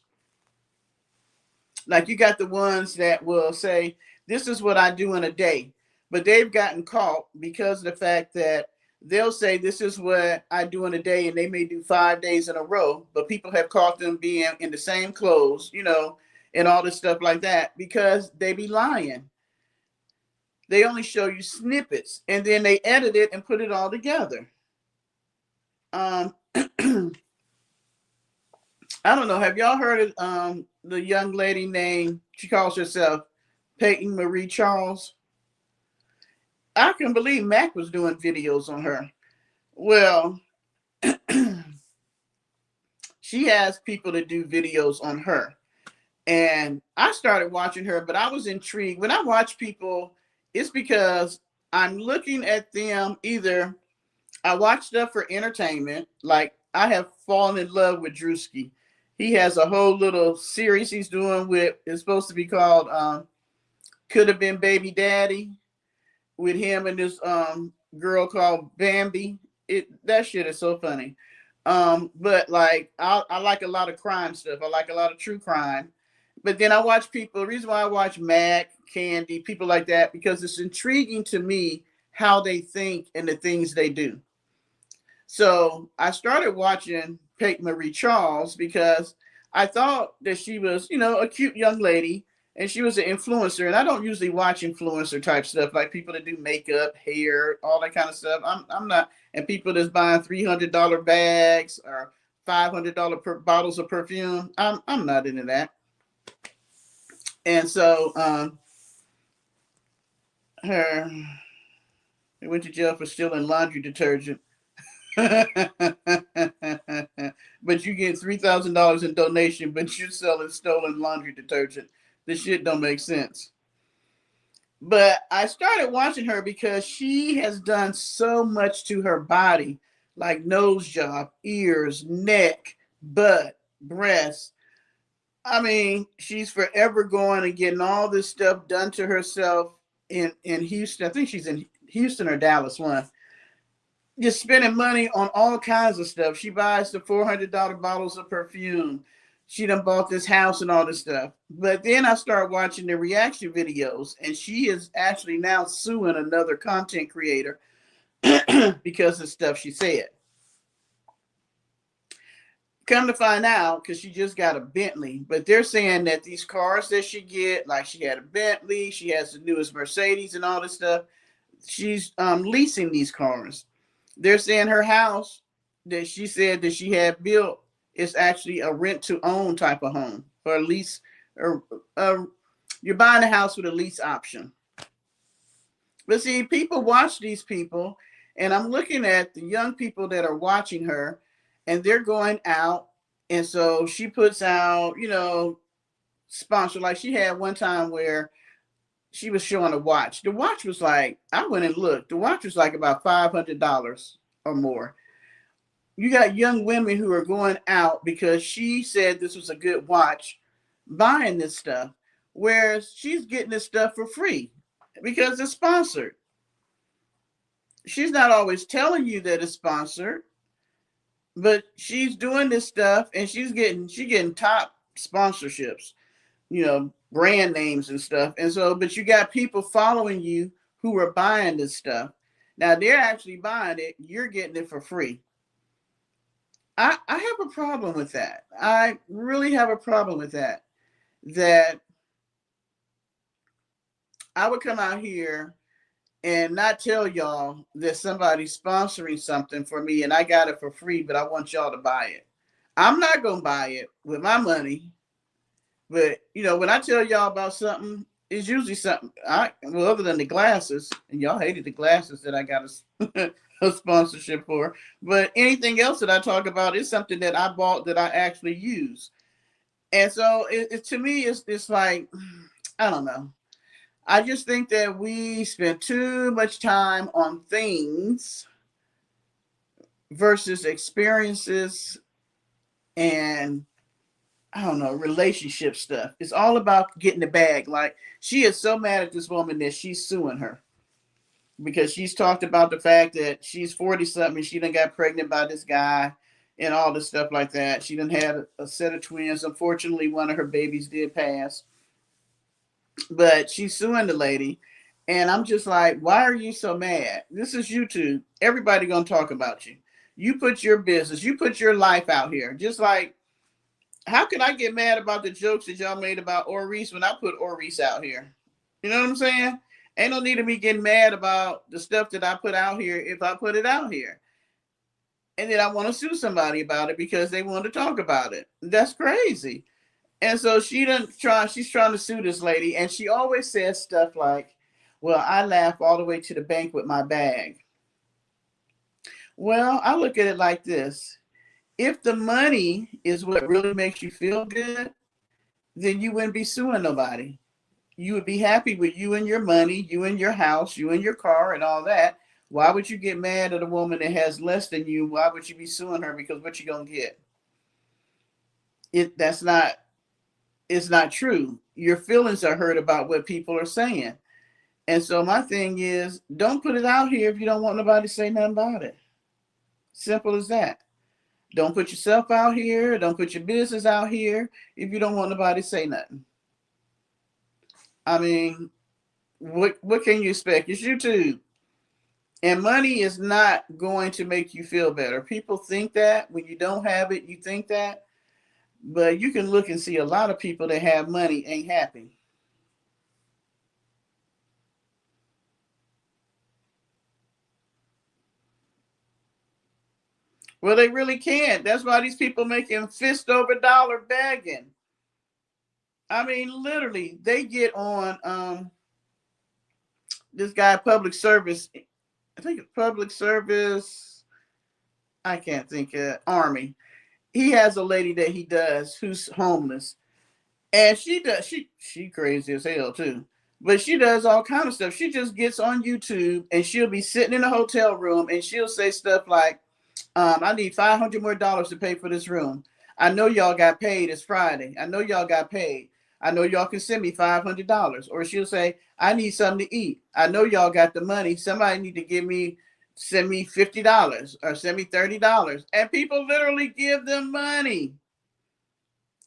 Like you got the ones that will say, this is what I do in a day. But they've gotten caught because of the fact that they'll say, this is what I do in a day. And they may do 5 days in a row. But people have caught them being in the same clothes, you know, and all this stuff like that because they be lying. They only show you snippets and then they edit it and put it all together. I don't know. Have y'all heard of the young lady named, she calls herself Peyton Marie Charles? I can believe Mac was doing videos on her. Well, she has people to do videos on her. And I started watching her, but I was intrigued. When I watch people, it's because I'm looking at them. Either I watch stuff for entertainment, like I have fallen in love with Drewski. He has a whole little series he's doing with, it's supposed to be called Could Have Been Baby Daddy, with him and this girl called Bambi. That shit is so funny. But like I like a lot of crime stuff. I like a lot of true crime. But then I watch people, the reason why I watch Mac, Candy, people like that, because it's intriguing to me how they think and the things they do. So I started watching Peyton Marie Charles because I thought that she was, you know, a cute young lady and she was an influencer. And I don't usually watch influencer type stuff, like people that do makeup, hair, all that kind of stuff. I'm not, and people that's buying $300 bags or $500 bottles of perfume. I'm not into that. And so they went to jail for stealing laundry detergent. But you get $3,000 in donation, but you're selling stolen laundry detergent. This shit don't make sense. But I started watching her because she has done so much to her body, like nose job, ears, neck, butt, breasts. I mean, she's forever going and getting all this stuff done to herself in Houston. I think she's in Houston or Dallas, one. Just spending money on all kinds of stuff. She buys the $400 bottles of perfume. She done bought this house and all this stuff. But then I started watching the reaction videos, and she is actually now suing another content creator because of stuff she said. Come to find out, because she just got a Bentley, but they're saying that these cars that she get, like she had a Bentley, she has the newest Mercedes and all this stuff, she's leasing these cars. They're saying her house that she said that she had built is actually a rent to own type of home or a lease, or you're buying a house with a lease option. But see, people watch these people, and I'm looking at the young people that are watching her, and they're going out. And so she puts out, sponsor. Like she had one time where she was showing a watch. The watch was like, I went and looked. The watch was like about $500 or more. You got young women who are going out because she said this was a good watch, buying this stuff, whereas she's getting this stuff for free because it's sponsored. She's not always telling you that it's sponsored, but she's doing this stuff and she's getting top sponsorships, brand names and stuff. And so, but you got people following you who are buying this stuff. Now they're actually buying it, you're getting it for free. I have a problem with that. I really have a problem with that. That I would come out here and not tell y'all that somebody's sponsoring something for me and I got it for free, but I want y'all to buy it. I'm not going to buy it with my money. But, when I tell y'all about something, it's usually something, other than the glasses, and y'all hated the glasses that I got a sponsorship for. But anything else that I talk about is something that I bought that I actually use. And so to me, it's like, I don't know. I just think that we spend too much time on things versus experiences and, I don't know, relationship stuff. It's all about getting the bag. Like, she is so mad at this woman that she's suing her because she's talked about the fact that she's 40 something. She done got pregnant by this guy and all this stuff like that. She done had a set of twins. Unfortunately, one of her babies did pass. But she's suing the lady. And I'm just like, why are you so mad? This is YouTube. Everybody gonna talk about you. You put your business, you put your life out here. Just like, how can I get mad about the jokes that y'all made about Oris when I put Oris out here? You know what I'm saying? Ain't no need of me getting mad about the stuff that I put out here if I put it out here. And then I want to sue somebody about it because they want to talk about it. That's crazy. And so she's trying to sue this lady, and she always says stuff like, well, I laugh all the way to the bank with my bag. Well, I look at it like this. If the money is what really makes you feel good, then you wouldn't be suing nobody. You would be happy with you and your money, you and your house, you and your car and all that. Why would you get mad at a woman that has less than you? Why would you be suing her? Because what you gonna get? It's not true. Your feelings are hurt about what people are saying. And so my thing is, don't put it out here if you don't want nobody to say nothing about it. Simple as that. Don't put yourself out here. Don't put your business out here if you don't want nobody to say nothing. I mean, what can you expect? It's YouTube. And money is not going to make you feel better. People think that when you don't have it, you think that. But you can look and see a lot of people that have money ain't happy. Well, they really can't. That's why these people making fist over dollar begging. I mean, literally, they get on this guy, public service. I think it's public service. I can't think Army. He has a lady that he does who's homeless, and she crazy as hell too. But she does all kind of stuff. She just gets on YouTube and she'll be sitting in a hotel room and she'll say stuff like, I need $500 more to pay for this room. I know y'all got paid. It's Friday. I know y'all got paid. I know y'all can send me $500. Or she'll say, I need something to eat. I know y'all got the money. Somebody need to send me $50 or send me $30. And people literally give them money.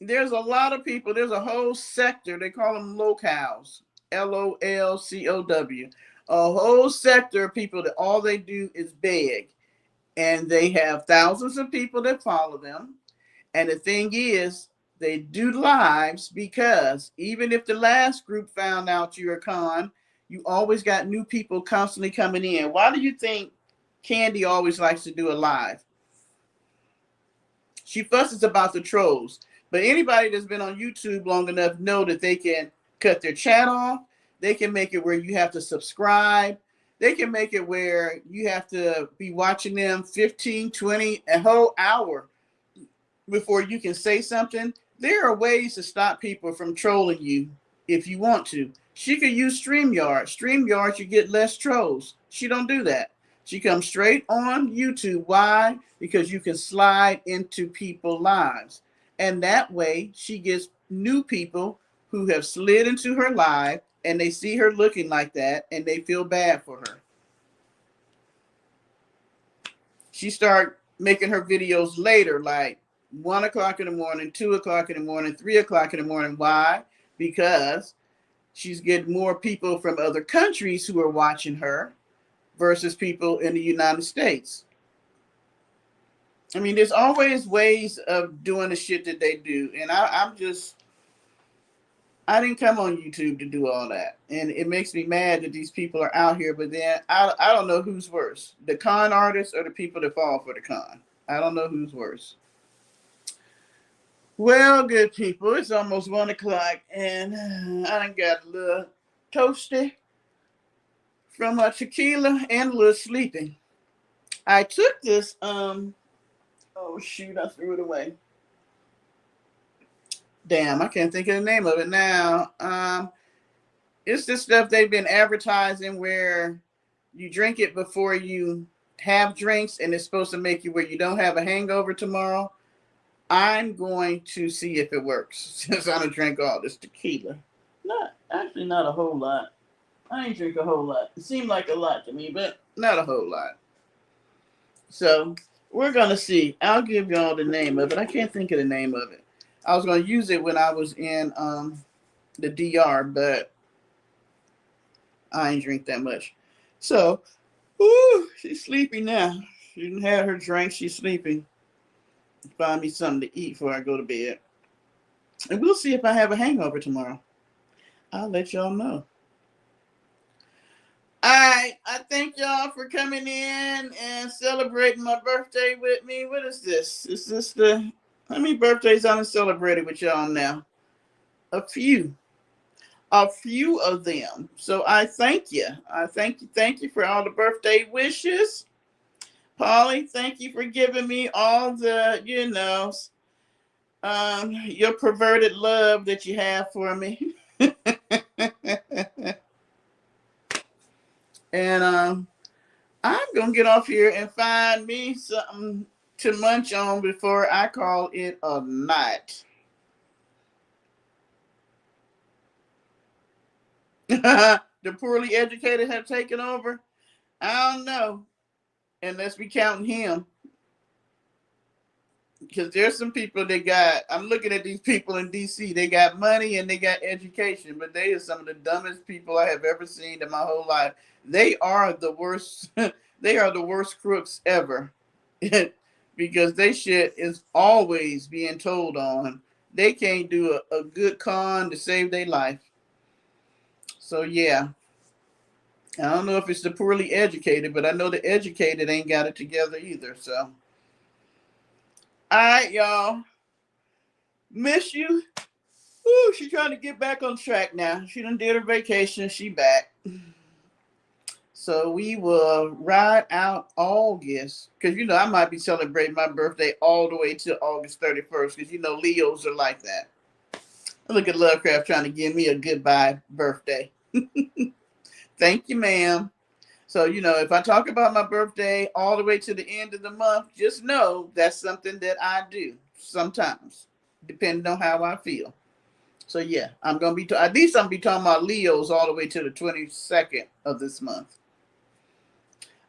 There's a lot of people. There's a whole sector. They call them locals. LOLCOW. A whole sector of people that all they do is beg. And they have thousands of people that follow them. And the thing is, they do lives because even if the last group found out you're a con, you always got new people constantly coming in. Why do you think Candy always likes to do a live. She fusses about the trolls, but anybody that's been on YouTube long enough know that they can cut their chat off. They can make it where you have to subscribe. They can make it where you have to be watching them 15, 20, a whole hour before you can say something. There are ways to stop people from trolling you if you want to. She could use StreamYard. StreamYard, you get less trolls. She don't do that. She comes straight on YouTube. Why? Because you can slide into people's lives. And that way she gets new people who have slid into her live and they see her looking like that and they feel bad for her. She started making her videos later, like 1 o'clock in the morning, 2 o'clock in the morning, 3 o'clock in the morning. Why? Because she's getting more people from other countries who are watching her versus people in the United States. I mean, there's always ways of doing the shit that they do. And I didn't come on YouTube to do all that. And it makes me mad that these people are out here, but then I don't know who's worse, the con artists or the people that fall for the con. I don't know who's worse. Well, good people, it's almost 1 o'clock and I done got a little toasty from my tequila and a little sleeping. I took this, oh shoot, I threw it away. Damn, I can't think of the name of it now. It's this stuff they've been advertising where you drink it before you have drinks and it's supposed to make you where you don't have a hangover tomorrow. I'm going to see if it works since I don't drink all this tequila. Not a whole lot. I ain't drink a whole lot. It seemed like a lot to me, but not a whole lot. So we're going to see. I'll give y'all the name of it. I can't think of the name of it. I was going to use it when I was in the DR, but I ain't drink that much. So, she's sleeping now. She didn't have her drink. She's sleeping. Find me something to eat before I go to bed. And we'll see if I have a hangover tomorrow. I'll let y'all know. All right. I thank y'all for coming in and celebrating my birthday with me. What is this? Is this the... How many birthdays I celebrated with y'all now? A few of them. So I thank you. Thank you for all the birthday wishes. Polly, thank you for giving me all the, your perverted love that you have for me. And I'm gonna get off here and find me something to munch on before I call it a night. The poorly educated have taken over? I don't know. Unless we counting him. Because there's some people I'm looking at these people in DC. They got money and they got education, but they are some of the dumbest people I have ever seen in my whole life. They are the worst. They are the worst crooks ever. Because they shit is always being told on. They can't do a good con to save their life. So yeah, I don't know if it's the poorly educated, but I know the educated ain't got it together either. So, all right, y'all. Miss you. Ooh, she trying to get back on track now. She done did her vacation. She back. So we will ride out August. Because, I might be celebrating my birthday all the way to August 31st. Because, Leos are like that. Look at Lovecraft trying to give me a goodbye birthday. Thank you, ma'am. So, if I talk about my birthday all the way to the end of the month, just know that's something that I do sometimes, depending on how I feel. So, yeah, I'm going to be, at least I'm going to be talking about Leos all the way to the 22nd of this month.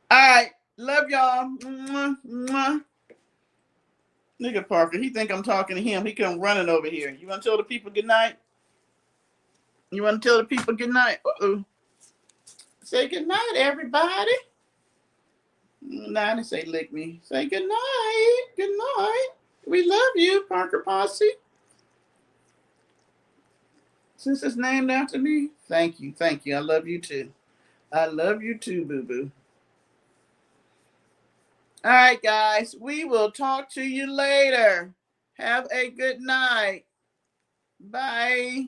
All right. Love y'all. Mwah, mwah. Look at Parker. He think I'm talking to him. He come running over here. You want to tell the people good night? You want to tell the people good night? Uh-oh. Say good night, everybody. Now they say lick me. Say good night. Good night. We love you, Parker Posse. Since it's named after me, thank you. Thank you. I love you too. I love you too, boo-boo. All right, guys. We will talk to you later. Have a good night. Bye.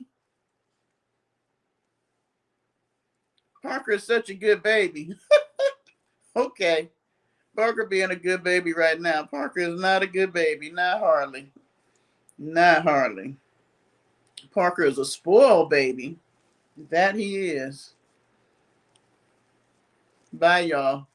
Parker is such a good baby. Okay. Parker being a good baby right now. Parker is not a good baby. Not hardly. Not hardly. Parker is a spoiled baby. That he is. Bye, y'all.